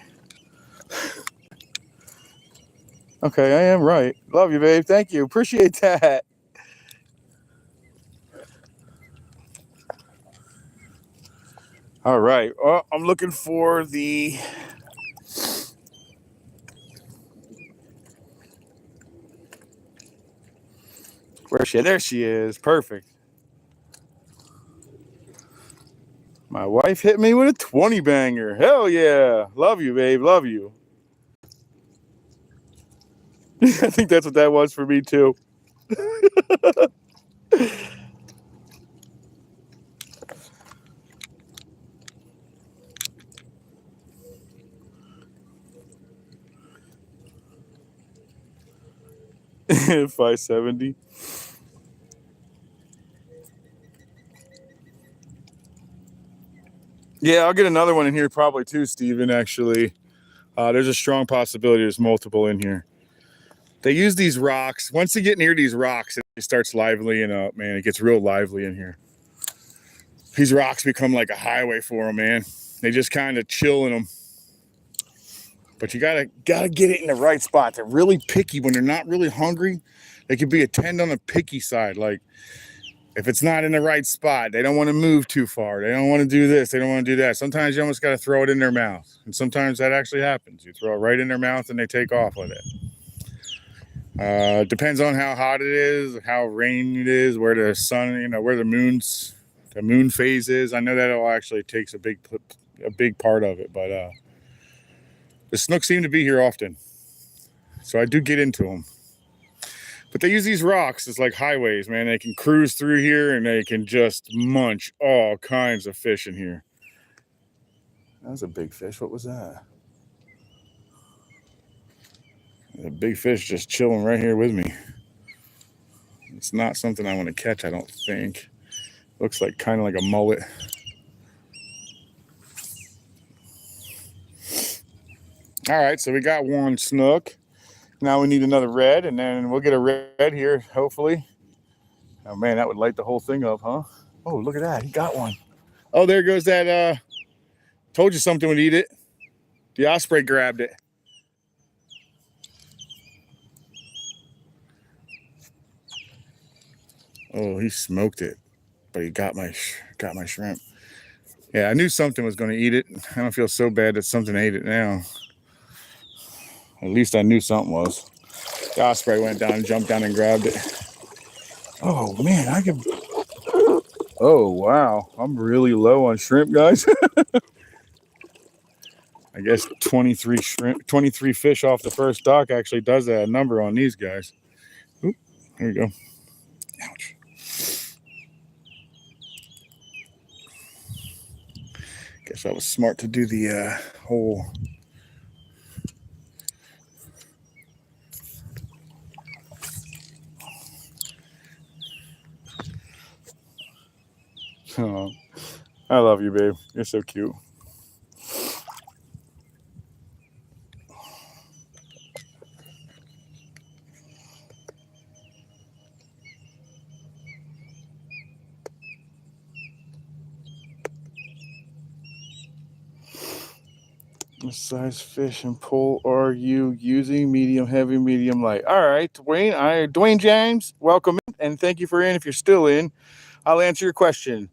Okay, I am right. Love you, babe. Thank you. Appreciate that. All right. Well, I'm looking for the... Where's she? There she is. Perfect. My wife hit me with a 20 banger. Hell yeah. Love you, babe. Love you. I think that's what that was for me, too. 570. Yeah, I'll get another one in here probably too, Steven, actually. There's a strong possibility there's multiple in here. They use these rocks. Once you get near these rocks, it starts liveling up, man. It gets real lively in here. These rocks become like a highway for them, man. They just kind of chill in them. But you gotta get it in the right spot. They're really picky when they're not really hungry. They could be a 10 on the picky side. Like, if it's not in the right spot, they don't want to move too far. They don't want to do this. They don't want to do that. Sometimes you almost got to throw it in their mouth. And sometimes that actually happens. You throw it right in their mouth and they take off with it. Depends on how hot it is, how rainy it is, where the sun, where the moon phase is. I know that all actually takes a big part of it. But the snooks seem to be here often. So I do get into them. But they use these rocks as like highways, man. They can cruise through here and they can just munch all kinds of fish in here. That was a big fish. What was that? A big fish just chilling right here with me. It's not something I want to catch, I don't think. Looks like kind of like a mullet. All right, so we got one snook. Now we need another red, and then we'll get a red here, hopefully. Oh, man, that would light the whole thing up, huh? Oh, look at that. He got one. Oh, there goes that. Told you something would eat it. The osprey grabbed it. Oh, he smoked it, but he got my shrimp. Yeah, I knew something was going to eat it. I don't feel so bad that something ate it now. At least I knew something was. The osprey went down and jumped down and grabbed it. Oh, man, oh, wow. I'm really low on shrimp, guys. I guess 23 fish off the first dock actually does that number on these guys. Oop, there you go. Ouch. Guess I was smart to do the whole... Oh, I love you, babe. You're so cute. What size fish and pole are you using? Medium, heavy, medium, light. All right, Dwayne James, welcome in, and thank you for in. If you're still in, I'll answer your question.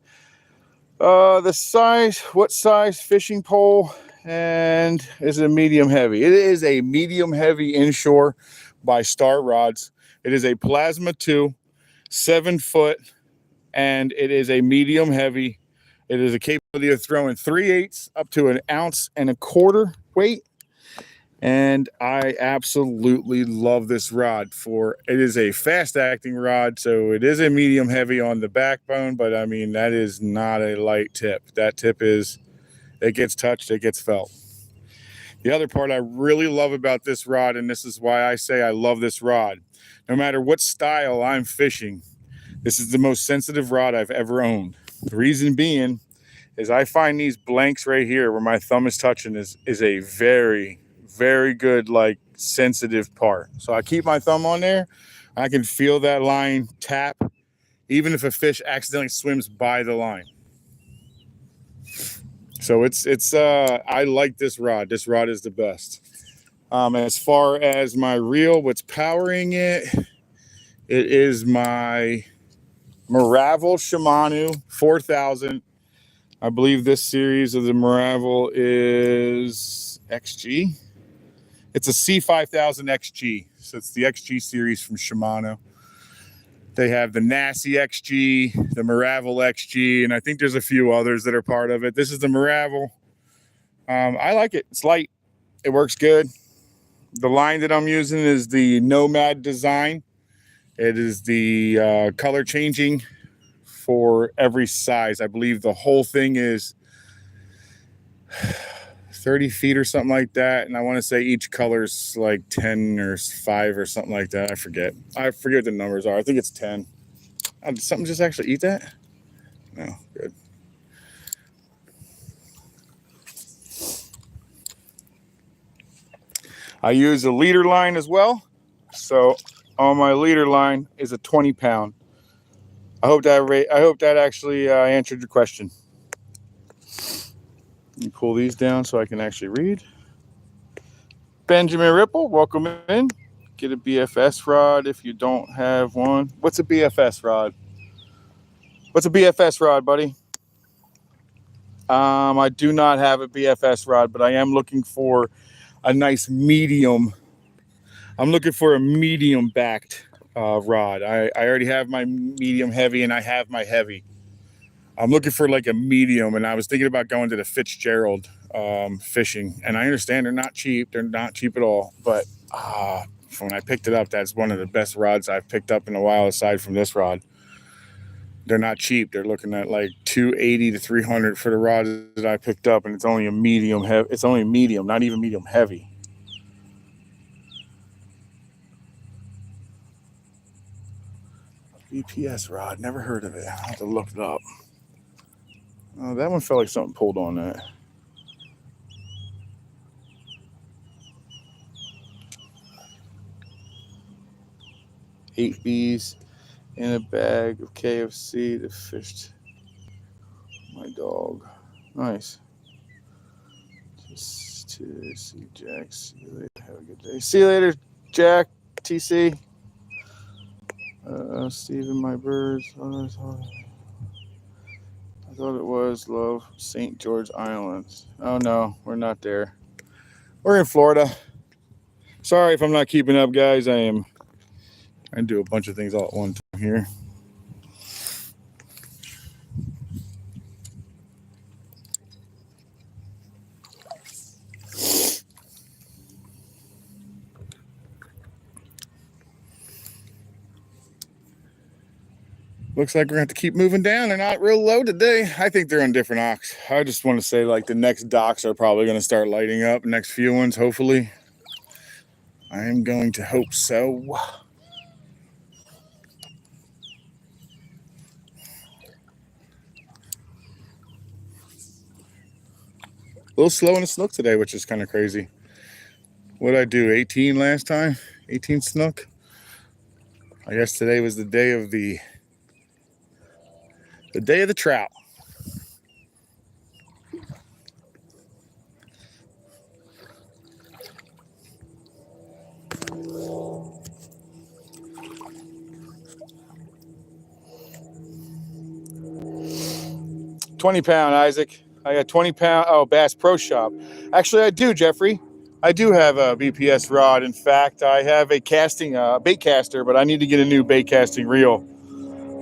The size, what size fishing pole, and is it a medium heavy? It is a medium heavy inshore by Star Rods. It is a Plasma 2, 7 foot, and it is a medium heavy. It is a capability of throwing 3/8 up to 1.25 ounces weight. And I absolutely love this rod. It is a fast acting rod, so it is a medium heavy on the backbone, but I mean, that is not a light tip. That tip is, it gets touched, it gets felt. The other part I really love about this rod, and this is why I say I love this rod, no matter what style I'm fishing, this is the most sensitive rod I've ever owned. The reason being is I find these blanks right here where my thumb is touching is a very, very good, like, sensitive part. So I keep my thumb on there. I can feel that line tap, even if a fish accidentally swims by the line. So I like this rod. This rod is the best. As far as my reel, what's powering it, it is my Maravel Shimano 4000 I believe this series of the Maravel is XG. It's a C5000 XG. So it's the XG series from Shimano. They have the NASI XG, the Maravel XG, and I think there's a few others that are part of it. This is the Maravel. I like it. It's light. It works good. The line that I'm using is the Nomad design. It is the color changing for every size. I believe the whole thing is 30 feet or something like that. And I want to say each color's like 10 or 5 or something like that. I forget what the numbers are. I think it's 10. Did something just actually eat that? No, good. I use a leader line as well. So on my leader line is a 20 pound. I hope that actually answered your question. Let me pull these down so I can actually read. Benjamin Ripple, welcome in. Get a BFS rod if you don't have one. What's a BFS rod? What's a BFS rod, buddy? I do not have a BFS rod, but I am looking for a nice medium. I'm looking for a medium backed rod. I already have my medium heavy and I have my heavy. I'm looking for like a medium, and I was thinking about going to the Fitzgerald fishing, and I understand they're not cheap. They're not cheap at all, but when I picked it up, that's one of the best rods I've picked up in a while aside from this rod. They're not cheap. They're looking at like $280 to $300 for the rod that I picked up, and it's only a medium heavy. It's only medium, not even medium heavy. BPS rod, never heard of it. I'll have to look it up. Oh, that one felt like something pulled on that. Eight bees in a bag of KFC that fished my dog. Nice. Just to see Jack. See you later. Have a good day. See you later, Jack. TC. Steven, my birds. I thought it was Love St. George Islands. Oh no, we're not there. We're in Florida. Sorry if I'm not keeping up, guys. I do a bunch of things all at one time here. Looks like we're going to have to keep moving down. They're not real low today. I think they're on different docks. I just want to say, like, the next docks are probably going to start lighting up. Next few ones, hopefully. I am going to hope so. A little slow in the snook today, which is kind of crazy. What did I do? 18 last time? 18 snook? I guess today was the day of the trout. £20, Isaac. I got 20 pound. Oh, Bass Pro Shop. Actually, I do, Jeffrey. I do have a BPS rod. In fact, I have a casting bait caster, but I need to get a new bait casting reel.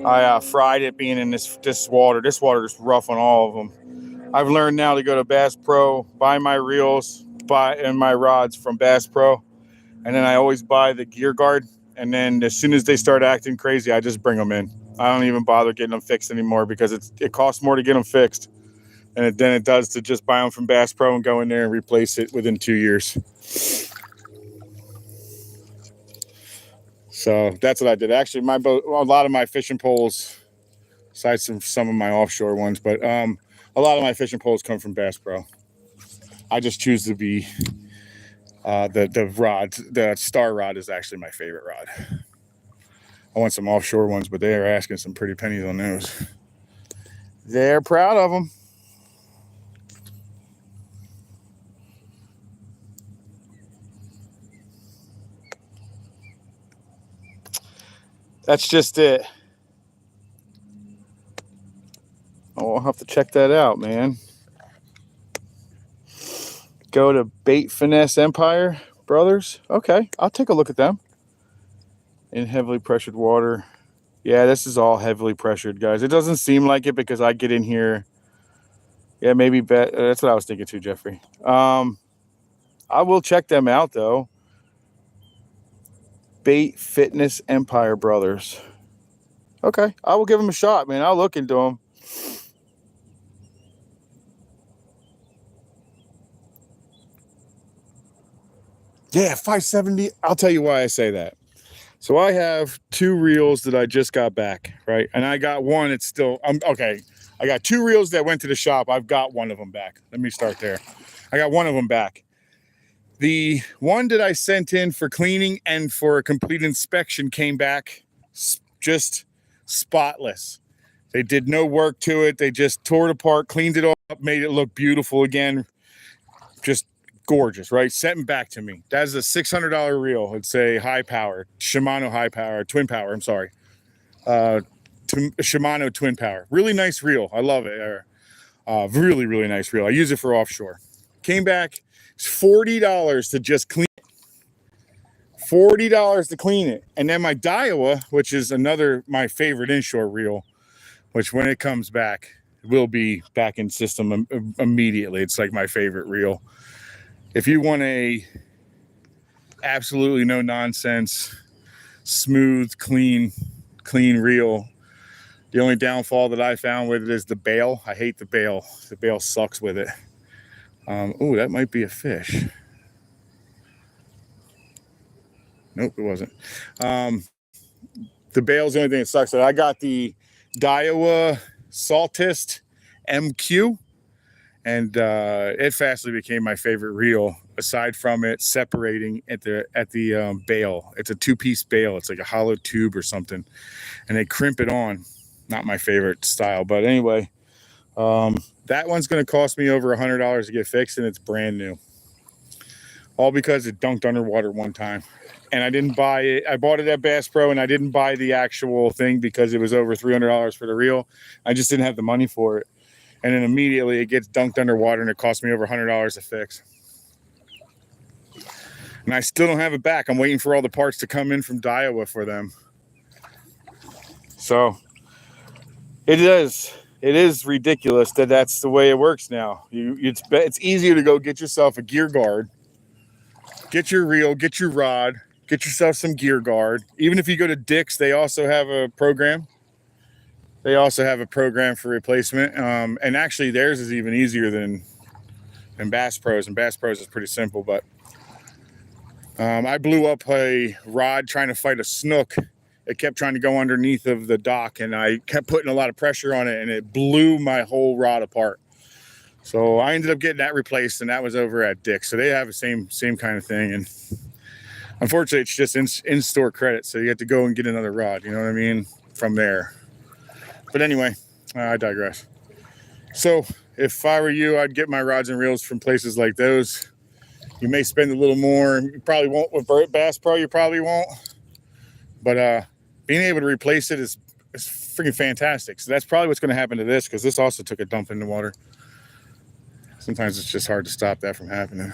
I fried it being in this water. This water is rough on all of them. I've learned now to go to Bass Pro, buy my reels, and my rods from Bass Pro, and then I always buy the gear guard. And then as soon as they start acting crazy, I just bring them in. I don't even bother getting them fixed anymore because it costs more to get them fixed than it does to just buy them from Bass Pro and go in there and replace it within 2 years. So that's what I did. Actually, my boat, a lot of my fishing poles, besides some of my offshore ones, but a lot of my fishing poles come from Bass Pro. I just choose to be the rod. The Star rod is actually my favorite rod. I want some offshore ones, but they are asking some pretty pennies on those. They're proud of them. That's just it. I'll have to check that out, man. Go to Bait Finesse Empire Brothers. Okay, I'll take a look at them. In heavily pressured water. Yeah, this is all heavily pressured, guys. It doesn't seem like it because I get in here. Yeah, maybe bet. That's what I was thinking too, Jeffrey. I will check them out though. Bait Fitness Empire Brothers. Okay, I will give them a shot, man. I'll look into them. Yeah, 570. I'll tell you why I say that. So I have 2 reels that I just got back, right? And I got one. It's still okay. I got 2 reels that went to the shop. I've got one of them back. Let me start there. I got one of them back. The one that I sent in for cleaning and for a complete inspection came back just spotless. They did no work to it. They just tore it apart, cleaned it up, made it look beautiful again. Just gorgeous, right? Sent back to me. That's a $600 reel. It's a high power, Shimano high power, twin power. I'm sorry. Shimano twin power. Really nice reel. I love it. Really, really nice reel. I use it for offshore. Came back. It's $40 to just clean it. $40 to clean it. And then my Daiwa, which is my favorite inshore reel, which when it comes back, will be back in system immediately. It's like my favorite reel. If you want a absolutely no nonsense, smooth, clean reel, the only downfall that I found with it is the bail. I hate the bail. The bail sucks with it. Oh, that might be a fish. Nope, it wasn't. The bail's the only thing that sucks. So I got the Daiwa Saltist MQ. And it fastly became my favorite reel. Aside from it separating at the bail, it's a 2-piece bail. It's like a hollow tube or something, and they crimp it on. Not my favorite style, but anyway, that one's going to cost me over $100 to get fixed, and it's brand new. All because it dunked underwater one time, and I didn't buy it. I bought it at Bass Pro, and I didn't buy the actual thing because it was over $300 for the reel. I just didn't have the money for it. And then immediately it gets dunked underwater and it cost me over $100 to fix. And I still don't have it back. I'm waiting for all the parts to come in from Daiwa for them. So it is ridiculous that that's the way it works now. It's easier to go get yourself a gear guard, get your reel, get your rod, get yourself some gear guard. Even if you go to Dick's, they also have a program. They also have a program for replacement. And actually theirs is even easier than Bass Pro's. And Bass Pro's is pretty simple, but I blew up a rod trying to fight a snook. It kept trying to go underneath of the dock, and I kept putting a lot of pressure on it, and it blew my whole rod apart. So I ended up getting that replaced, and that was over at Dick's. So they have the same kind of thing. And unfortunately, it's just in-store credit. So you have to go and get another rod, you know what I mean, from there. But anyway, I digress. So if I were you, I'd get my rods and reels from places like those. You may spend a little more. You probably won't with Bass Pro. You probably won't. But being able to replace it is freaking fantastic. So that's probably what's going to happen to this, because this also took a dump in the water. Sometimes it's just hard to stop that from happening.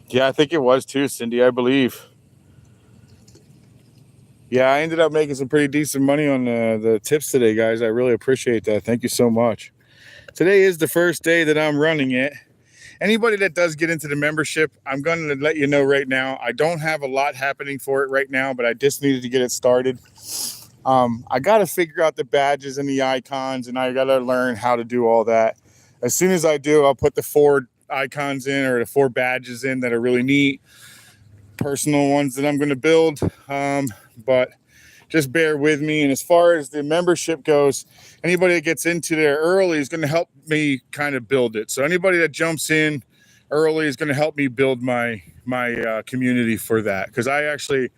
Yeah, I think it was too, Cindy, I believe. Yeah, I ended up making some pretty decent money on the tips today, guys. I really appreciate that. Thank you so much. Today is the first day that I'm running it. Anybody that does get into the membership, I'm going to let you know right now, I don't have a lot happening for it right now, but I just needed to get it started. I got to figure out the badges and the icons, and I got to learn how to do all that. As soon as I do, I'll put the 4 icons in, or the 4 badges in that are really neat, personal ones that I'm going to build. But just bear with me. And as far as the membership goes, anybody that gets into there early is going to help me kind of build it. So anybody that jumps in early is going to help me build my community for that. Because I actually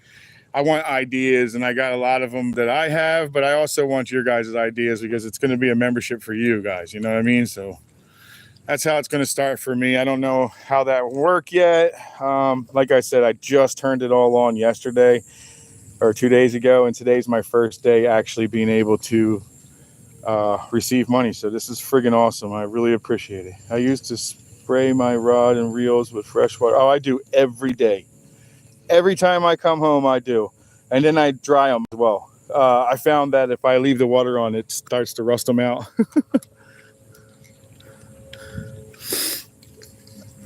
I want ideas, and I got a lot of them that I have, but I also want your guys' ideas because it's going to be a membership for you guys. You know what I mean? So that's how it's going to start for me. I don't know how that will work yet. Like I said, I just turned it all on yesterday or 2 days ago, and today's my first day actually being able to receive money. So this is friggin' awesome. I really appreciate it. I used to spray my rod and reels with fresh water. Oh, I do every day. Every time I come home, I do. And then I dry them as well. I found that if I leave the water on, it starts to rust them out.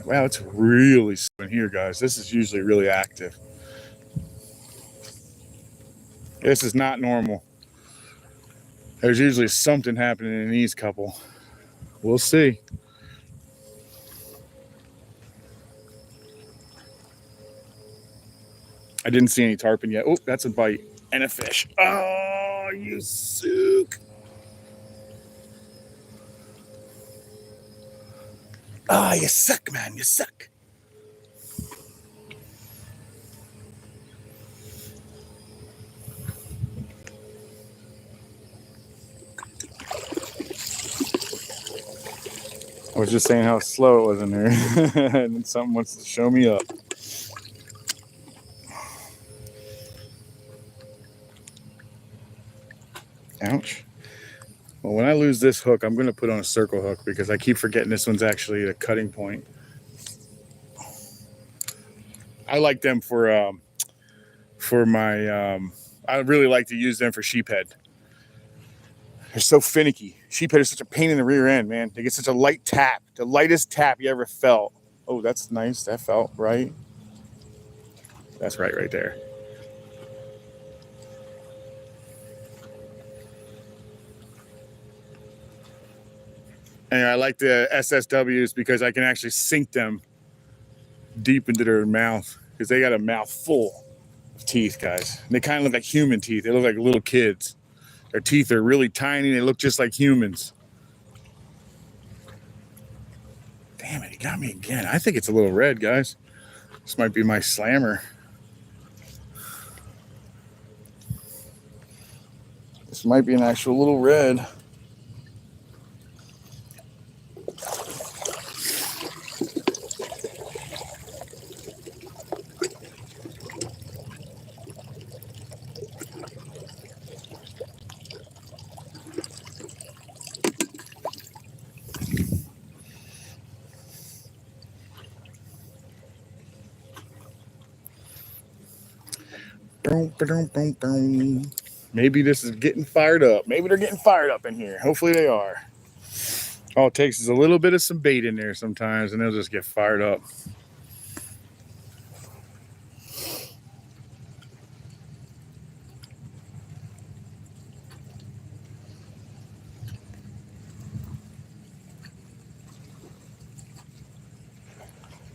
Wow, it's really in here, guys. This is usually really active. This is not normal. There's usually something happening in these couple. We'll see. I didn't see any tarpon yet. Oh, that's a bite and a fish. Oh, you sook. Ah, you suck, man. You suck. I was just saying how slow it was in there. And then something wants to show me up. Ouch. Well, when I lose this hook, I'm going to put on a circle hook because I keep forgetting this one's actually a cutting point. I like them for my, I really like to use them for sheephead. They're so finicky. Sheephead is such a pain in the rear end, man. They get such a light tap, the lightest tap you ever felt. Oh, that's nice. That felt right. That's right there. And I like the SSWs because I can actually sink them deep into their mouth because they got a mouth full of teeth, guys. And they kind of look like human teeth. They look like little kids. Their teeth are really tiny. They look just like humans. Damn it, he got me again. I think it's a little red, guys. This might be my slammer. This might be an actual little red. Maybe this is getting fired up. Maybe they're getting fired up in here. Hopefully they are. All it takes is a little bit of some bait in there sometimes, and they'll just get fired up.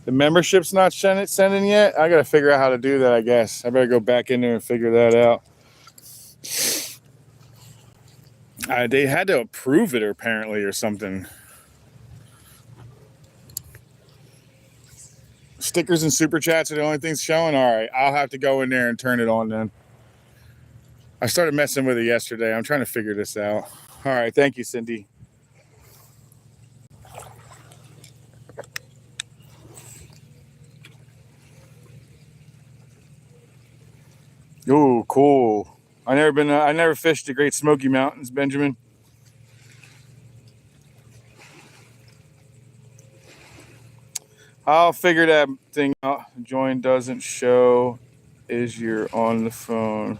The membership's not sending yet. I got to figure out how to do that, I guess. I better go back in there and figure that out. They had to approve it apparently or something. Stickers and super chats are the only things showing. All right, I'll have to go in there and turn it on then. I started messing with it yesterday. I'm trying to figure this out. All right, thank you, Cindy. Oh, cool. I never fished the Great Smoky Mountains, Benjamin. I'll figure that thing out. Join doesn't show is you're on the phone.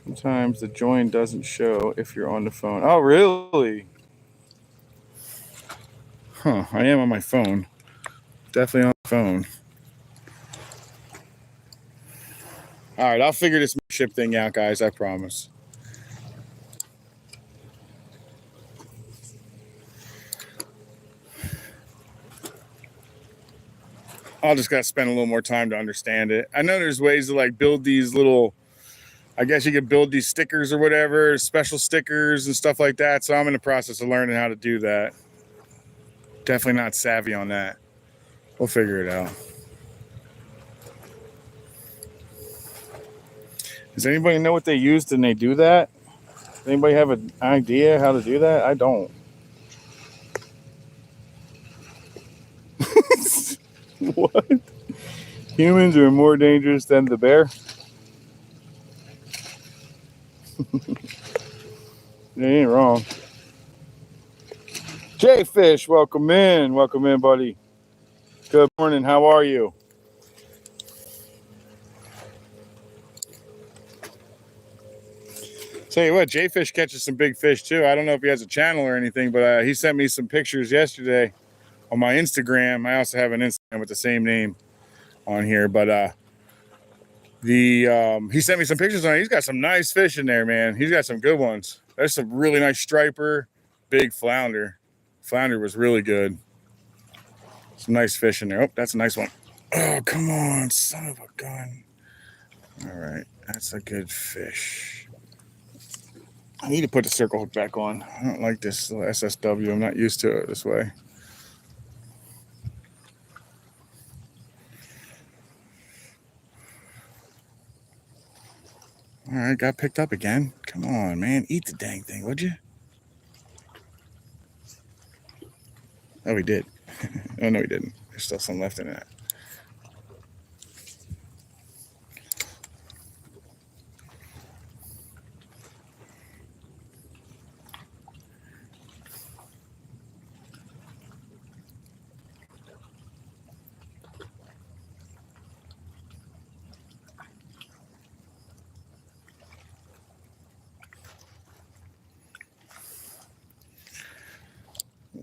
Sometimes the join doesn't show if you're on the phone. Oh, really? Huh, I am on my phone. Definitely on the phone. All right, I'll figure this ship thing out, guys. I promise. I'll just got to spend a little more time to understand it. I know there's ways to like build these little, I guess you could build these stickers or whatever, special stickers and stuff like that. So I'm in the process of learning how to do that. Definitely not savvy on that. We'll figure it out. Does anybody know what they used and they do that? Does anybody have an idea how to do that? I don't. What? Humans are more dangerous than the bear? They ain't wrong. J-Fish, welcome in. Welcome in, buddy. Good morning. How are you? Tell you what, J-Fish catches some big fish too. I don't know if he has a channel or anything, but he sent me some pictures yesterday on my Instagram. I also have an Instagram with the same name on here, but he sent me some pictures on it. He's got some nice fish in there, man. He's got some good ones. There's some really nice striper, big flounder. Flounder was really good. Some nice fish in there. Oh, that's a nice one. Oh, come on, son of a gun. All right, that's a good fish. I need to put the circle hook back on. I don't like this SSW. I'm not used to it this way. All right, got picked up again. Come on, man. Eat the dang thing, would you? Oh, he did. Oh, no, he didn't. There's still some left in that.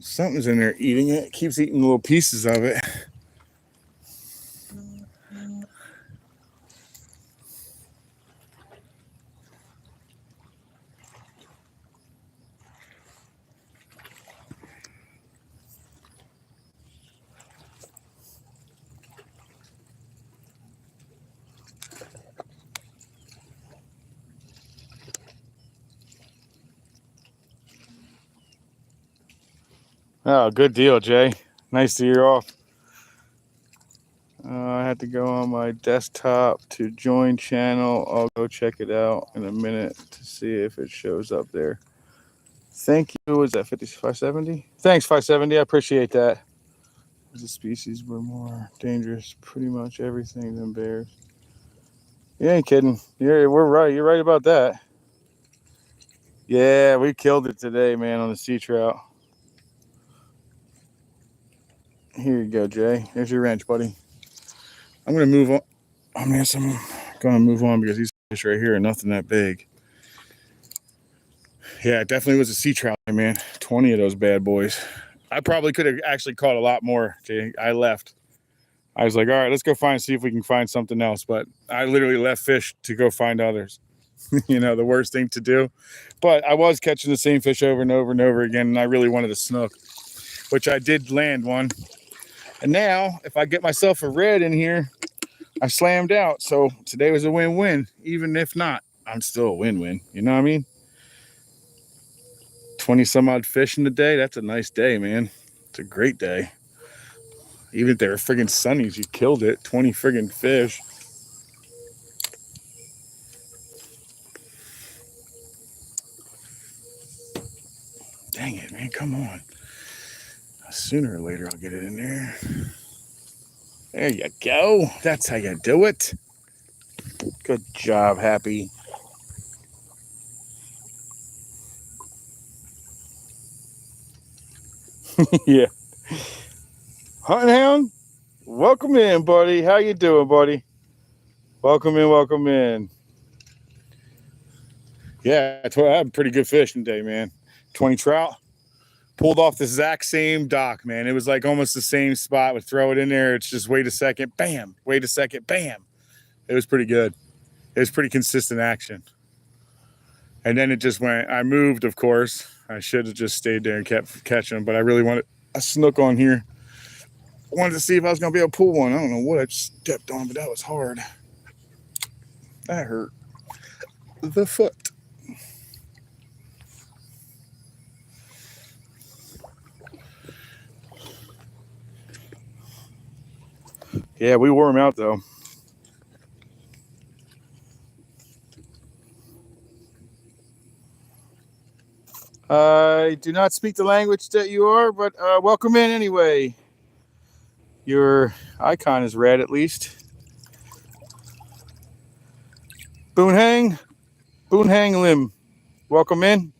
Something's in there eating it. It keeps eating little pieces of it. Oh, good deal, Jay. Nice to hear off. I have to go on my desktop to join channel. I'll go check it out in a minute to see if it shows up there. Thank you. Is that 570? Thanks, 570. I appreciate that. The species were more dangerous, pretty much everything than bears. You ain't kidding. We're right. You're right about that. Yeah, we killed it today, man, on the sea trout. Here you go, Jay. There's your wrench, buddy. I'm gonna move on. I'm gonna move on because these fish right here are nothing that big. Yeah, it definitely was a sea trout, man. 20 of those bad boys. I probably could have actually caught a lot more, Jay. I left. I was like, all right, let's go see if we can find something else. But I literally left fish to go find others. You know, the worst thing to do. But I was catching the same fish over and over and over again, and I really wanted a snook, which I did land one. And now, if I get myself a red in here, I slammed out. So today was a win-win. Even if not, I'm still a win-win. You know what I mean? 20 some odd fish in the day. That's a nice day, man. It's a great day. Even if they were friggin' sunnies, you killed it. 20 friggin' fish. Dang it, man. Come on. Sooner or later, I'll get it in there. There you go. That's how you do it. Good job, Happy. Yeah. Hunting Hound, welcome in, buddy. How you doing, buddy? Welcome in, welcome in. Yeah, I had a pretty good fishing day, man. 20 trout. Pulled off the exact same dock, man. It was like almost the same spot. Would throw it in there. It's just wait a second, bam. Wait a second, bam. It was pretty good. It was pretty consistent action. And then it just went. I moved, of course. I should have just stayed there and kept catching them, but I really wanted a snook on here. I wanted to see if I was going to be able to pull one. I don't know what I stepped on, but that was hard. That hurt. The foot. Yeah, we wore them out, though. I do not speak the language that you are, but welcome in anyway. Your icon is red, at least. Boonhang Lim. Welcome in.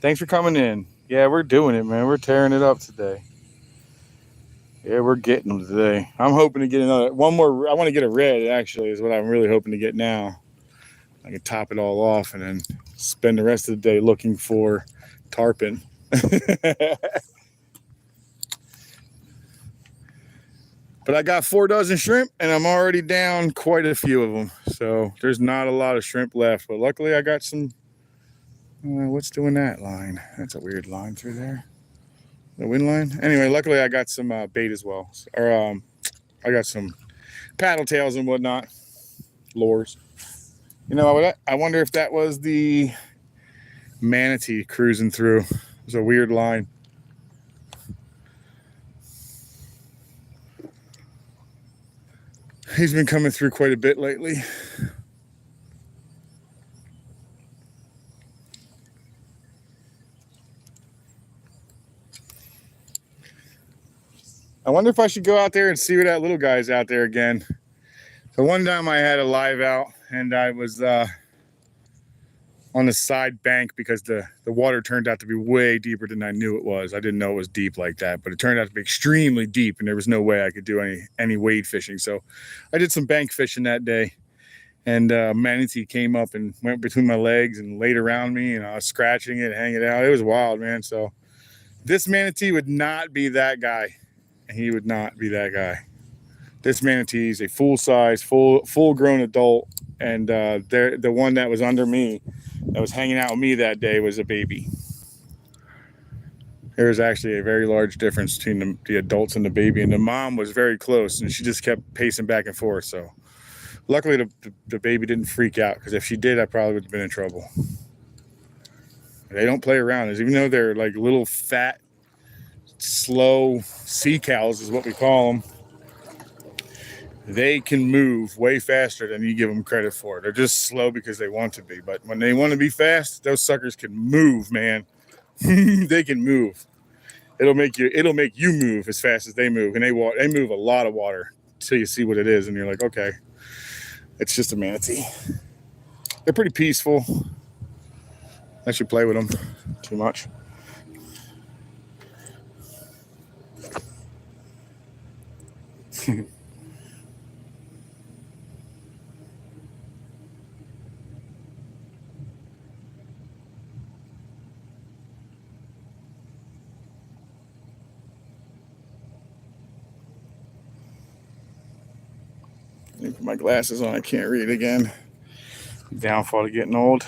Thanks for coming in. Yeah, we're doing it, man. We're tearing it up today. Yeah, we're getting them today. I'm hoping to get one more. I want to get a red, actually, is what I'm really hoping to get now. I can top it all off and then spend the rest of the day looking for tarpon. But I got 4 dozen shrimp, and I'm already down quite a few of them. So there's not a lot of shrimp left. But luckily, I got some. What's doing that line? That's a weird line through there. The wind line. Anyway, luckily I got some bait as well. Or I got some paddle tails and whatnot. Lures. You know, I wonder if that was the manatee cruising through. It was a weird line. He's been coming through quite a bit lately. I wonder if I should go out there and see what that little guy's out there again. So one time I had a live out and I was on the side bank because the water turned out to be way deeper than I knew it was. I didn't know it was deep like that, but it turned out to be extremely deep and there was no way I could do any wade fishing. So I did some bank fishing that day, and manatee came up and went between my legs and laid around me, and I was scratching it, hanging out. It was wild, man. So this manatee would not be that guy. He would not be that guy. This manatee is a full-size, full-grown adult, and the one that was under me, that was hanging out with me that day, was a baby. There was actually a very large difference between the adults and the baby, and the mom was very close, and she just kept pacing back and forth. So luckily the baby didn't freak out, because if she did, I probably would have been in trouble. They don't play around. Even though they're like little fat, slow sea cows is what we call them, they can move way faster than you give them credit for. They're just slow because they want to be, but when they want to be fast, those suckers can move, man. They can move. It'll make you move as fast as they move, and they move a lot of water until you see what it is, and you're like, okay, it's just a manatee. They're pretty peaceful. I should play with them too much. Let me put my glasses on. I can't read again. Downfall to getting old.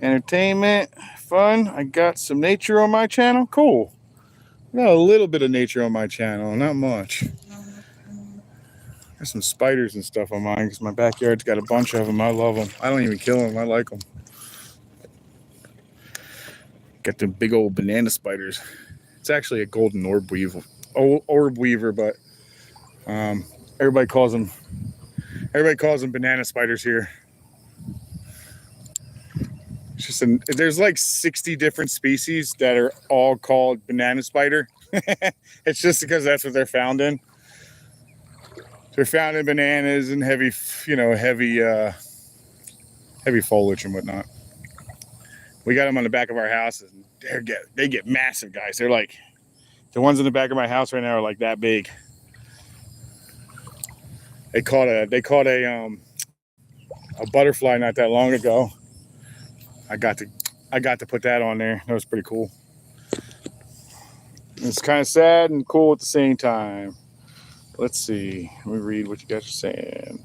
Entertainment, fun. I got some nature on my channel. Cool. I got a little bit of nature on my channel, not much. There's some spiders and stuff on mine because my backyard's got a bunch of them. I love them. I don't even kill them. I like them. Got the big old banana spiders. It's actually a golden orb weaver. But everybody calls them banana spiders here. It's just there's like 60 different species that are all called banana spider. It's just because that's what they're found in. They're found in bananas and heavy foliage and whatnot. We got them on the back of our house, and they get massive, guys. They're like, the ones in the back of my house right now are like that big. They caught a butterfly not that long ago. I got to put that on there. That was pretty cool. It's kind of sad and cool at the same time. Let's see. Let me read what you guys are saying.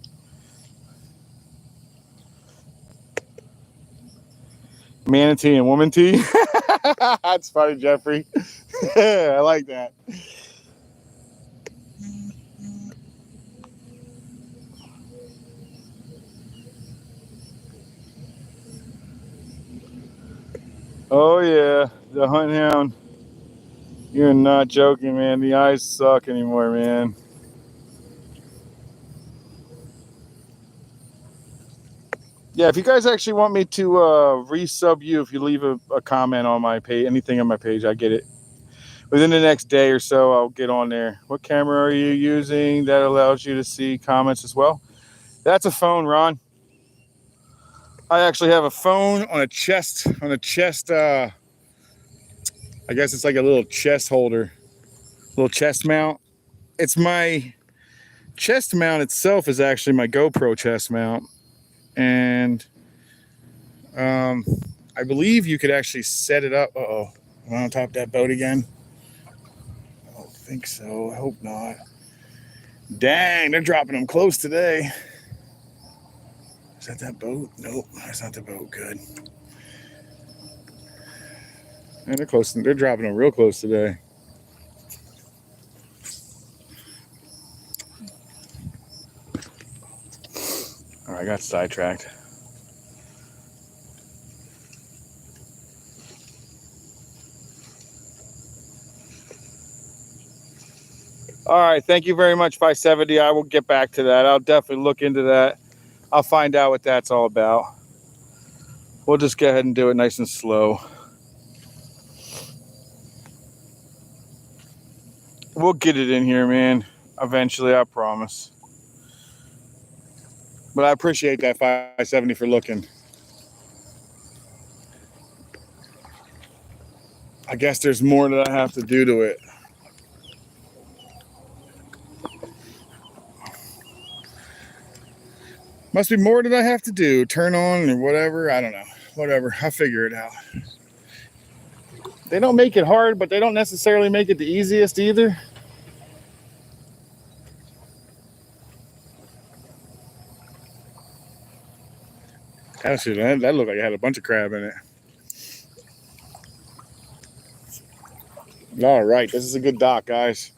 Manatee and woman tea. That's funny, Jeffrey. I like that. Oh yeah, the hunt hound. You're not joking, man. The eyes suck anymore, man. Yeah, if you guys actually want me to resub you, if you leave a comment on my page, anything on my page, I get it. Within the next day or so, I'll get on there. What camera are you using that allows you to see comments as well? That's a phone, Ron. I actually have a phone on a chest, I guess it's like a little chest holder, little chest mount. It's my chest mount itself is actually my GoPro chest mount. And I believe you could actually set it up. Uh-oh, am I on top of that boat again? I don't think so, I hope not. Dang, they're dropping them close today. Is that boat? Nope, that's not the boat. Good. And they're close. They're dropping them real close today. All right, I got sidetracked. All right, thank you very much, 570. I will get back to that. I'll definitely look into that. I'll find out what that's all about. We'll just go ahead and do it nice and slow. We'll get it in here, man. Eventually, I promise. But I appreciate that 570 for looking. I guess there's more that I have to do to it. Must be more that I have to do. Turn on or whatever. I don't know. Whatever. I'll figure it out. They don't make it hard, but they don't necessarily make it the easiest either. That looked like it had a bunch of crab in it. All right, this is a good dock, guys.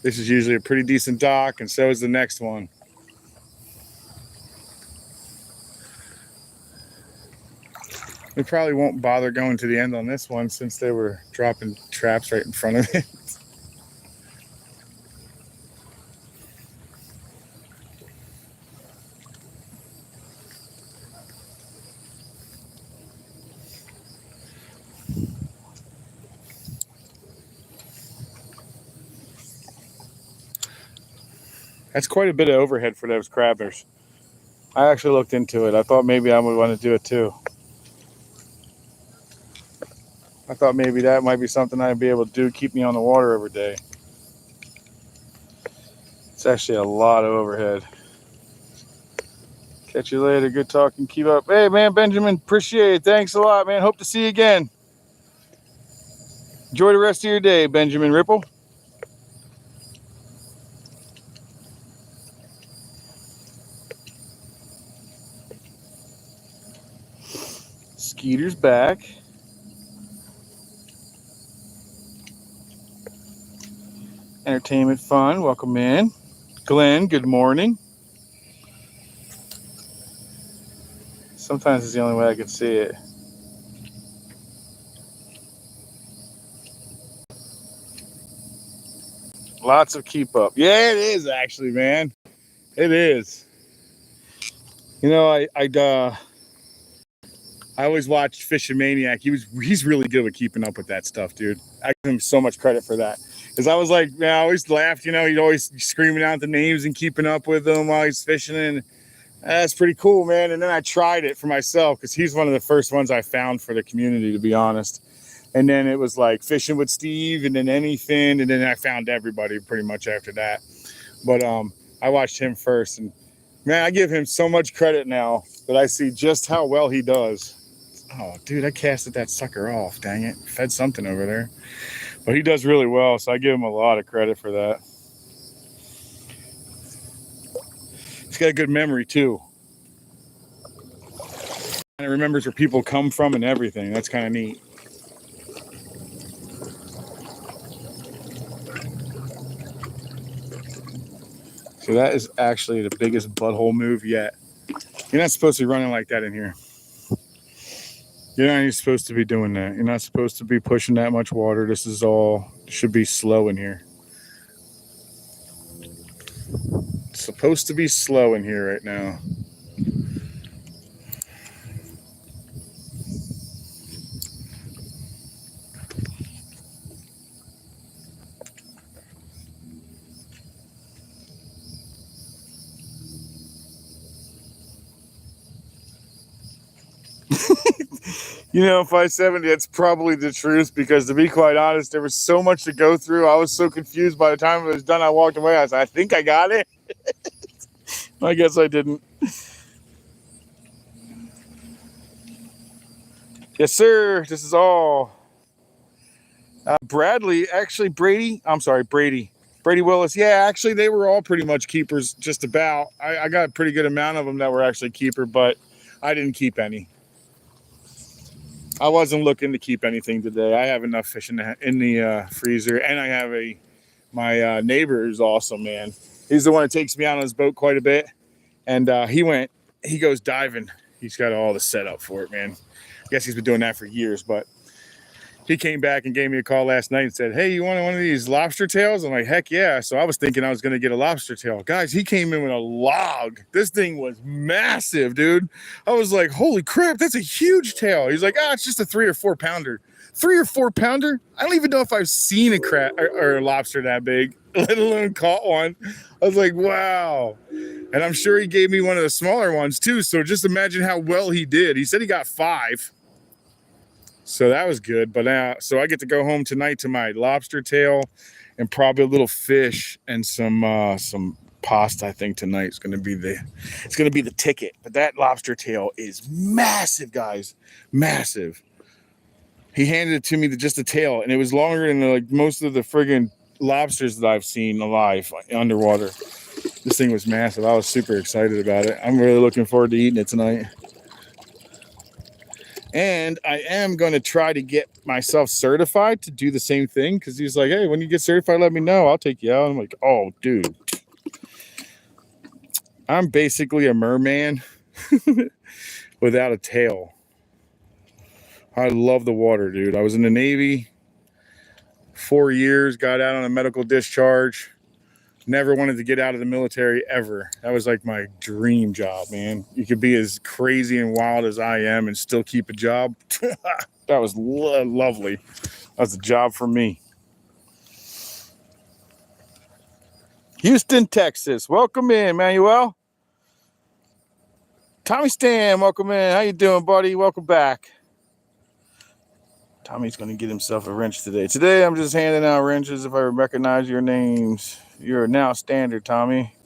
This is usually a pretty decent dock, and so is the next one. We probably won't bother going to the end on this one since they were dropping traps right in front of it. That's quite a bit of overhead for those crabbers. I actually looked into it. I thought maybe I would want to do it too. I thought maybe that might be something I'd be able to do, keep me on the water every day. It's actually a lot of overhead. Catch you later. Good talking. Keep up. Hey, man, Benjamin, appreciate it. Thanks a lot, man. Hope to see you again. Enjoy the rest of your day, Benjamin Ripple. Skeeter's back. Entertainment fun. Welcome in. Glenn, good morning. Sometimes it's the only way I can see it. Lots of keep up. Yeah, it is actually, man. It is. You know, I always watched Fishing Maniac. He's really good with keeping up with that stuff, dude. I give him so much credit for that. Because I was like, man, I always laughed, you know, he'd always screaming out the names and keeping up with them while he's fishing. And that's pretty cool, man. And then I tried it for myself because he's one of the first ones I found for the community, to be honest. And then it was like Fishing with Steve and then anything. And then I found everybody pretty much after that. But I watched him first. And man, I give him so much credit now that I see just how well he does. Oh, dude, I casted that sucker off. Dang it. Fed something over there. But he does really well, so I give him a lot of credit for that. He's got a good memory, too. And it remembers where people come from and everything. That's kind of neat. So that is actually the biggest butthole move yet. You're not supposed to be running like that in here. You're not even supposed to be doing that. You're not supposed to be pushing that much water. This is all, should be slow in here. It's supposed to be slow in here right now. You know, 570, that's probably the truth, because to be quite honest, there was so much to go through. I was so confused. By the time it was done, I walked away. I said, I think I got it. I guess I didn't. Yes, sir. This is all. Brady Willis. Yeah, actually, they were all pretty much keepers, just about. I got a pretty good amount of them that were actually keeper, but I didn't keep any. I wasn't looking to keep anything today. I have enough fish in the freezer, and I have my neighbor is awesome, man. He's the one that takes me out on his boat quite a bit, and he goes diving. He's got all the setup for it, man. I guess he's been doing that for years, but he came back and gave me a call last night and said, hey, you want one of these lobster tails? I'm like, heck yeah. So I was thinking I was going to get a lobster tail. Guys, he came in with a log. This thing was massive, dude. I was like, holy crap, that's a huge tail. He's like, it's just a 3 or 4 pounder. 3 or 4 pounder? I don't even know if I've seen a crab or a lobster that big, let alone caught one. I was like, wow. And I'm sure he gave me one of the smaller ones too. So just imagine how well he did. He said he got 5. So that was good. But so I get to go home tonight to my lobster tail and probably a little fish and some pasta. I think tonight is going to be the ticket. But that lobster tail is massive, guys, massive. He handed it to me, just the tail, and it was longer than like most of the friggin' lobsters that I've seen alive underwater. This thing was massive. I was super excited about it. I'm really looking forward to eating it tonight. And I am going to try to get myself certified to do the same thing, because he's like, hey, when you get certified, let me know. I'll take you out. I'm like, oh, dude. I'm basically a merman without a tail. I love the water, dude. I was in the Navy 4 years, got out on a medical discharge. Never wanted to get out of the military ever. That was like my dream job, man. You could be as crazy and wild as I am and still keep a job. That was lovely. That's a job for me. Houston, Texas. Welcome in, Manuel. Tommy Stan, welcome in. How you doing, buddy? Welcome back. Tommy's going to get himself a wrench today. Today, I'm just handing out wrenches if I recognize your names. You're now standard, Tommy.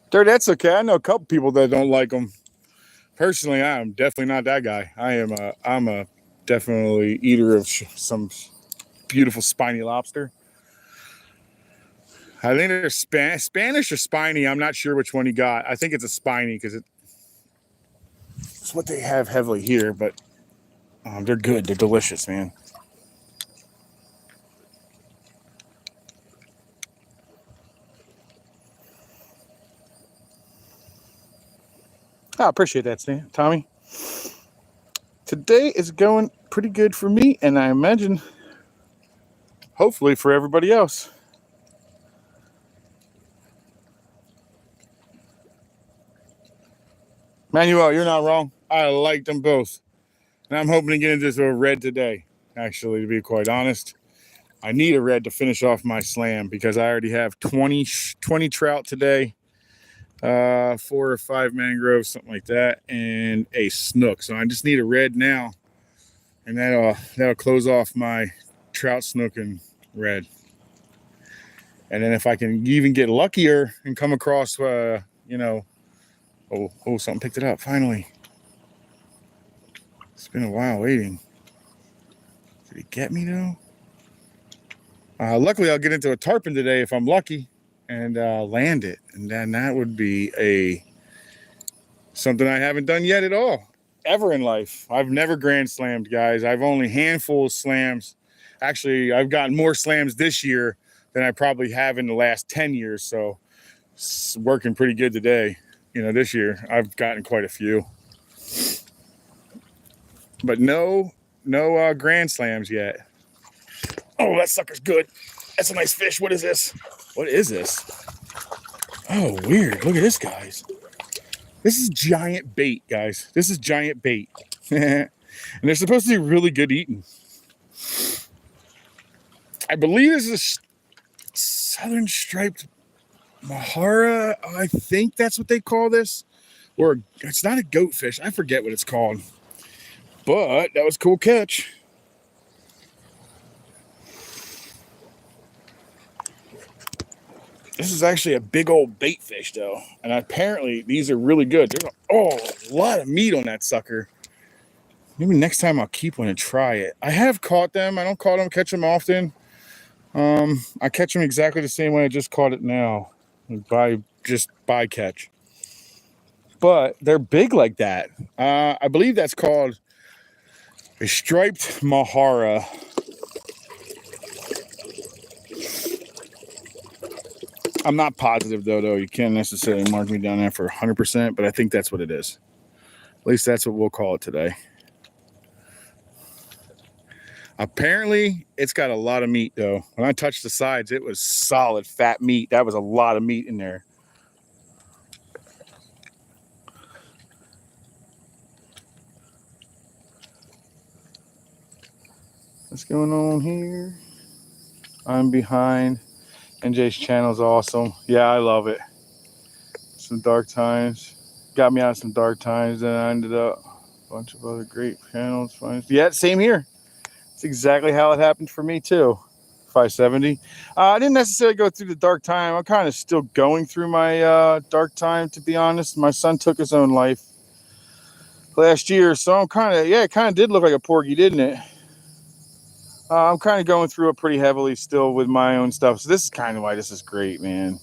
Dude, that's okay. I know a couple people that don't like them. Personally, I am definitely not that guy. I'm a definitely eater of some beautiful spiny lobster. I think they're Spanish or spiny. I'm not sure which one you got. I think it's a spiny because it's what they have heavily here, but they're good. They're delicious, man. I appreciate that, Stan. Tommy. Today is going pretty good for me, and I imagine, hopefully, for everybody else. Manuel, you're not wrong. I like them both. And I'm hoping to get into a red today, actually, to be quite honest. I need a red to finish off my slam because I already have 20 trout today, 4 or 5 mangroves, something like that, and a snook. So I just need a red now, and that'll close off my trout, snook, and red. And then if I can even get luckier and come across, Oh, something picked it up, finally. It's been a while waiting. Did it get me, though? Luckily, I'll get into a tarpon today if I'm lucky and land it. And then that would be something I haven't done yet at all, ever in life. I've never grand slammed, guys. I've only handful of slams. Actually, I've gotten more slams this year than I probably have in the last 10 years. So it's working pretty good today. This year I've gotten quite a few, but no grand slams yet. Oh, that sucker's good. That's a nice fish. What is this? Oh, weird. Look at this, guys. This is giant bait, guys. This is giant bait. And they're supposed to be really good eating. I believe this is a southern striped Mahara, I think that's what they call this. Or it's not a goatfish. I forget what it's called. But that was a cool catch. This is actually a big old bait fish, though. And apparently, these are really good. There's a lot of meat on that sucker. Maybe next time I'll keep one and try it. I have caught them. I don't catch them often. I catch them exactly the same way I just caught it now. By catch. But they're big like that. I believe that's called a striped Mahara. I'm not positive, though. You can't necessarily mark me down there for 100%, but I think that's what it is. At least that's what we'll call it today. Apparently, it's got a lot of meat, though. When I touched the sides, it was solid, fat meat. That was a lot of meat in there. What's going on here? I'm behind. NJ's channel is awesome. Yeah, I love it. Some dark times. Got me out of some dark times, and I ended up a bunch of other great channels. Yeah, same here. It's exactly how it happened for me, too. 570. I didn't necessarily go through the dark time. I'm kind of still going through my dark time, to be honest. My son took his own life last year, so I'm kind of, it kind of did look like a porgy, didn't it? I'm kind of going through it pretty heavily still with my own stuff. So this is kind of why this is great, man.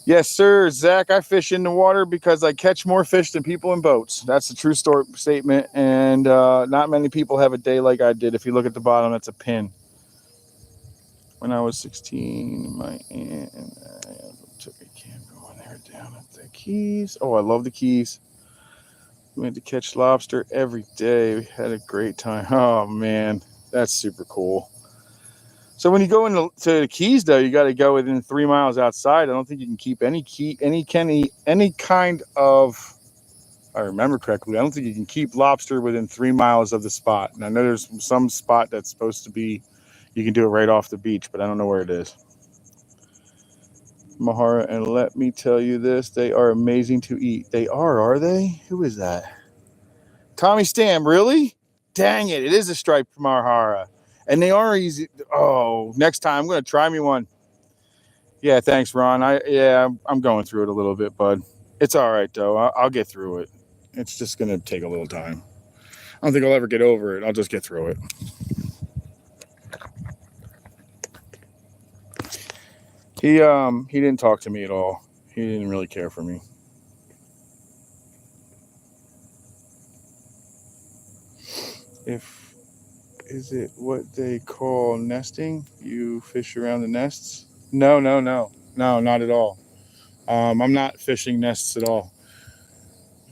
Yes, sir, Zach, I fish in the water because I catch more fish than people in boats. That's a true statement, and not many people have a day like I did. If you look at the bottom, that's a pin. When I was 16, my aunt and I took a camper when they were down at the Keys. Oh, I love the Keys. We went to catch lobster every day. We had a great time. Oh, man, that's super cool. So when you go into the Keys, though, you got to go within 3 miles outside. I don't think you can keep any kind of, if I remember correctly, I don't think you can keep lobster within 3 miles of the spot. And I know there's some spot that's supposed to be, you can do it right off the beach, but I don't know where it is. Mahara, and let me tell you this, they are amazing to eat. They are they? Who is that? Tommy Stam, really? Dang it, it is a striped Mahara. And they are easy. Oh, next time I'm going to try me one. Yeah, thanks, Ron. I'm going through it a little bit, bud. It's all right, though. I'll get through it. It's just going to take a little time. I don't think I'll ever get over it. I'll just get through it. He didn't talk to me at all. He didn't really care for me. Is it what they call nesting? You fish around the nests? No, not at all. I'm not fishing nests at all.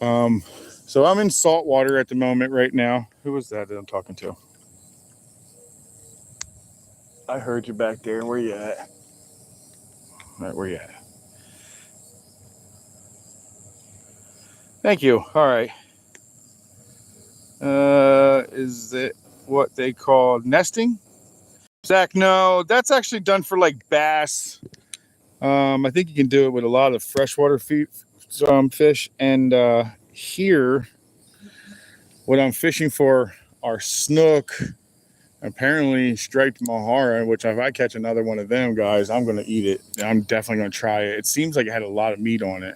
So I'm in salt water at the moment right now. Who was that I'm talking to? I heard you back there. Where you at? All right, where you at? Thank you. All right. Is it what they call nesting? Zach, no, that's actually done for like bass. I think you can do it with a lot of freshwater fish. And here, what I'm fishing for are snook, apparently striped Mahara, which if I catch another one of them, guys, I'm going to eat it. I'm definitely going to try it. It seems like it had a lot of meat on it.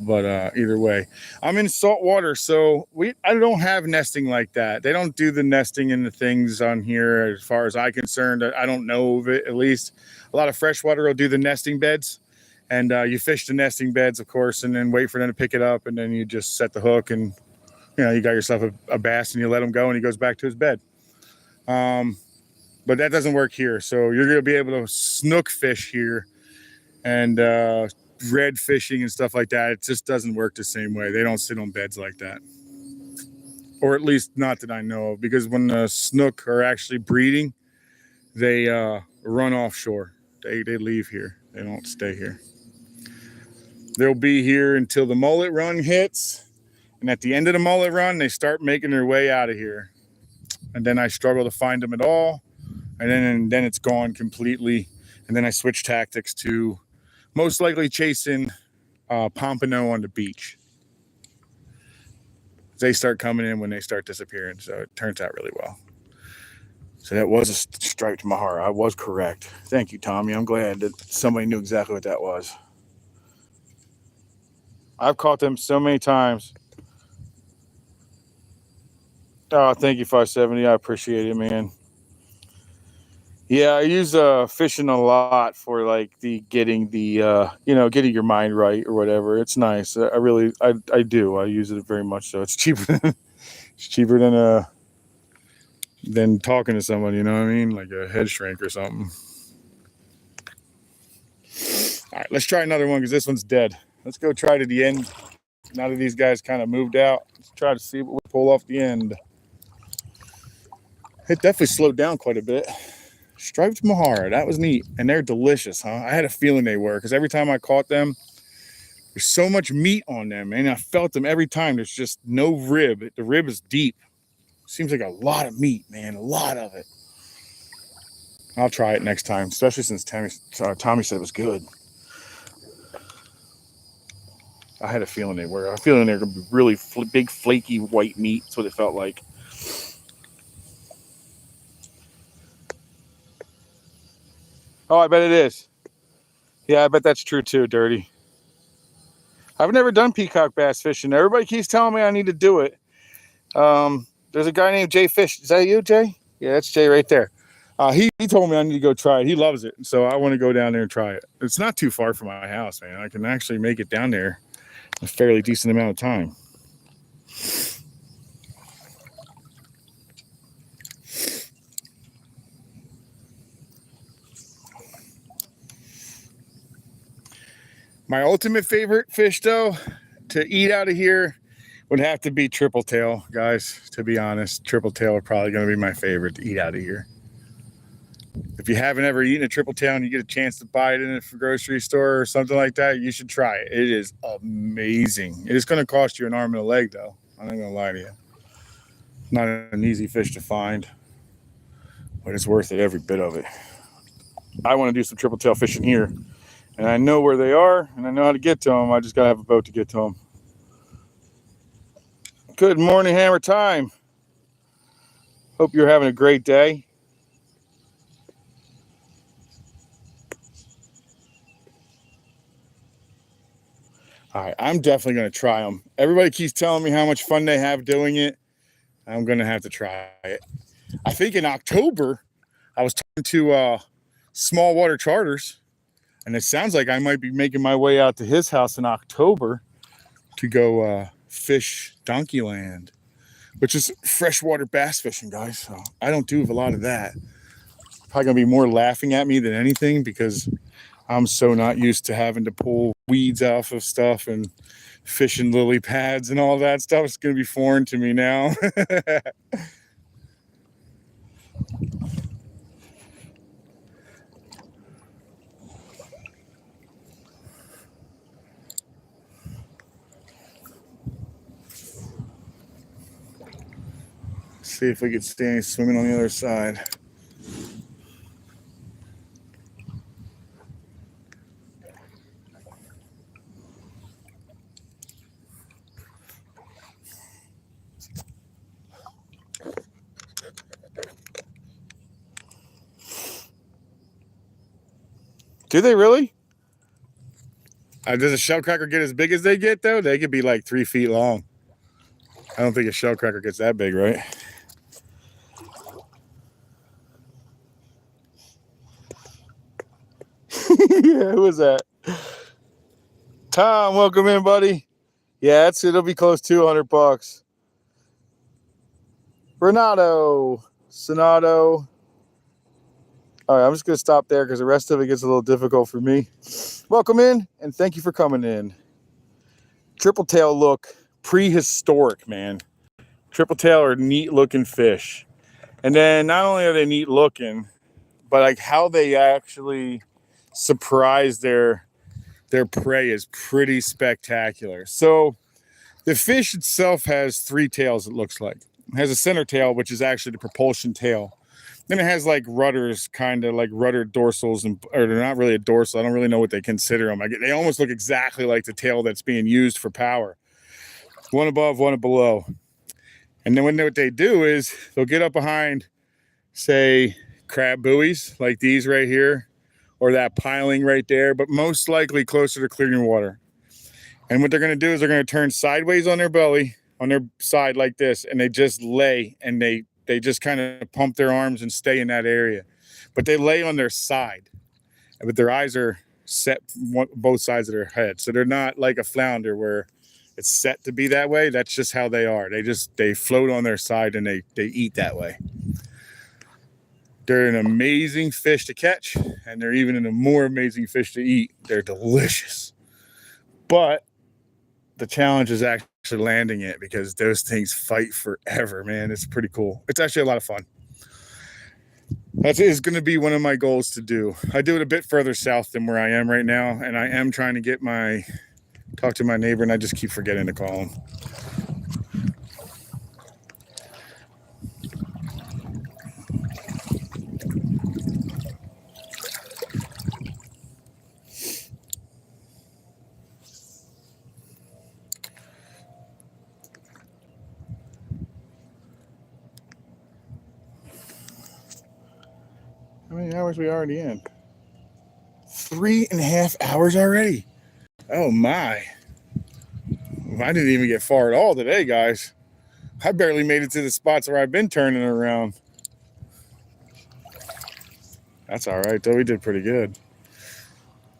But either way, I'm in salt water, so I don't have nesting like that. They don't do the nesting and the things on here as far as I'm concerned. I don't know of it, at least. A lot of freshwater will do the nesting beds, and you fish the nesting beds, of course, and then wait for them to pick it up, and then you just set the hook, and you got yourself a bass, and you let him go, and he goes back to his bed. But that doesn't work here, so you're going to be able to snook fish here, and red fishing and stuff like that. It just doesn't work the same way. They don't sit on beds like that, or at least not that I know of, because when the snook are actually breeding, they run offshore. They leave here. They don't stay here. They'll be here until the mullet run hits, and at the end of the mullet run, they start making their way out of here, and then I struggle to find them at all, and then it's gone completely, and then I switch tactics to Most likely chasing pompano on the beach. They start coming in when they start disappearing, so it turns out really well. So that was a striped mahara. I was correct. Thank you, Tommy. I'm glad that somebody knew exactly what that was. I've caught them so many times. Oh, thank you, 570. I appreciate it, man. Yeah, I use fishing a lot for like getting your mind right or whatever. It's nice. I do. I use it very much so. It's cheaper than talking to someone, you know what I mean? Like a head shrink or something. All right, let's try another one because this one's dead. Let's go try to the end. Now that these guys kind of moved out, let's try to see what we pull off the end. It definitely slowed down quite a bit. Striped mahara, that was neat. And they're delicious, huh? I had a feeling they were because every time I caught them, there's so much meat on them, and I felt them every time. There's just no rib. The rib is deep. Seems like a lot of meat, man, a lot of it. I'll try it next time, especially since Tommy said it was good. I had a feeling they were. I had a feeling they were going to be really big, flaky white meat. That's what it felt like. Oh, I bet it is. Yeah, I bet that's true too, Dirty. I've never done peacock bass fishing. Everybody keeps telling me I need to do it. There's a guy named Jay Fish. Is that you, Jay? Yeah, that's Jay right there. He told me I need to go try it. He loves it. So I want to go down there and try it. It's not too far from my house, man. I can actually make it down there in a fairly decent amount of time. My ultimate favorite fish, though, to eat out of here would have to be triple tail, guys. To be honest, triple tail are probably going to be my favorite to eat out of here. If you haven't ever eaten a triple tail and you get a chance to buy it in a grocery store or something like that, you should try it. It is amazing. It is going to cost you an arm and a leg, though. I'm not going to lie to you. Not an easy fish to find, but it's worth it, every bit of it. I want to do some triple tail fishing here, and I know where they are, and I know how to get to them. I just got to have a boat to get to them. Good morning, Hammer Time. Hope you're having a great day. All right, I'm definitely going to try them. Everybody keeps telling me how much fun they have doing it. I'm going to have to try it. I think in October, I was talking to Small Water Charters, and it sounds like I might be making my way out to his house in October to go fish Donkeyland, which is freshwater bass fishing, guys. So I don't do a lot of that. Probably going to be more laughing at me than anything because I'm so not used to having to pull weeds off of stuff and fishing lily pads and all that stuff. It's going to be foreign to me now. See if we can stay swimming on the other side. Do they really? Does a shellcracker get as big as they get, though? They could be like 3 feet long. I don't think a shellcracker gets that big, right? Yeah, who was that? Tom, welcome in, buddy. Yeah, it'll be close to $100. Sonato. All right, I'm just going to stop there because the rest of it gets a little difficult for me. Welcome in, and thank you for coming in. Triple tail look prehistoric, man. Triple tail are neat looking fish. And then not only are they neat looking, but like how they actually surprise their prey is pretty spectacular. So the fish itself has 3 tails, it looks like. It has a center tail, which is actually the propulsion tail. Then it has like rudders, kind of like rudder dorsals, or they're not really a dorsal. I don't really know what they consider them. They almost look exactly like the tail that's being used for power. One above, one below. And then what they do is they'll get up behind, say, crab buoys like these right here, or that piling right there, but most likely closer to clearing water. And what they're going to do is they're going to turn sideways on their belly, on their side like this, and they just lay, and they just kind of pump their arms and stay in that area. But they lay on their side, but their eyes are set both sides of their head. So they're not like a flounder where it's set to be that way. That's just how they are. They float on their side and they eat that way. They're an amazing fish to catch, and they're even a more amazing fish to eat. They're delicious. But the challenge is actually landing it, because those things fight forever, man. It's pretty cool. It's actually a lot of fun. That is going to be one of my goals to do. I do it a bit further south than where I am right now, and I am trying to talk to my neighbor, and I just keep forgetting to call him. How many hours are we already in? 3.5 hours already. Oh my. I didn't even get far at all today, guys. I barely made it to the spots where I've been turning around. That's all right, though. We did pretty good.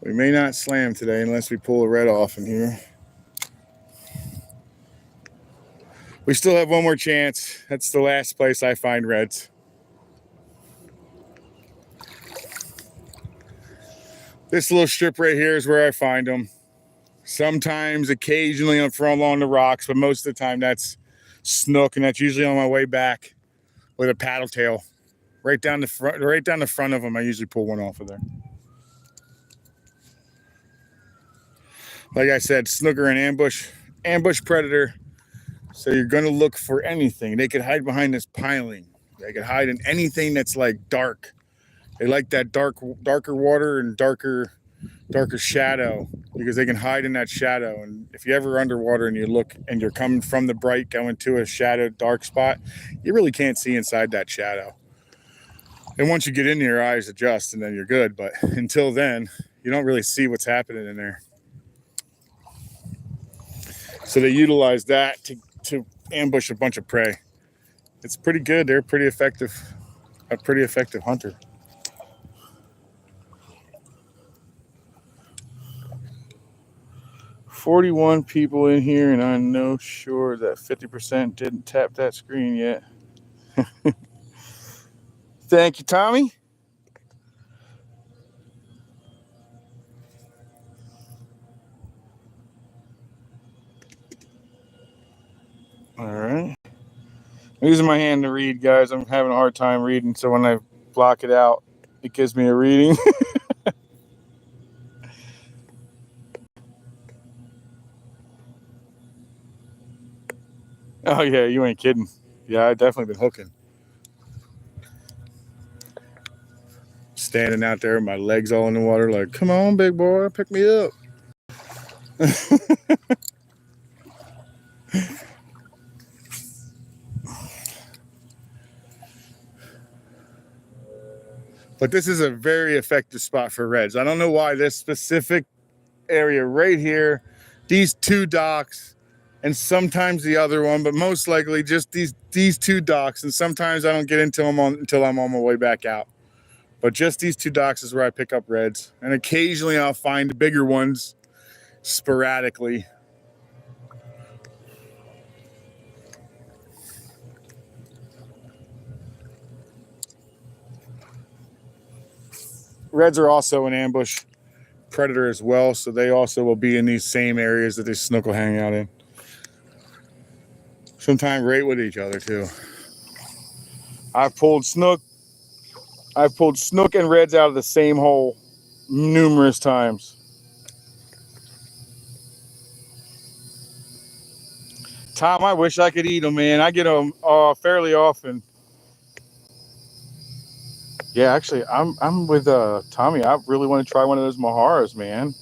We may not slam today unless we pull a red off in here. We still have one more chance. That's the last place I find reds. This little strip right here is where I find them. Sometimes, occasionally, I'm from along the rocks, but most of the time that's snook, and that's usually on my way back with a paddle tail. Right down the front of them, I usually pull one off of there. Like I said, snooker and ambush predator. So you're gonna look for anything. They could hide behind this piling. They could hide in anything that's like dark. They like that darker water and darker shadow, because they can hide in that shadow. And if you're ever underwater and you look and you're coming from the bright going to a shadowed dark spot, you really can't see inside that shadow. And once you get in there, your eyes adjust and then you're good. But until then, you don't really see what's happening in there. So they utilize that to ambush a bunch of prey. It's pretty good. They're a pretty effective hunter. $41 people in here, and I know sure that 50% didn't tap that screen yet. Thank you, Tommy. All right. I'm using my hand to read, guys. I'm having a hard time reading, so when I block it out, it gives me a reading. Oh, yeah, you ain't kidding. Yeah, I've definitely been hooking. Standing out there with my legs all in the water like, come on, big boy, pick me up. But this is a very effective spot for reds. I don't know why this specific area right here, these two docks, and sometimes the other one, but most likely just these two docks. And sometimes I don't get into them until I'm on my way back out. But just these two docks is where I pick up reds. And occasionally I'll find bigger ones sporadically. Reds are also an ambush predator as well, so they also will be in these same areas that these snook will hang out in. Sometimes right with each other too. I've pulled snook and reds out of the same hole numerous times. Tom, I wish I could eat them, man. I get them fairly often. Yeah, actually, I'm with Tommy. I really want to try one of those Maharas, man.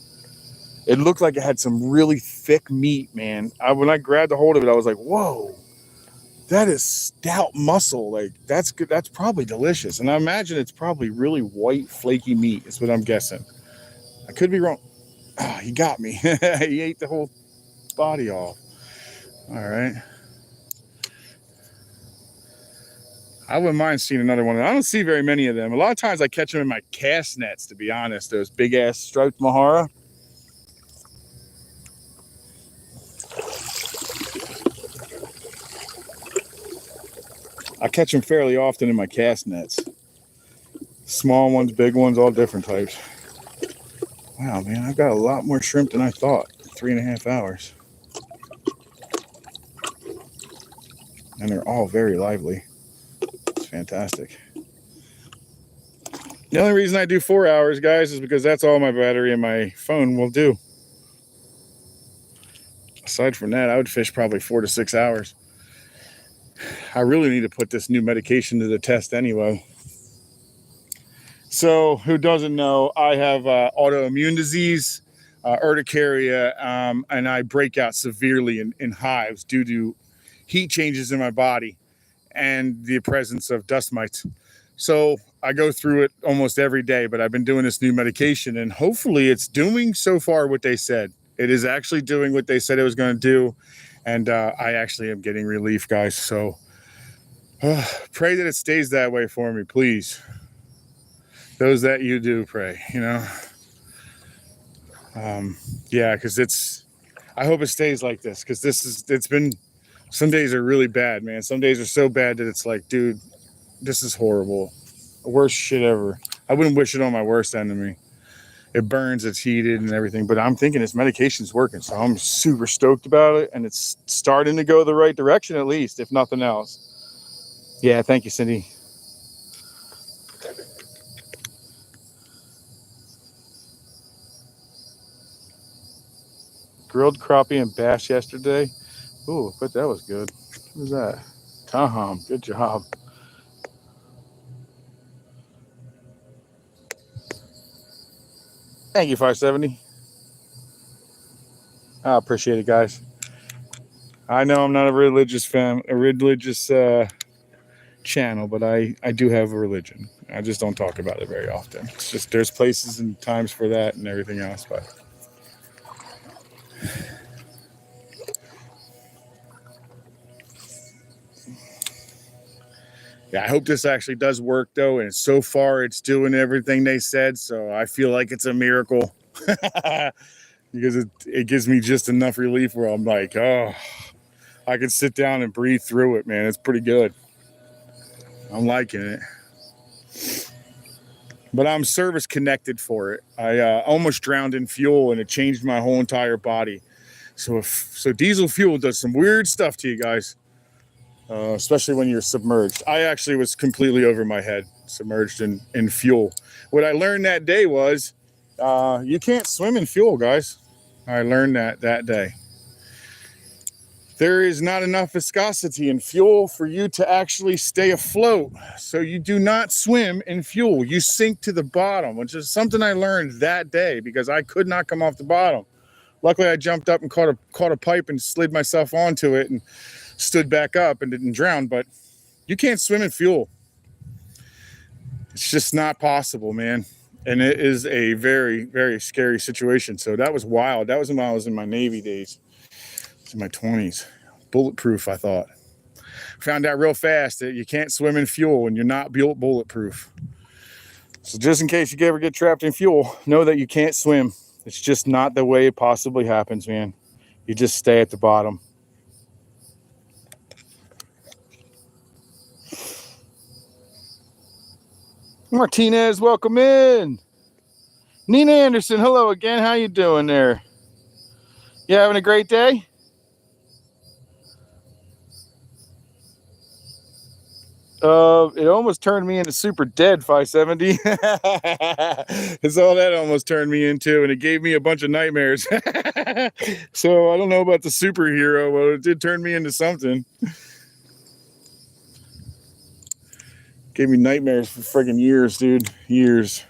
It looked like it had some really thick meat, man. When I grabbed a hold of it, I was like, whoa, that is stout muscle. Like, that's good. That's probably delicious. And I imagine it's probably really white, flaky meat, is what I'm guessing. I could be wrong. Oh, he got me. He ate the whole body off. All right. I wouldn't mind seeing another one. I don't see very many of them. A lot of times I catch them in my cast nets, to be honest. Those big ass striped Mahara. I catch them fairly often in my cast nets. Small ones, big ones, all different types. Wow, man, I've got a lot more shrimp than I thought. 3.5 hours. And they're all very lively. It's fantastic. The only reason I do 4 hours, guys, is because that's all my battery in my phone will do. Aside from that, I would fish probably 4 to 6 hours. I really need to put this new medication to the test anyway. So, who doesn't know, I have autoimmune disease, urticaria, and I break out severely in hives due to heat changes in my body and the presence of dust mites. So I go through it almost every day, but I've been doing this new medication, and hopefully it's doing so far what they said. It is actually doing what they said it was going to do, and I actually am getting relief, guys. So pray that it stays that way for me, please. Those that you do, pray, you know. Yeah, because I hope it stays like this, because it's been, some days are really bad, man. Some days are so bad that it's like, dude, this is horrible. The worst shit ever. I wouldn't wish it on my worst enemy. It burns, it's heated and everything, but I'm thinking this medication's working, so I'm super stoked about it, and it's starting to go the right direction, at least, if nothing else. Yeah, thank you, Cindy. Grilled crappie and bass yesterday. Ooh, but that was good. What was that? Tom, good job. Thank you, 570. I appreciate it, guys. I know I'm not a religious channel, but I do have a religion. I just don't talk about it very often. It's just there's places and times for that and everything else, but yeah, I hope this actually does work though, and so far it's doing everything they said, so I feel like it's a miracle. Because it gives me just enough relief where I'm like, oh, I can sit down and breathe through it, man. It's pretty good. I'm liking it. But I'm service connected for it. I almost drowned in fuel, and it changed my whole entire body. So diesel fuel does some weird stuff to you guys, especially when you're submerged. I actually was completely over my head, submerged in fuel. What I learned that day was you can't swim in fuel, guys. I learned that day. There is not enough viscosity in fuel for you to actually stay afloat. So you do not swim in fuel. You sink to the bottom, which is something I learned that day because I could not come off the bottom. Luckily, I jumped up and caught a pipe and slid myself onto it and stood back up and didn't drown. But you can't swim in fuel. It's just not possible, man. And it is a very, very scary situation. So that was wild. That was when I was in my Navy days. In my 20s. Bulletproof, I thought. Found out real fast that you can't swim in fuel and you're not bulletproof. So just in case you ever get trapped in fuel, know that you can't swim. It's just not the way it possibly happens, man. You just stay at the bottom. Martinez, welcome in. Nina Anderson, hello again. How you doing there? You having a great day? It almost turned me into super dead 570. It's all that almost turned me into, and it gave me a bunch of nightmares. So I don't know about the superhero, but it did turn me into something. Gave me nightmares for friggin' years, dude. Years.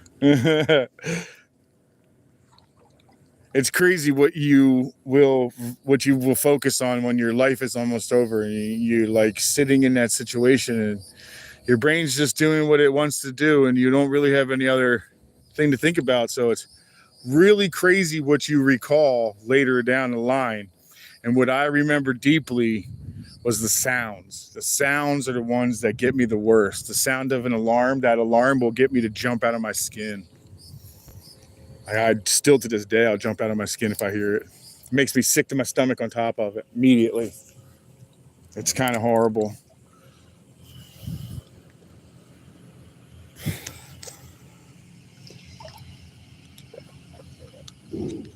It's crazy what you will focus on when your life is almost over and you're like sitting in that situation and your brain's just doing what it wants to do and you don't really have any other thing to think about. So it's really crazy what you recall later down the line. And what I remember deeply was the sounds. The sounds are the ones that get me the worst. The sound of an alarm, that alarm will get me to jump out of my skin. I still to this day, I'll jump out of my skin if I hear it. It makes me sick to my stomach on top of it immediately. It's kind of horrible.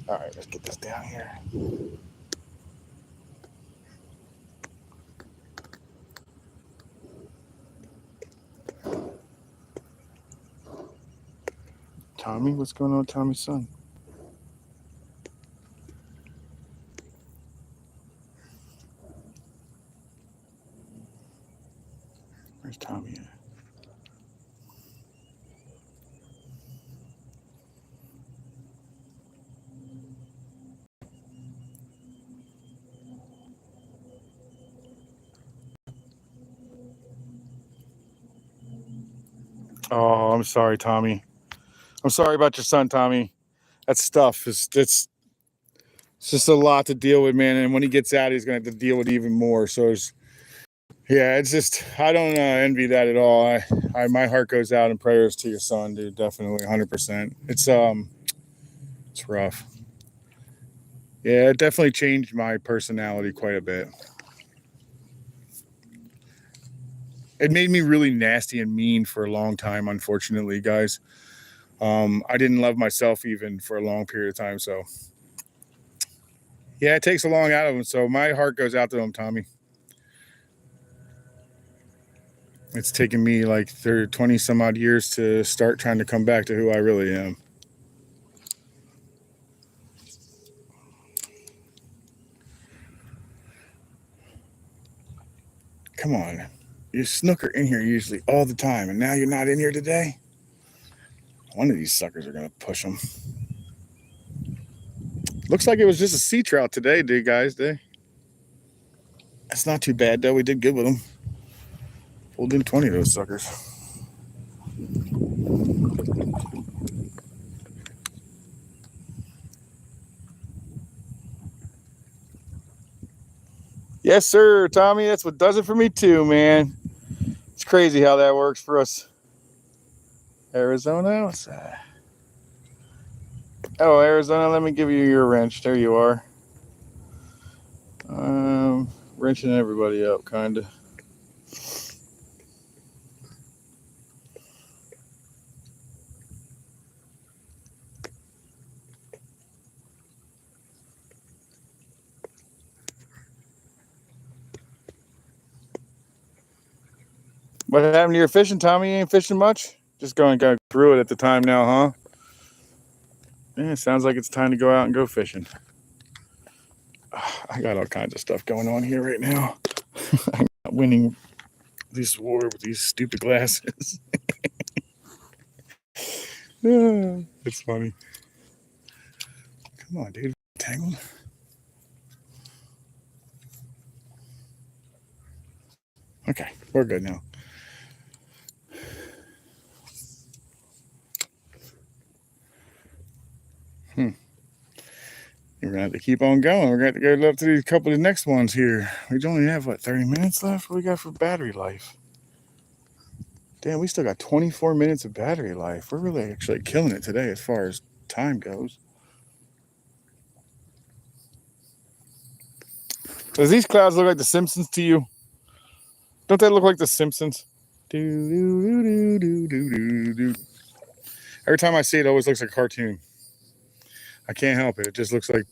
All right, let's get this down here. Tommy, what's going on with Tommy's son? Where's Tommy at? Oh, I'm sorry, Tommy. I'm sorry about your son, Tommy. That stuff it's just a lot to deal with, man. And when he gets out, he's gonna have to deal with even more. So it's just I don't envy that at all. My heart goes out in prayers to your son, dude. Definitely, 100%. It's rough. Yeah, it definitely changed my personality quite a bit. It made me really nasty and mean for a long time, unfortunately, guys. I didn't love myself even for a long period of time. So, yeah, it takes a long out of him. So my heart goes out to him, Tommy. It's taken me like 20 some odd years to start trying to come back to who I really am. Come on. You snooker in here usually all the time, and now you're not in here today? One of these suckers are going to push them. Looks like it was just a sea trout today, guys. That's not too bad, though. We did good with them. Pulled in 20 of those suckers. Yes, sir, Tommy. That's what does it for me, too, man. It's crazy how that works for us. Arizona, what's that? Oh, Arizona, let me give you your wrench. There you are. Wrenching everybody up, kind of. What happened to your fishing, Tommy? You ain't fishing much? Just going through it at the time now, huh? Yeah, it sounds like it's time to go out and go fishing. I got all kinds of stuff going on here right now. I'm not winning this war with these stupid glasses. It's funny. Come on, dude. Tangled. Okay, we're good now. We're gonna have to keep on going. We're gonna have to go up to these couple of the next ones here. We only have 30 minutes left? What we got for battery life? Damn, we still got 24 minutes of battery life. We're really actually killing it today as far as time goes. Does these clouds look like the Simpsons to you? Don't they look like the Simpsons? Every time I see it, it always looks like a cartoon. I can't help it. It just looks like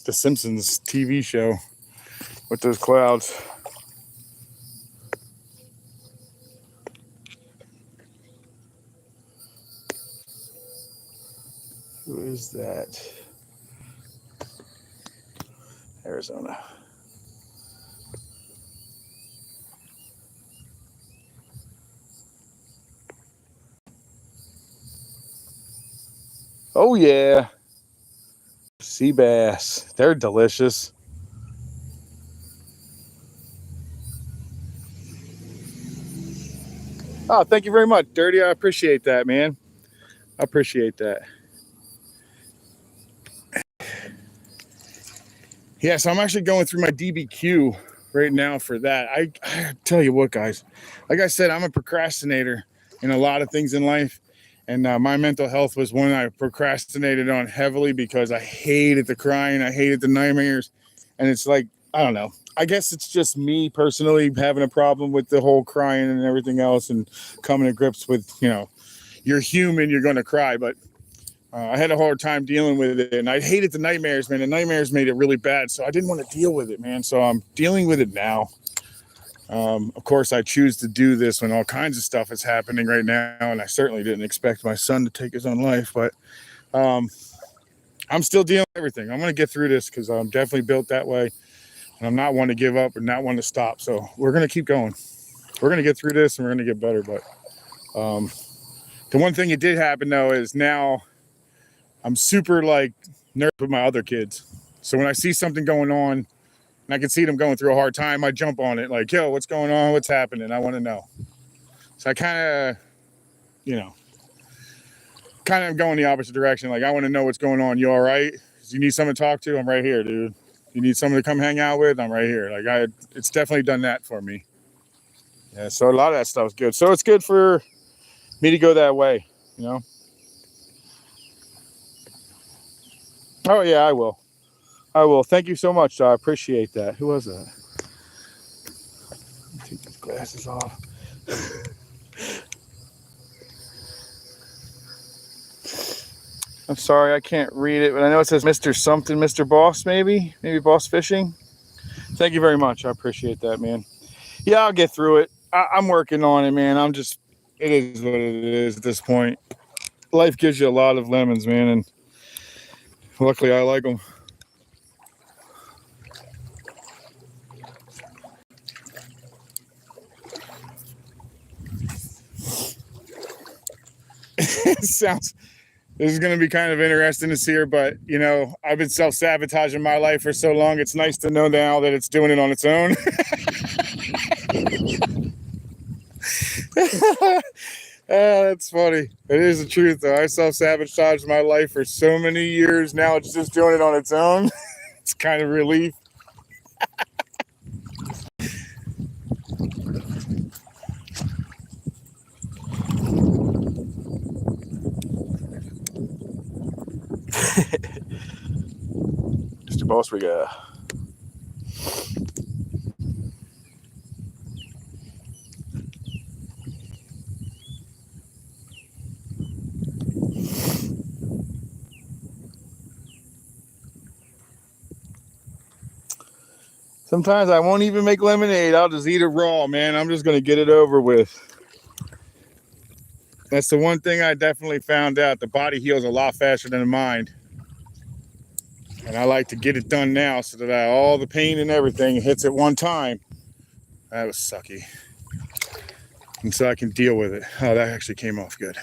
the Simpsons TV show with those clouds. Who is that? Arizona. Oh yeah. Sea bass. They're delicious. Oh, thank you very much, Dirty. I appreciate that, man. I appreciate that. Yeah, so I'm actually going through my DBQ right now for that. I tell you what, guys, like I said, I'm a procrastinator in a lot of things in life. And my mental health was one I procrastinated on heavily because I hated the crying. I hated the nightmares. And it's like, I don't know. I guess it's just me personally having a problem with the whole crying and everything else and coming to grips with, you're human, you're going to cry. But I had a hard time dealing with it, and I hated the nightmares, man. The nightmares made it really bad, so I didn't want to deal with it, man. So I'm dealing with it now. Of course, I choose to do this when all kinds of stuff is happening right now, and I certainly didn't expect my son to take his own life, but I'm still dealing with everything. I'm going to get through this because I'm definitely built that way, and I'm not one to give up and not one to stop. So we're going to keep going. We're going to get through this, and we're going to get better. But the one thing that did happen, though, is now I'm super nervous with my other kids. So when I see something going on and I can see them going through a hard time, I jump on it like, yo, what's going on? What's happening? I want to know. So I kind of going the opposite direction. Like, I want to know what's going on. You all right? Do you need someone to talk to? I'm right here, dude. You need someone to come hang out with? I'm right here. It's definitely done that for me. Yeah. So a lot of that stuff is good. So it's good for me to go that way, Oh yeah, I will. Thank you so much. I appreciate that. Who was that? Take these glasses off. I'm sorry, I can't read it, but I know it says Mr. Something, Mr. Boss, maybe Boss Fishing. Thank you very much. I appreciate that, man. Yeah, I'll get through it. I'm working on it, man. It is what it is at this point. Life gives you a lot of lemons, man, and luckily I like them. This is going to be kind of interesting to see her, but I've been self-sabotaging my life for so long. It's nice to know now that it's doing it on its own. That's funny. It is the truth, though. I self-sabotaged my life for so many years. Now it's just doing it on its own. It's kind of relief. Mr. Boss, we got. Sometimes I won't even make lemonade. I'll just eat it raw, man. I'm just going to get it over with. That's the one thing I definitely found out. The body heals a lot faster than the mind. And I like to get it done now so that all the pain and everything hits at one time. That was sucky. And so I can deal with it. Oh, that actually came off good.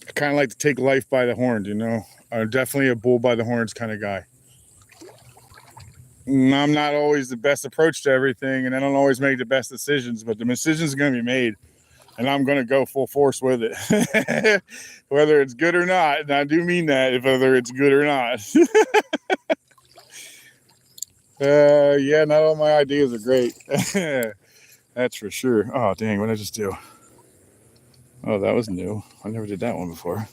I kind of like to take life by the horns, I'm definitely a bull by the horns kind of guy. I'm not always the best approach to everything, and I don't always make the best decisions, but the decisions are going to be made, and I'm going to go full force with it, whether it's good or not. And I do mean that, whether it's good or not. Yeah, not all my ideas are great. That's for sure. Oh, dang, what did I just do? Oh, that was new. I never did that one before.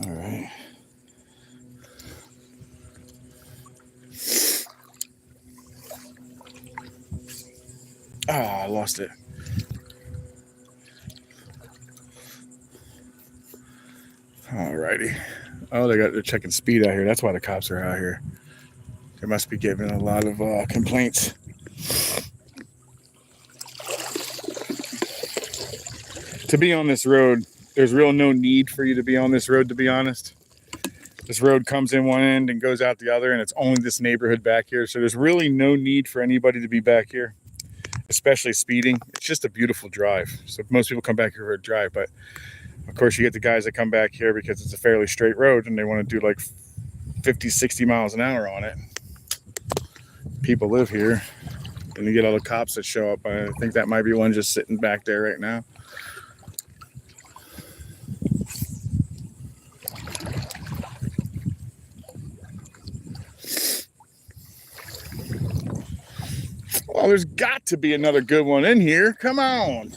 All right. I lost it. Alrighty. Oh, they're checking speed out here. That's why the cops are out here. They must be giving a lot of complaints. To be on this road, there's real no need for you to be on this road, to be honest. This road comes in one end and goes out the other, and it's only this neighborhood back here. So there's really no need for anybody to be back here. especially speeding. It's just a beautiful drive. So most people come back here for a drive, but of course you get the guys that come back here because it's a fairly straight road and they want to do like 50, 60 miles an hour on it. People live here, and you get all the cops that show up. I think that might be one just sitting back there right now. Well, there's got to be another good one in here. Come on.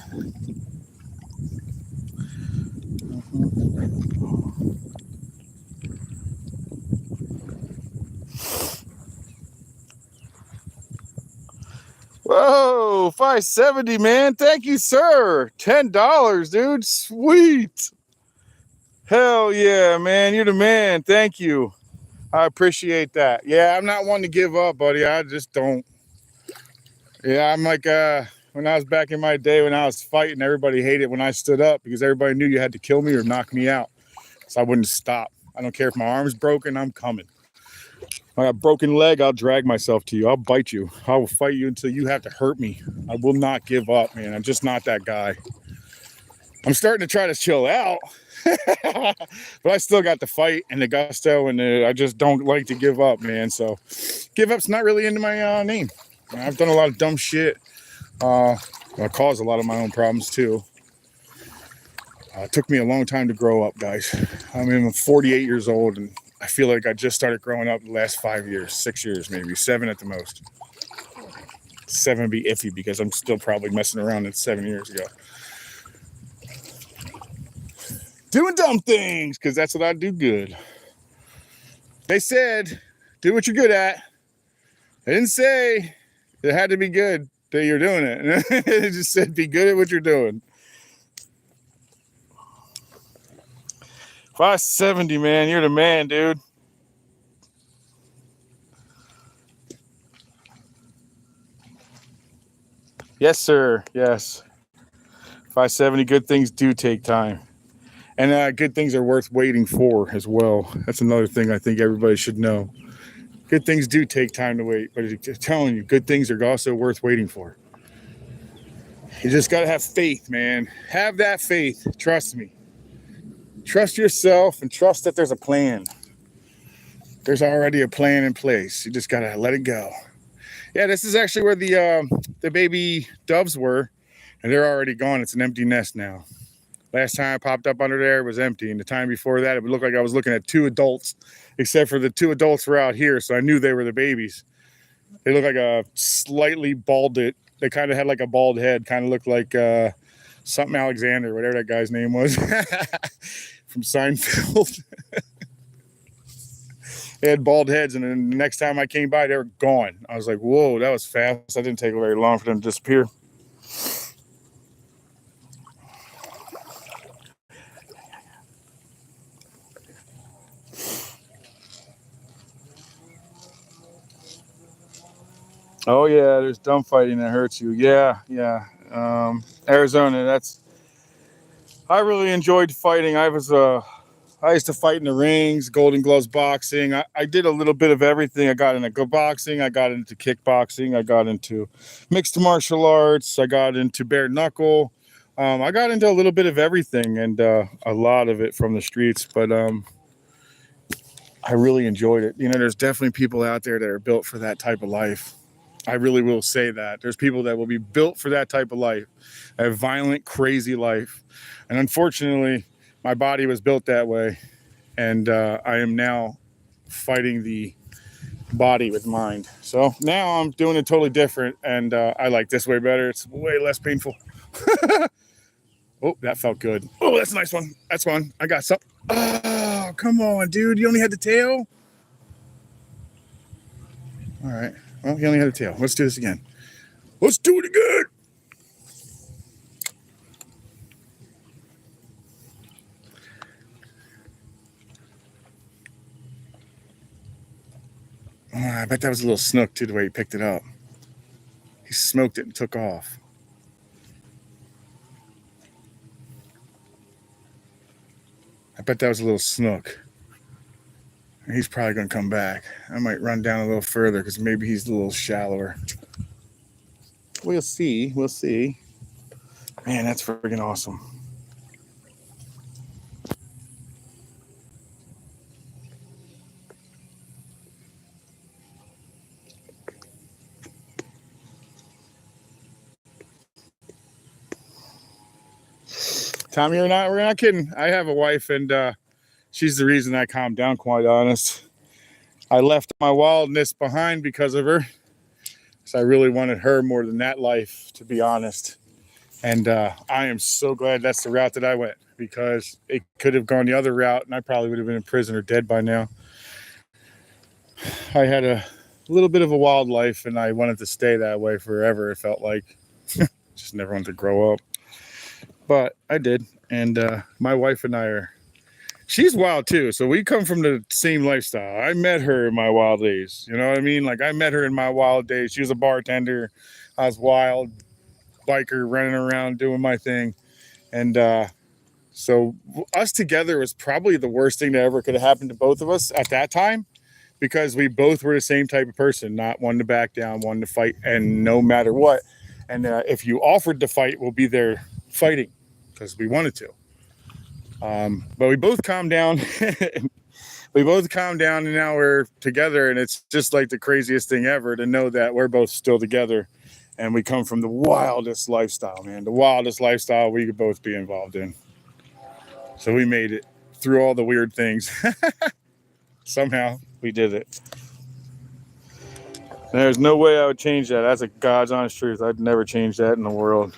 Whoa, 570, man. Thank you, sir. $10, dude. Sweet. Hell yeah, man. You're the man. Thank you. I appreciate that. Yeah, I'm not one to give up, buddy. I just don't. Yeah, I'm like when I was back in my day when I was fighting, everybody hated when I stood up because everybody knew you had to kill me or knock me out. So I wouldn't stop. I don't care if my arm's broken, I'm coming. If I got a broken leg, I'll drag myself to you. I'll bite you. I will fight you until you have to hurt me. I will not give up, man. I'm just not that guy. I'm starting to try to chill out. But I still got the fight and the gusto, and I just don't like to give up, man. So give up's not really into my name. I've done a lot of dumb shit. I caused a lot of my own problems too. It took me a long time to grow up, guys. I'm 48 years old, and I feel like I just started growing up the last 5 years, 6 years, maybe 7 at the most. 7 would be iffy because I'm still probably messing around at 7 years ago. Doing dumb things because that's what I do good. They said, do what you're good at. They didn't say it had to be good that you're doing it. It just said be good at what you're doing. 570, man. You're the man, dude. Yes, sir. Yes. 570, good things do take time. And good things are worth waiting for as well. That's another thing I think everybody should know. Good things do take time to wait, but I'm telling you, good things are also worth waiting for. You just got to have faith, man. Have that faith. Trust me. Trust yourself and trust that there's a plan. There's already a plan in place. You just got to let it go. Yeah, this is actually where the baby doves were, and they're already gone. It's an empty nest now. Last time I popped up under there, it was empty. And the time before that, it would look like I was looking at 2 adults, except for the 2 adults were out here, so I knew they were the babies. They look like a slightly balded. They kind of had like a bald head, kind of looked like something Alexander, whatever that guy's name was, from Seinfeld. They had bald heads, and then the next time I came by, they were gone. I was like, whoa, that was fast. That didn't take very long for them to disappear. Oh yeah, there's dumb fighting that hurts you. Yeah. Arizona, I really enjoyed fighting. I used to fight in the rings, Golden Gloves boxing. I did a little bit of everything. I got into boxing, I got into kickboxing, I got into mixed martial arts, I got into bare knuckle. I got into a little bit of everything, and a lot of it from the streets, but I really enjoyed it. You know, there's definitely people out there that are built for that type of life. I really will say that. There's people that will be built for that type of life, a violent, crazy life. And unfortunately, my body was built that way. And I am now fighting the body with mind. So now I'm doing it totally different. And I like this way better. It's way less painful. Oh, that felt good. Oh, that's a nice one. That's one. I got some. Oh, come on, dude. You only had the tail? All right. Well, he only had a tail. Let's do this again. Let's do it again. I bet that was a little snook, too, the way he picked it up. He smoked it and took off. I bet that was a little snook. He's probably going to come back. I might run down a little further because maybe he's a little shallower. We'll see. We'll see. Man, that's freaking awesome. Tom, we're not kidding. I have a wife, and she's the reason I calmed down, quite honest. I left my wildness behind because of her. So I really wanted her more than that life, to be honest. And I am so glad that's the route that I went, because it could have gone the other route and I probably would have been in prison or dead by now. I had a little bit of a wild life and I wanted to stay that way forever, it felt like. Just never wanted to grow up. But I did. And my wife and I she's wild too. So we come from the same lifestyle. I met her in my wild days. You know what I mean? Like, I met her in my wild days. She was a bartender. I was wild, biker, running around doing my thing. And so us together was probably the worst thing that ever could have happened to both of us at that time, because we both were the same type of person, not one to back down, one to fight, and no matter what. And if you offered to fight, we'll be there fighting because we wanted to. But we both calmed down. We both calmed down, and now we're together, and it's just like the craziest thing ever to know that we're both still together, and we come from the wildest lifestyle, man. The wildest lifestyle we could both be involved in. So we made it through all the weird things. Somehow we did it. There's no way I would change that. That's a God's honest truth. I'd never change that in the world.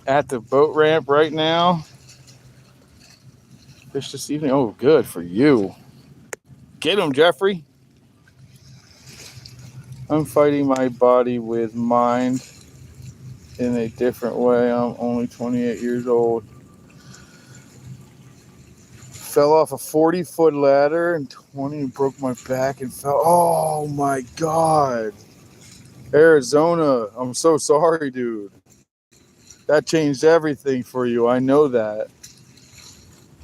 At the boat ramp right now. Fish this evening. Oh, good for you. Get him, Jeffrey. I'm fighting my body with mind in a different way. I'm only 28 years old. Fell off a 40-foot ladder and 20 and broke my back and fell. Oh my God. Arizona, I'm so sorry, dude. That changed everything for you. I know that.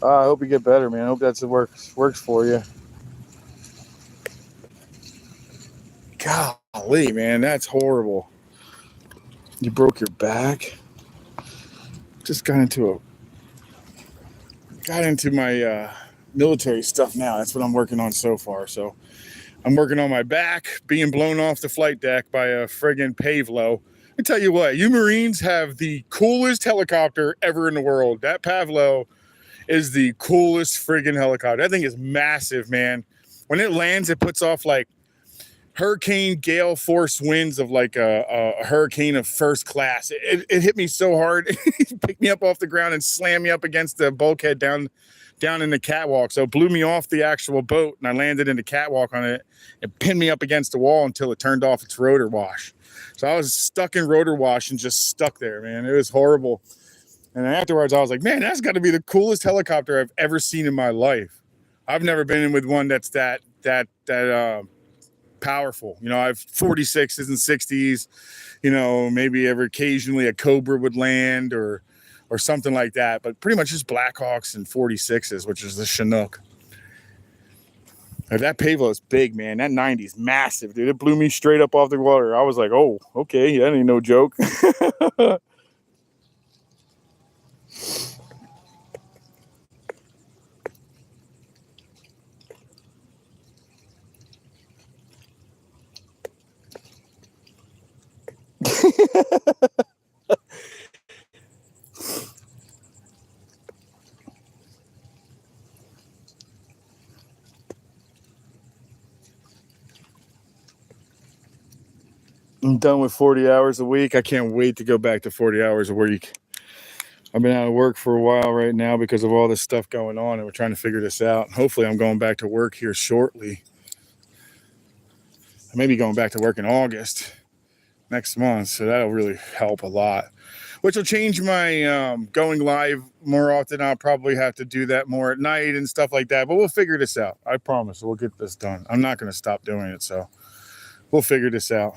I hope you get better, man. I hope that works for you. Golly, man, that's horrible. You broke your back. Just got into my military stuff now. That's what I'm working on so far. So I'm working on my back being blown off the flight deck by a friggin' Pavlo. I tell you what, you Marines have the coolest helicopter ever in the world. That Pavlo is the coolest friggin' helicopter. That thing is massive, man. When it lands, it puts off like hurricane gale force winds of like a hurricane of first class. It hit me so hard. It picked me up off the ground and slammed me up against the bulkhead down in the catwalk. So it blew me off the actual boat and I landed in the catwalk on it. It pinned me up against the wall until it turned off its rotor wash. So I was stuck in rotor wash and just stuck there, man. It was horrible. And afterwards I was like, man, that's got to be the coolest helicopter I've ever seen in my life. I've never been in with one that's that powerful. You know, I have 46s and 60s, you know, maybe ever occasionally a Cobra would land or something like that, but pretty much just Blackhawks and 46s, which is the Chinook. That Pavo is big, man. That 90 is massive, dude. It blew me straight up off the water. I was like, oh, okay, that ain't no joke. I'm done with 40 hours a week. I can't wait to go back to 40 hours a week. I've been out of work for a while right now because of all this stuff going on, and we're trying to figure this out. Hopefully I'm going back to work here shortly. I may be going back to work in August next month, so that'll really help a lot, which will change my going live more often. I'll probably have to do that more at night and stuff like that, but we'll figure this out. I promise we'll get this done. I'm not going to stop doing it, so we'll figure this out.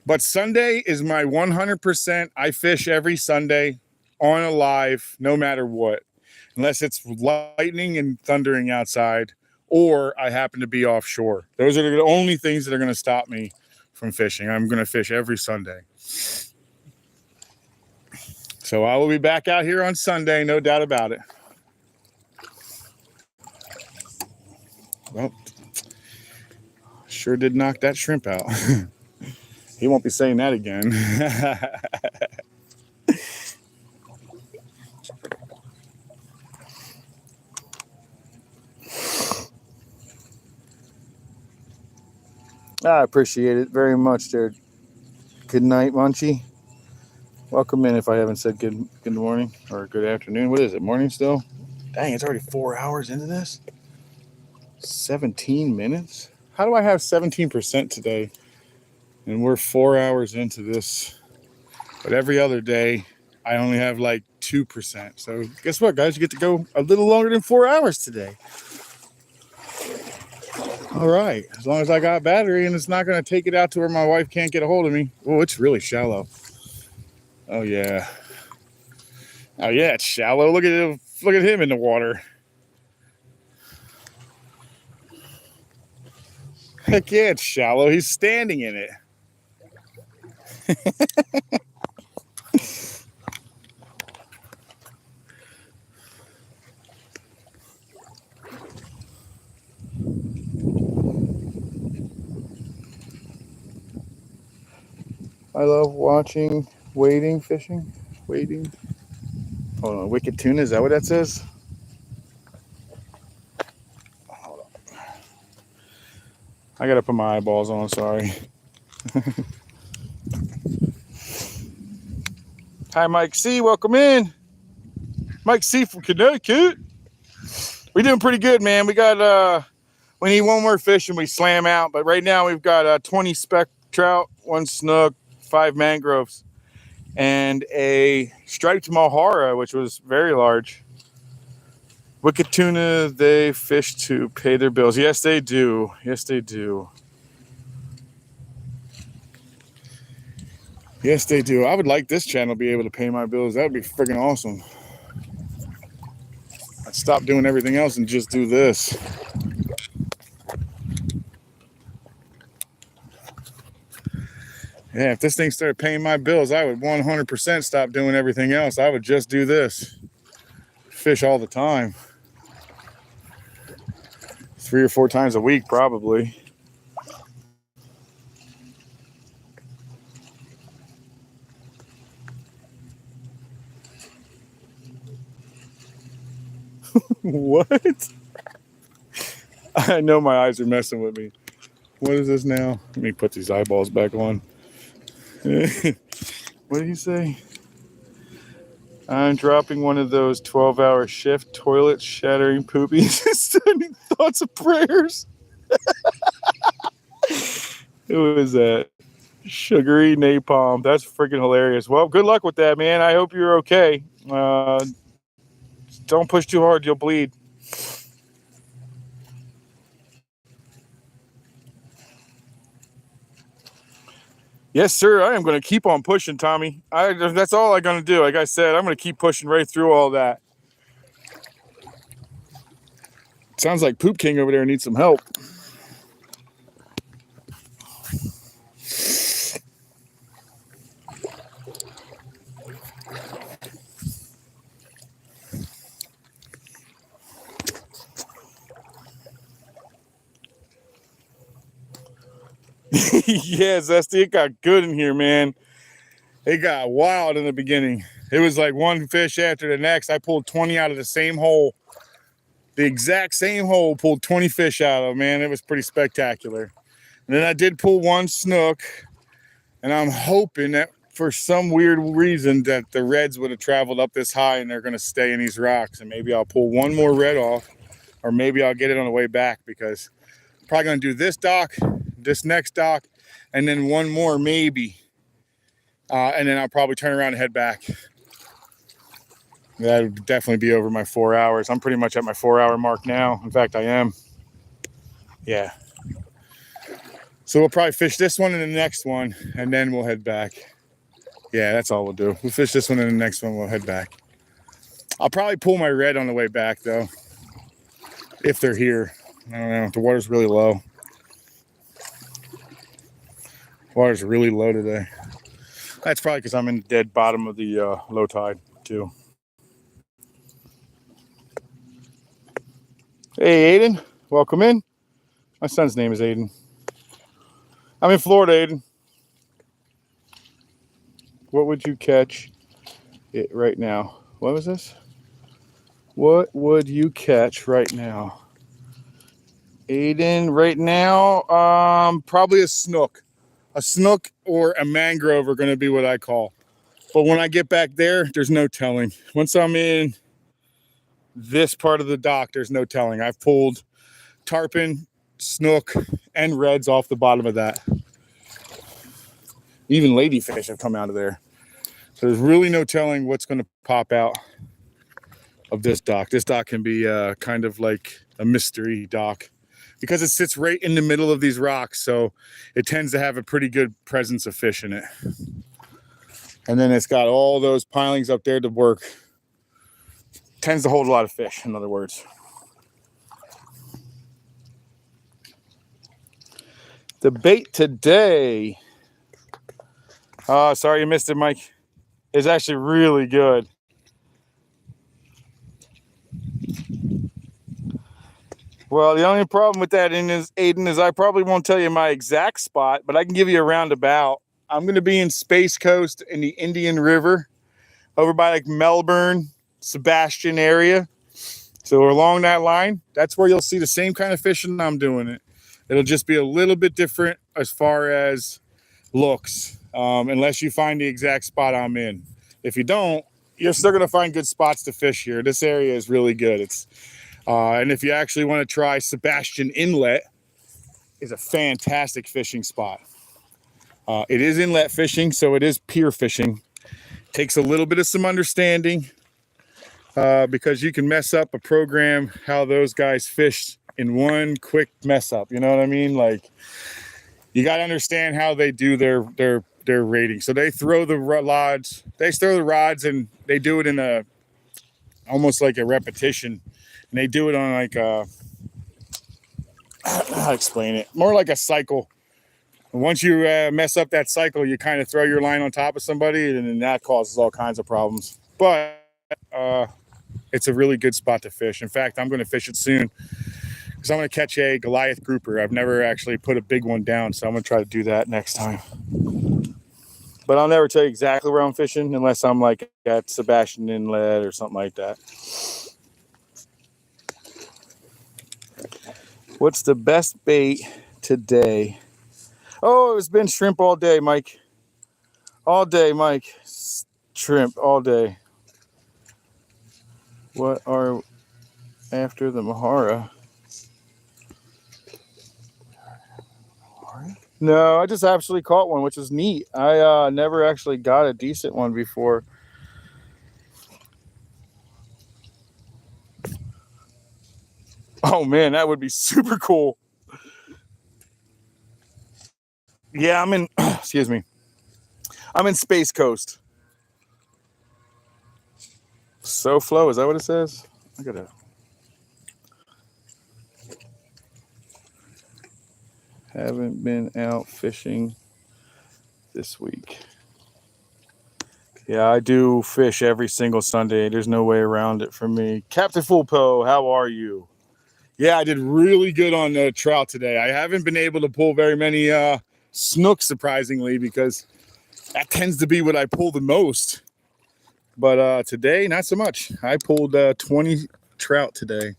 But Sunday is my 100%. I fish every Sunday on a live, no matter what. unless it's lightning and thundering outside, or I happen to be offshore. Those are the only things that are going to stop me from fishing. I'm going to fish every Sunday. So I will be back out here on Sunday, no doubt about it. Well, sure did knock that shrimp out. He won't be saying that again. I appreciate it very much there. Good night, Munchie. Welcome in if I haven't said good morning or good afternoon. What is it, morning still? Dang, it's already 4 hours into this. 17 minutes? How do I have 17% today? And we're 4 hours into this. But every other day, I only have like 2%. So guess what, guys? You get to go a little longer than 4 hours today. All right. As long as I got battery and it's not going to take it out to where my wife can't get a hold of me. Oh, it's really shallow. Oh, yeah. Oh, yeah, it's shallow. Look at him. Look at him in the water. Heck yeah, it's shallow. He's standing in it. I love watching wading fishing. Wading. Hold on, wicked tuna, is that what that says? Hold on. I gotta put my eyeballs on, sorry. Hi, Mike C, welcome in. Mike C from Connecticut. We're doing pretty good, man. We got, we need one more fish and we slam out, but right now we've got 20 speck trout, 1 snook, 5 mangroves, and a striped mohara, which was very large. Wicked tuna, they fish to pay their bills. Yes, they do. Yes, they do. Yes, they do. I would like this channel to be able to pay my bills. That would be freaking awesome. I'd stop doing everything else and just do this. Yeah, if this thing started paying my bills, I would 100% stop doing everything else. I would just do this. Fish all the time. 3 or 4 times a week, probably. What? I know my eyes are messing with me. What is this now? Let me put these eyeballs back on. What did he say? I'm dropping one of those 12-hour shift toilet shattering poopies and sending thoughts of prayers. Who is that? Sugary napalm. That's freaking hilarious. Well, good luck with that, man. I hope you're okay. Don't push too hard. You'll bleed. Yes, sir. I am going to keep on pushing, Tommy. That's all I'm going to do. Like I said, I'm going to keep pushing right through all that. Sounds like Poop King over there needs some help. Yeah, Zesty, it got good in here, man. It got wild in the beginning. It was like one fish after the next. I pulled 20 out of the same hole. The exact same hole, pulled 20 fish out of, man. It was pretty spectacular. And then I did pull 1 snook, and I'm hoping that for some weird reason that the reds would have traveled up this high and they're going to stay in these rocks, and maybe I'll pull 1 more red off, or maybe I'll get it on the way back, because I'm probably going to do this dock, this next dock, and then 1 more maybe, and then I'll probably turn around and head back. That would definitely be over my 4 hours. I'm pretty much at my 4-hour mark now. In fact, I am. Yeah. So we'll probably fish this one and the next one, and then we'll head back. Yeah, that's all we'll do. We'll fish this one and the next one, we'll head back. I'll probably pull my red on the way back though, if they're here. I don't know. The water's really low. Water's really low today. That's probably because I'm in the dead bottom of the low tide too. Hey, Aiden, welcome in. My son's name is Aiden. I'm in Florida, Aiden. What would you catch it right now? What was this? What would you catch right now? Aiden, right now, probably a snook. A snook or a mangrove are going to be what I call. But when I get back there, there's no telling. Once I'm in this part of the dock, there's no telling. I've pulled tarpon, snook, and reds off the bottom of that. Even ladyfish have come out of there. So there's really no telling what's going to pop out of this dock. This dock can be kind of like a mystery dock because it sits right in the middle of these rocks. So it tends to have a pretty good presence of fish in it. And then it's got all those pilings up there to work. Tends to hold a lot of fish, in other words. The bait today. Oh, sorry you missed it, Mike. It's actually really good. Well, the only problem with that, Aiden, is I probably won't tell you my exact spot, but I can give you a roundabout. I'm going to be in Space Coast in the Indian River, over by like Melbourne, Sebastian area. So along that line, that's where you'll see the same kind of fishing I'm doing it. It'll just be a little bit different as far as looks, unless you find the exact spot I'm in. If you don't, you're still going to find good spots to fish here. This area is really good. It's and if you actually want to try Sebastian Inlet, is a fantastic fishing spot. It is inlet fishing, so it is pier fishing. Takes a little bit of some understanding because you can mess up a program how those guys fish in one quick mess up. You know what I mean? Like, you got to understand how they do their rating. So they throw the rods. They throw the rods, and they do it in a almost like a repetition. And they do it on like a, how to explain it? More like a cycle. And once you mess up that cycle, you kind of throw your line on top of somebody, and then that causes all kinds of problems. But it's a really good spot to fish. In fact, I'm going to fish it soon because I'm going to catch a Goliath grouper. I've never actually put a big one down, so I'm going to try to do that next time. But I'll never tell you exactly where I'm fishing unless I'm like at Sebastian Inlet or something like that. What's the best bait today? Oh, it's been shrimp all day, Mike. All day, Mike. Shrimp all day. What are after the Mahara? No, I just actually caught one, which is neat. I never actually got a decent one before. Oh man, that would be super cool. Yeah, I'm in, excuse me. I'm in Space Coast. SoFlo, is that what it says? I gotta. Haven't been out fishing this week. Yeah, I do fish every single Sunday. There's no way around it for me. Captain Fulpo, how are you? Yeah, I did really good on the trout today. I haven't been able to pull very many snooks, surprisingly, because that tends to be what I pull the most. But today, not so much. I pulled 20 trout today.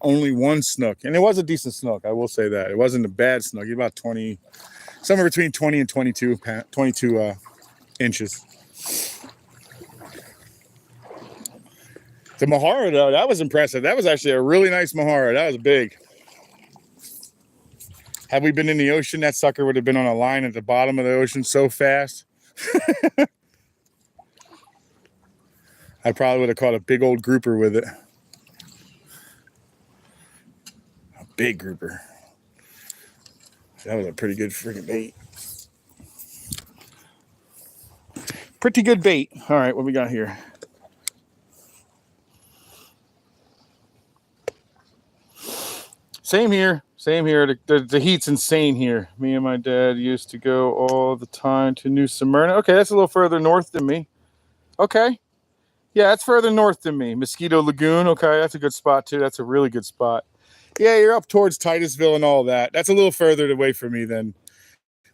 Only one snook. And it was a decent snook, I will say that. It wasn't a bad snook. It was about 20, somewhere between 20 and 22 inches. The Mahara, though, that was impressive. That was actually a really nice Mahara. That was big. Had we been in the ocean, that sucker would have been on a line at the bottom of the ocean so fast. I probably would have caught a big old grouper with it. A big grouper. That was a pretty good freaking bait. Pretty good bait. All right, what we got here? Same here. Same here. The heat's insane here. Me and my dad used to go all the time to New Smyrna. Okay, that's a little further north than me. Okay. Yeah, that's further north than me. Mosquito Lagoon. Okay, that's a good spot too. That's a really good spot. Yeah, you're up towards Titusville and all that. That's a little further away from me than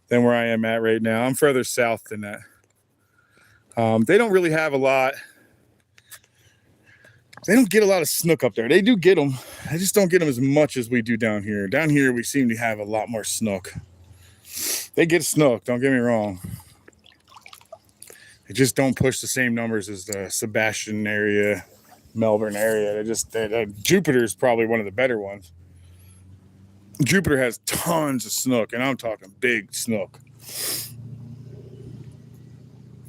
where I am at right now. I'm further south than that. They don't really have a lot. They don't get a lot of snook up there. They do get them. I just don't get them as much as we do down here. Down here, we seem to have a lot more snook. They get snook, don't get me wrong. They just don't push the same numbers as the Sebastian area, Melbourne area. Jupiter is probably one of the better ones. Jupiter has tons of snook, and I'm talking big snook.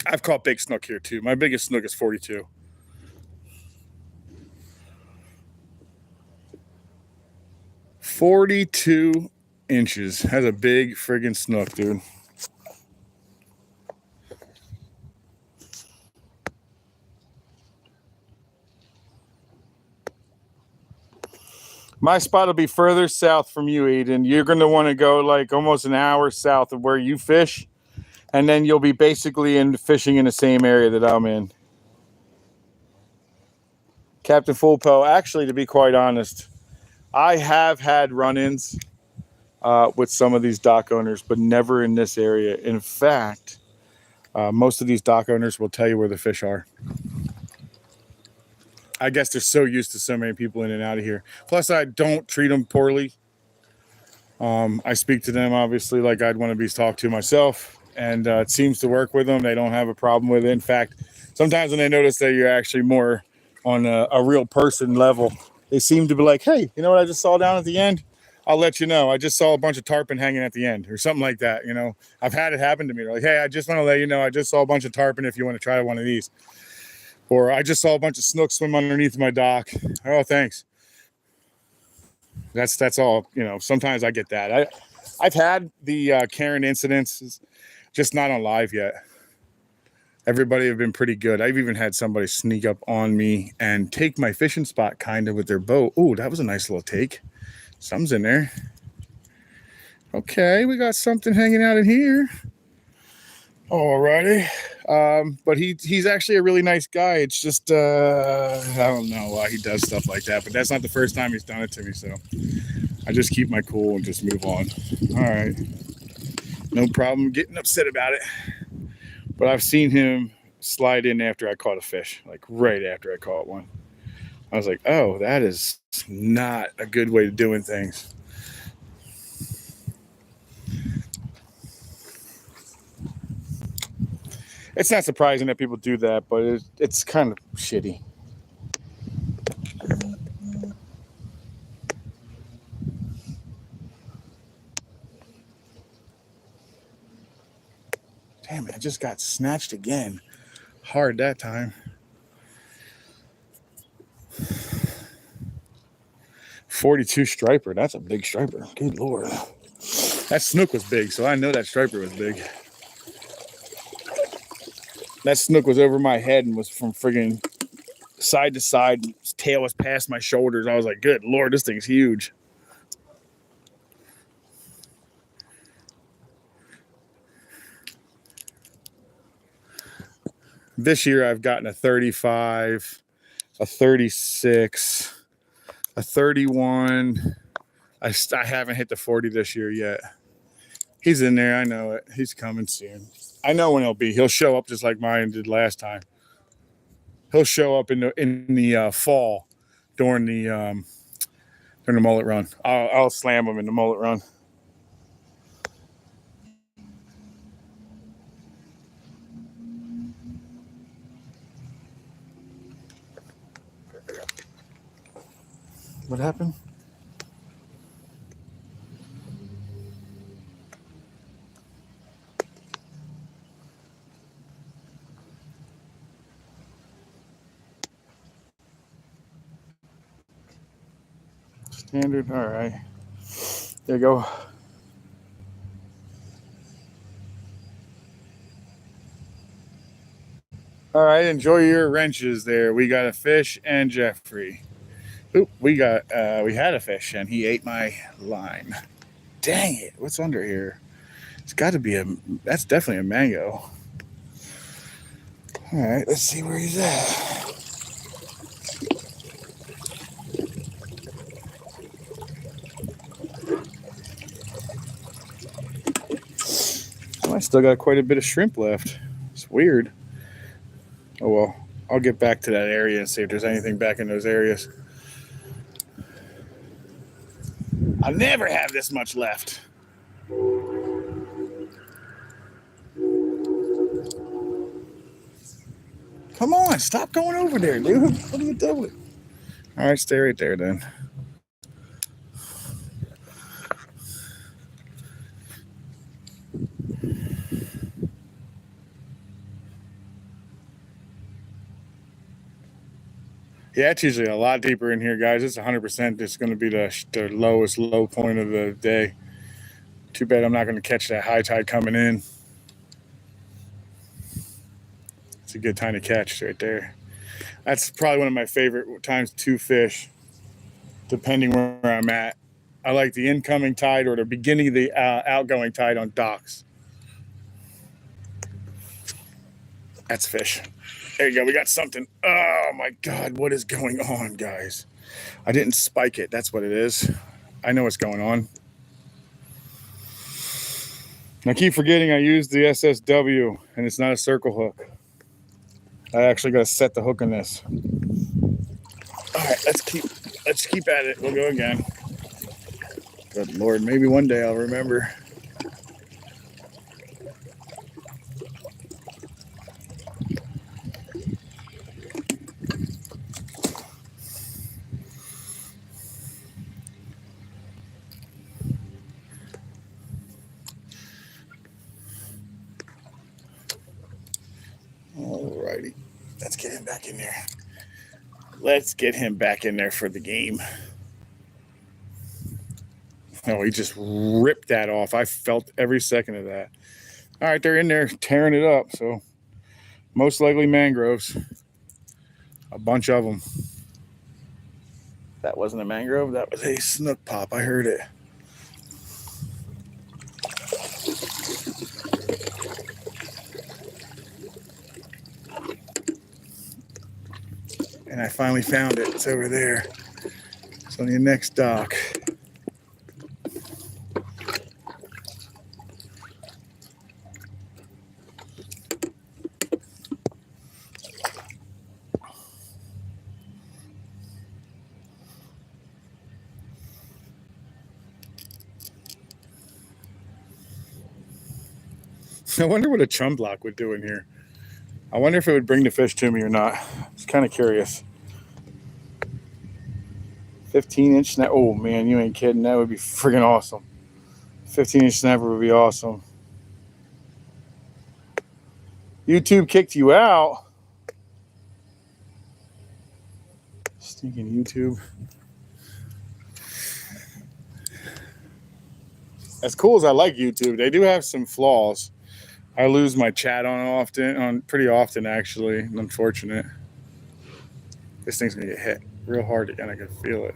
I've caught big snook here too. My biggest snook is 42. 42 inches. That's a big friggin' snook, dude. My spot will be further south from you, Aiden. You're going to want to go like almost an hour south of where you fish, and then you'll be basically fishing in the same area that I'm in. Captain Fullpo, actually, to be quite honest, I have had run-ins with some of these dock owners, but never in this area. In fact, most of these dock owners will tell you where the fish are. I guess they're so used to so many people in and out of here. Plus, I don't treat them poorly. I speak to them, obviously, like I'd want to be talked to myself, and it seems to work with them. They don't have a problem with it. In fact, sometimes when they notice that you're actually more on a real person level, they seem to be like, hey, you know what I just saw down at the end? I'll let you know. I just saw a bunch of tarpon hanging at the end or something like that. You know, I've had it happen to me. They're like, hey, I just want to let you know, I just saw a bunch of tarpon if you want to try one of these. Or I just saw a bunch of snook swim underneath my dock. Oh, thanks. That's all. You know, sometimes I get that. I've had the Karen incidents, just not on live yet. Everybody have been pretty good. I've even had somebody sneak up on me and take my fishing spot kind of with their boat. Oh, that was a nice little take. Something's in there. Okay, we got something hanging out in here. Alrighty. But he's actually a really nice guy. It's just I don't know why he does stuff like that, but that's not the first time he's done it to me, so I just keep my cool and just move on. All right, no problem getting upset about it. But I've seen him slide in after I caught a fish, like right after I caught one. I was like, oh, that is not a good way of doing things. It's not surprising that people do that, but it's kind of shitty. Damn it, I just got snatched again. Hard that time. 42 striper. That's a big striper. Good Lord. That snook was big, so I know that striper was big. That snook was over my head and was from friggin' side to side. His tail was past my shoulders. I was like, good Lord, this thing's huge. This year I've gotten a 35, a 36, a 31. I haven't hit the 40 this year yet. He's in there. I know it. He's coming soon. I know when he'll be. He'll show up just like mine did last time. He'll show up in the fall during the mullet run. I'll slam him in the mullet run. What happened? Standard. All right. There you go. All right. Enjoy your wrenches there. We got a fish and Jeffrey. Oop, we had a fish and he ate my line. Dang it! What's under here? It's got to be that's definitely a mango. All right, let's see where he's at. I still got quite a bit of shrimp left. It's weird. Oh well, I'll get back to that area and see if there's anything back in those areas. I never have this much left. Come on, stop going over there, dude. What are you doing? All right, stay right there then. Yeah, it's usually a lot deeper in here, guys. It's 100%. It's going to be the lowest low point of the day. Too bad I'm not going to catch that high tide coming in. It's a good time to catch right there. That's probably one of my favorite times to fish, depending where I'm at. I like the incoming tide or the beginning of the outgoing tide on docks. That's fish. There you go. We got something. Oh my God. What is going on, guys? I didn't spike it. That's what it is. I know what's going on. I keep forgetting I used the SSW and it's not a circle hook. I actually got to set the hook in this. All right, let's keep at it. We'll go again. Good Lord, maybe one day I'll remember. Alrighty, let's get him back in there. Let's get him back in there for the game. Oh, he just ripped that off. I felt every second of that. All right, they're in there tearing it up. So most likely mangroves. A bunch of them. That wasn't a mangrove. That was a snook pop. I heard it. And I finally found it. It's over there. It's on your next dock. I wonder what a chum block would do in here. I wonder if it would bring the fish to me or not. It's kind of curious. 15-inch snapper. Oh man, you ain't kidding. That would be friggin' awesome. 15-inch snapper would be awesome. YouTube kicked you out. Stinking YouTube. As cool as I like YouTube, they do have some flaws. I lose my chat on pretty often actually. Unfortunate. This thing's gonna get hit real hard again. I can feel it.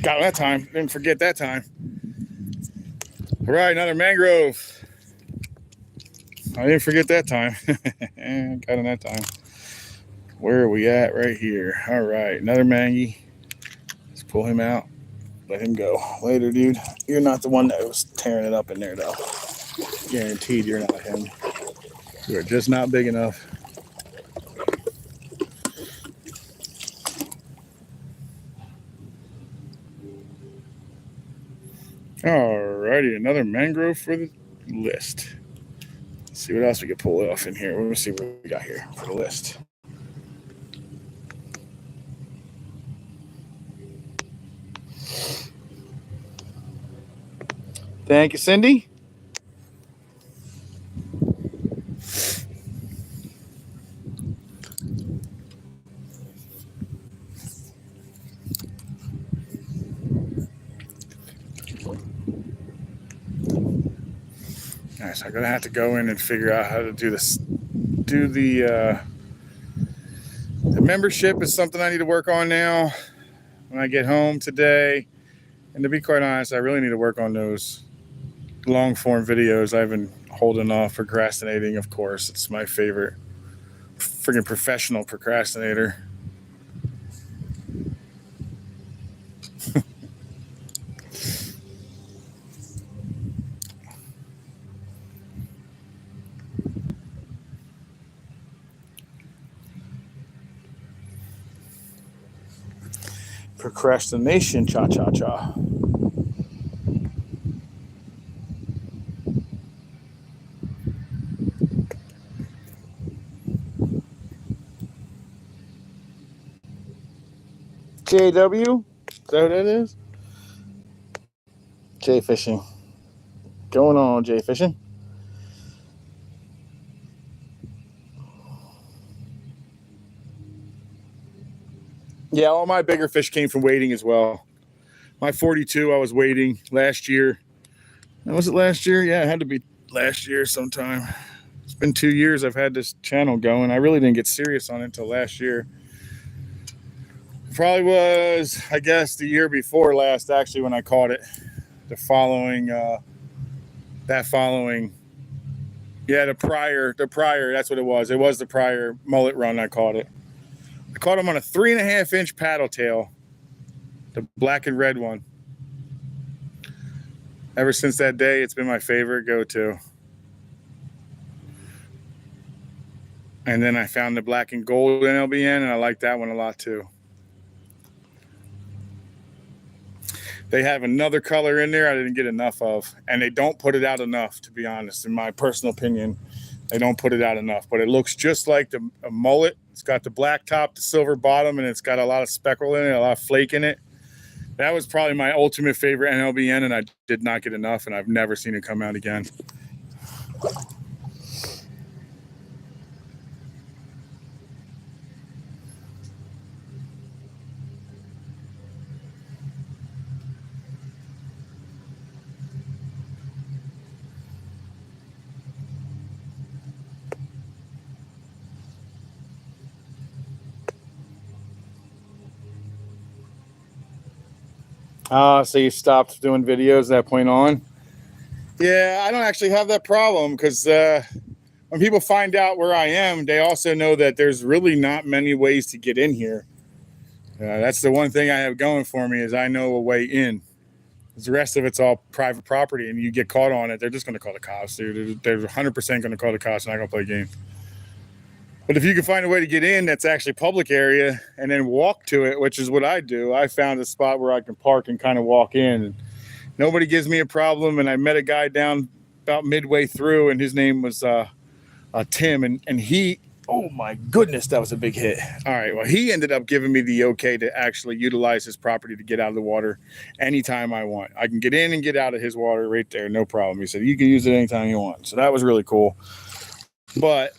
Got it that time. Didn't forget that time. All right, another mangrove. I didn't forget that time. Got him that time. Where are we at? Right here. All right, another mangy. Let's pull him out. Let him go. Later, dude. You're not the one that was tearing it up in there, though. Guaranteed you're not him. You're just not big enough. Alrighty, another mangrove for the list. Let's see what else we can pull off in here. Let me see what we got here for the list. Thank you, Cindy. right, so I'm gonna have to go in and figure out how to do this. Do the membership is something I need to work on now when I get home today. And to be quite honest, I really need to work on those long form videos. I've been holding off, procrastinating. Of course, it's my favorite. Freaking professional procrastinator. Procrastination, cha cha cha. JW? Is that what that is? J fishing. Going on, J fishing. Yeah, all my bigger fish came from wading as well. My 42, I was wading last year. Was it last year? Yeah, it had to be last year sometime. It's been 2 years I've had this channel going. I really didn't get serious on it until last year. Probably was, I guess, the year before last, actually, when I caught it. The following, the prior, that's what it was. It was the prior mullet run I caught it. I caught him on a 3.5-inch paddle tail, the black and red one. Ever since that day, it's been my favorite go-to. And then I found the black and gold NLBN, and I like that one a lot too. They have another color in there I didn't get enough of, and they don't put it out enough, to be honest, in my personal opinion. They don't put it out enough, but it looks just like a mullet. It's got the black top, the silver bottom, and it's got a lot of speckle in it, a lot of flake in it. That was probably my ultimate favorite NLBN, and I did not get enough, and I've never seen it come out again. So you stopped doing videos at that point on? Yeah, I don't actually have that problem because when people find out where I am, they also know that there's really not many ways to get in here. That's the one thing I have going for me is I know a way in. The rest of it's all private property, and you get caught on it, they're just going to call the cops, dude. They're 100% going to call the cops and not going to play games. But if you can find a way to get in that's actually public area and then walk to it, which is what I do, I found a spot where I can park and kind of walk in. And nobody gives me a problem. And I met a guy down about midway through, and his name was Tim. And he, oh my goodness, that was a big hit. All right, well, he ended up giving me the okay to actually utilize his property to get out of the water anytime I want. I can get in and get out of his water right there, no problem. He said, you can use it anytime you want. So that was really cool. But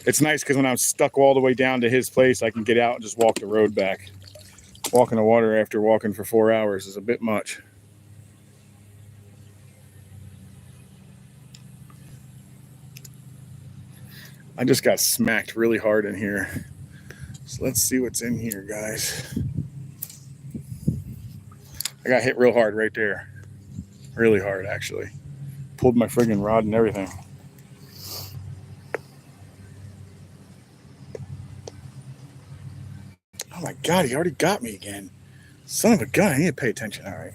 it's nice because when I'm stuck all the way down to his place, I can get out and just walk the road back. Walking the water after walking for 4 hours is a bit much. I just got smacked really hard in here. So let's see what's in here, guys. I got hit real hard right there. Really hard, actually. Pulled my friggin' rod and everything. Oh my God, he already got me again. Son of a gun, I need to pay attention. All right.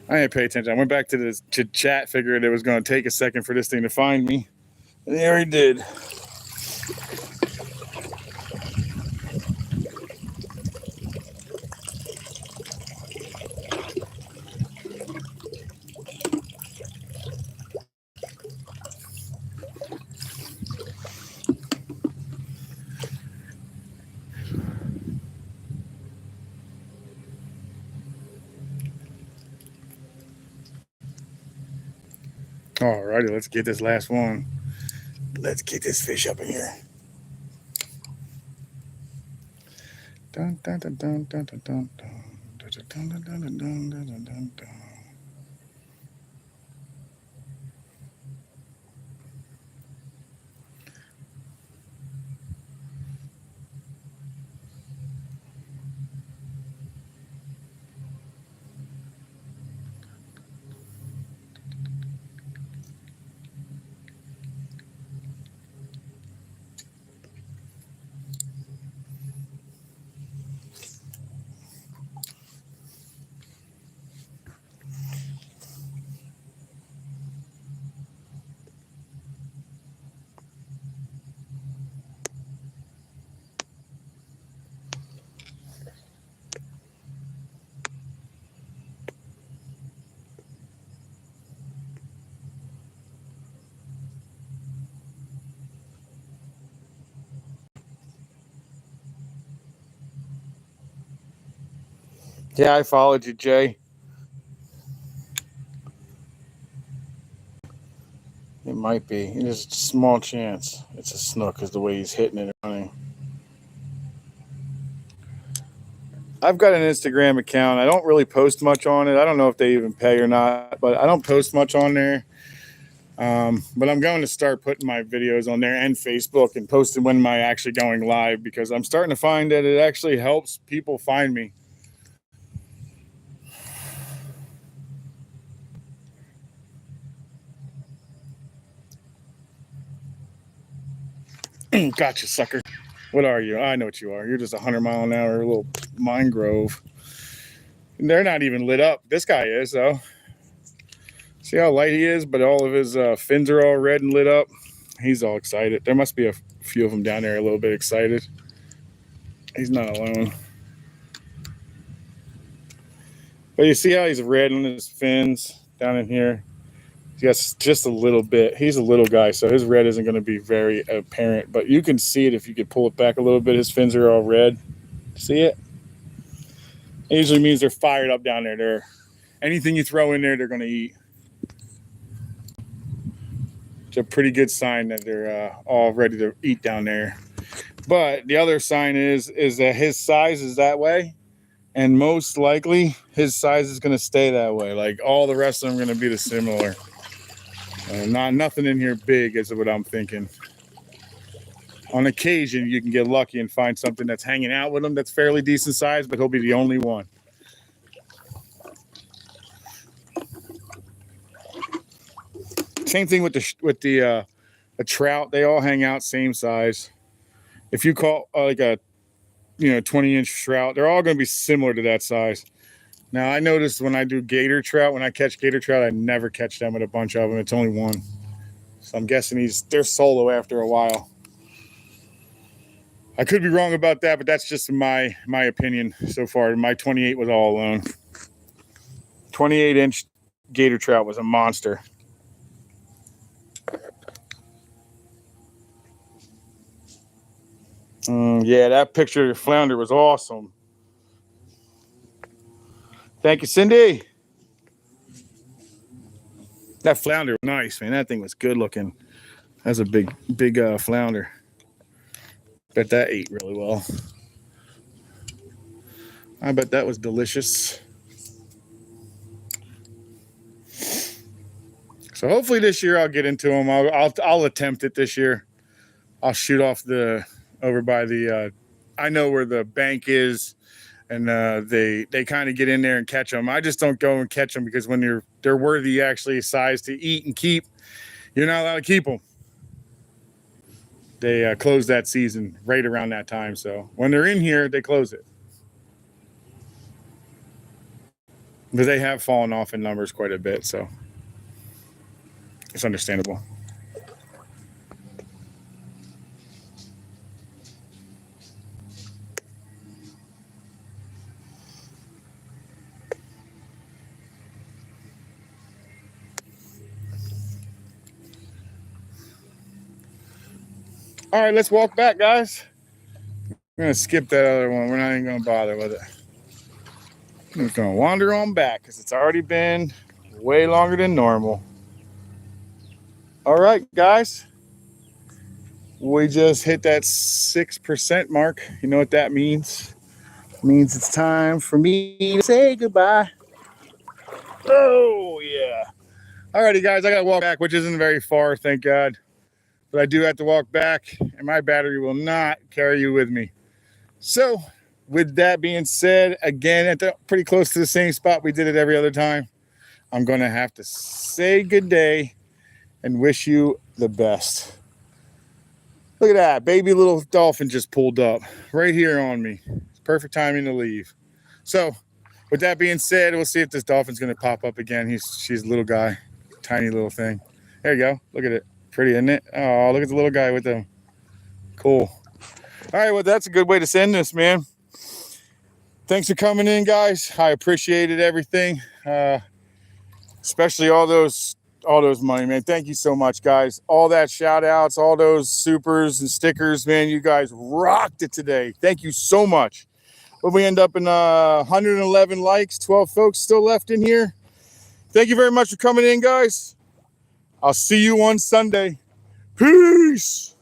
I didn't pay attention. I went back to the chat, figured it was going to take a second for this thing to find me. And there he did. All righty, let's get this last one. Let's get this fish up in here. Dun, dun, dun, dun, dun, dun, dun, dun, dun, dun, dun, dun, dun, dun, dun. Yeah, I followed you, Jay. It might be. There's a small chance it's a snook, is the way he's hitting it and running. I've got an Instagram account. I don't really post much on it. I don't know if they even pay or not, but I don't post much on there. But I'm going to start putting my videos on there and Facebook and posting when am I actually going live, because I'm starting to find that it actually helps people find me. Gotcha, sucker. What are you? I know what you are. You're just 100-mile-an-hour little mine grove. And they're not even lit up. This guy is, though. See how light he is, but all of his fins are all red and lit up. He's all excited. There must be a few of them down there a little bit excited. He's not alone. But you see how he's red on his fins down in here? Yes, just a little bit. He's a little guy, so his red isn't going to be very apparent. But you can see it if you could pull it back a little bit. His fins are all red. See it? It usually means they're fired up down there. They're anything you throw in there, they're going to eat. It's a pretty good sign that they're all ready to eat down there. But the other sign is that his size is that way, and most likely his size is going to stay that way. Like all the rest of them are going to be the similar. Nothing in here big is what I'm thinking. On occasion, you can get lucky and find something that's hanging out with him that's fairly decent size, but he'll be the only one. Same thing with the trout. They all hang out same size. If you call like a 20-inch trout, they're all going to be similar to that size. Now, I noticed when I do gator trout, when I catch gator trout, I never catch them with a bunch of them. It's only one. So I'm guessing they're solo after a while. I could be wrong about that, but that's just my opinion so far. My 28 was all alone. 28-inch gator trout was a monster. Yeah, that picture of your flounder was awesome. Thank you, Cindy. That flounder was nice, man. That thing was good looking. That's a big flounder. Bet that ate really well. I bet that was delicious. So hopefully this year I'll get into them. I'll attempt it this year. I'll shoot off over by the. I know where the bank is. And they kind of get in there and catch them. I just don't go and catch them because when they're worthy actually size to eat and keep, you're not allowed to keep them. They close that season right around that time. So when they're in here, they close it. But they have fallen off in numbers quite a bit, so it's understandable. All right, let's walk back, guys. We're going to skip that other one. We're not even going to bother with it. I'm just going to wander on back because it's already been way longer than normal. All right, guys. We just hit that 6% mark. You know what that means? It means it's time for me to say goodbye. Oh, yeah. All righty, guys. I got to walk back, which isn't very far, thank God. But I do have to walk back, and my battery will not carry you with me. So, with that being said, again, pretty close to the same spot we did it every other time, I'm going to have to say good day and wish you the best. Look at that. Baby little dolphin just pulled up right here on me. It's perfect timing to leave. So, with that being said, we'll see if this dolphin's going to pop up again. She's a little guy, tiny little thing. There you go. Look at it. Pretty, isn't it? Oh, look at the little guy with them. Cool. All right, well, that's a good way to send this, man. Thanks for coming in, guys. I appreciated everything, especially all those money, man. Thank you so much, guys. All that shout outs, all those supers and stickers, man. You guys rocked it today. Thank you so much. But we end up in 111 likes, 12 folks still left in here. Thank you very much for coming in, guys. I'll see you on Sunday. Peace.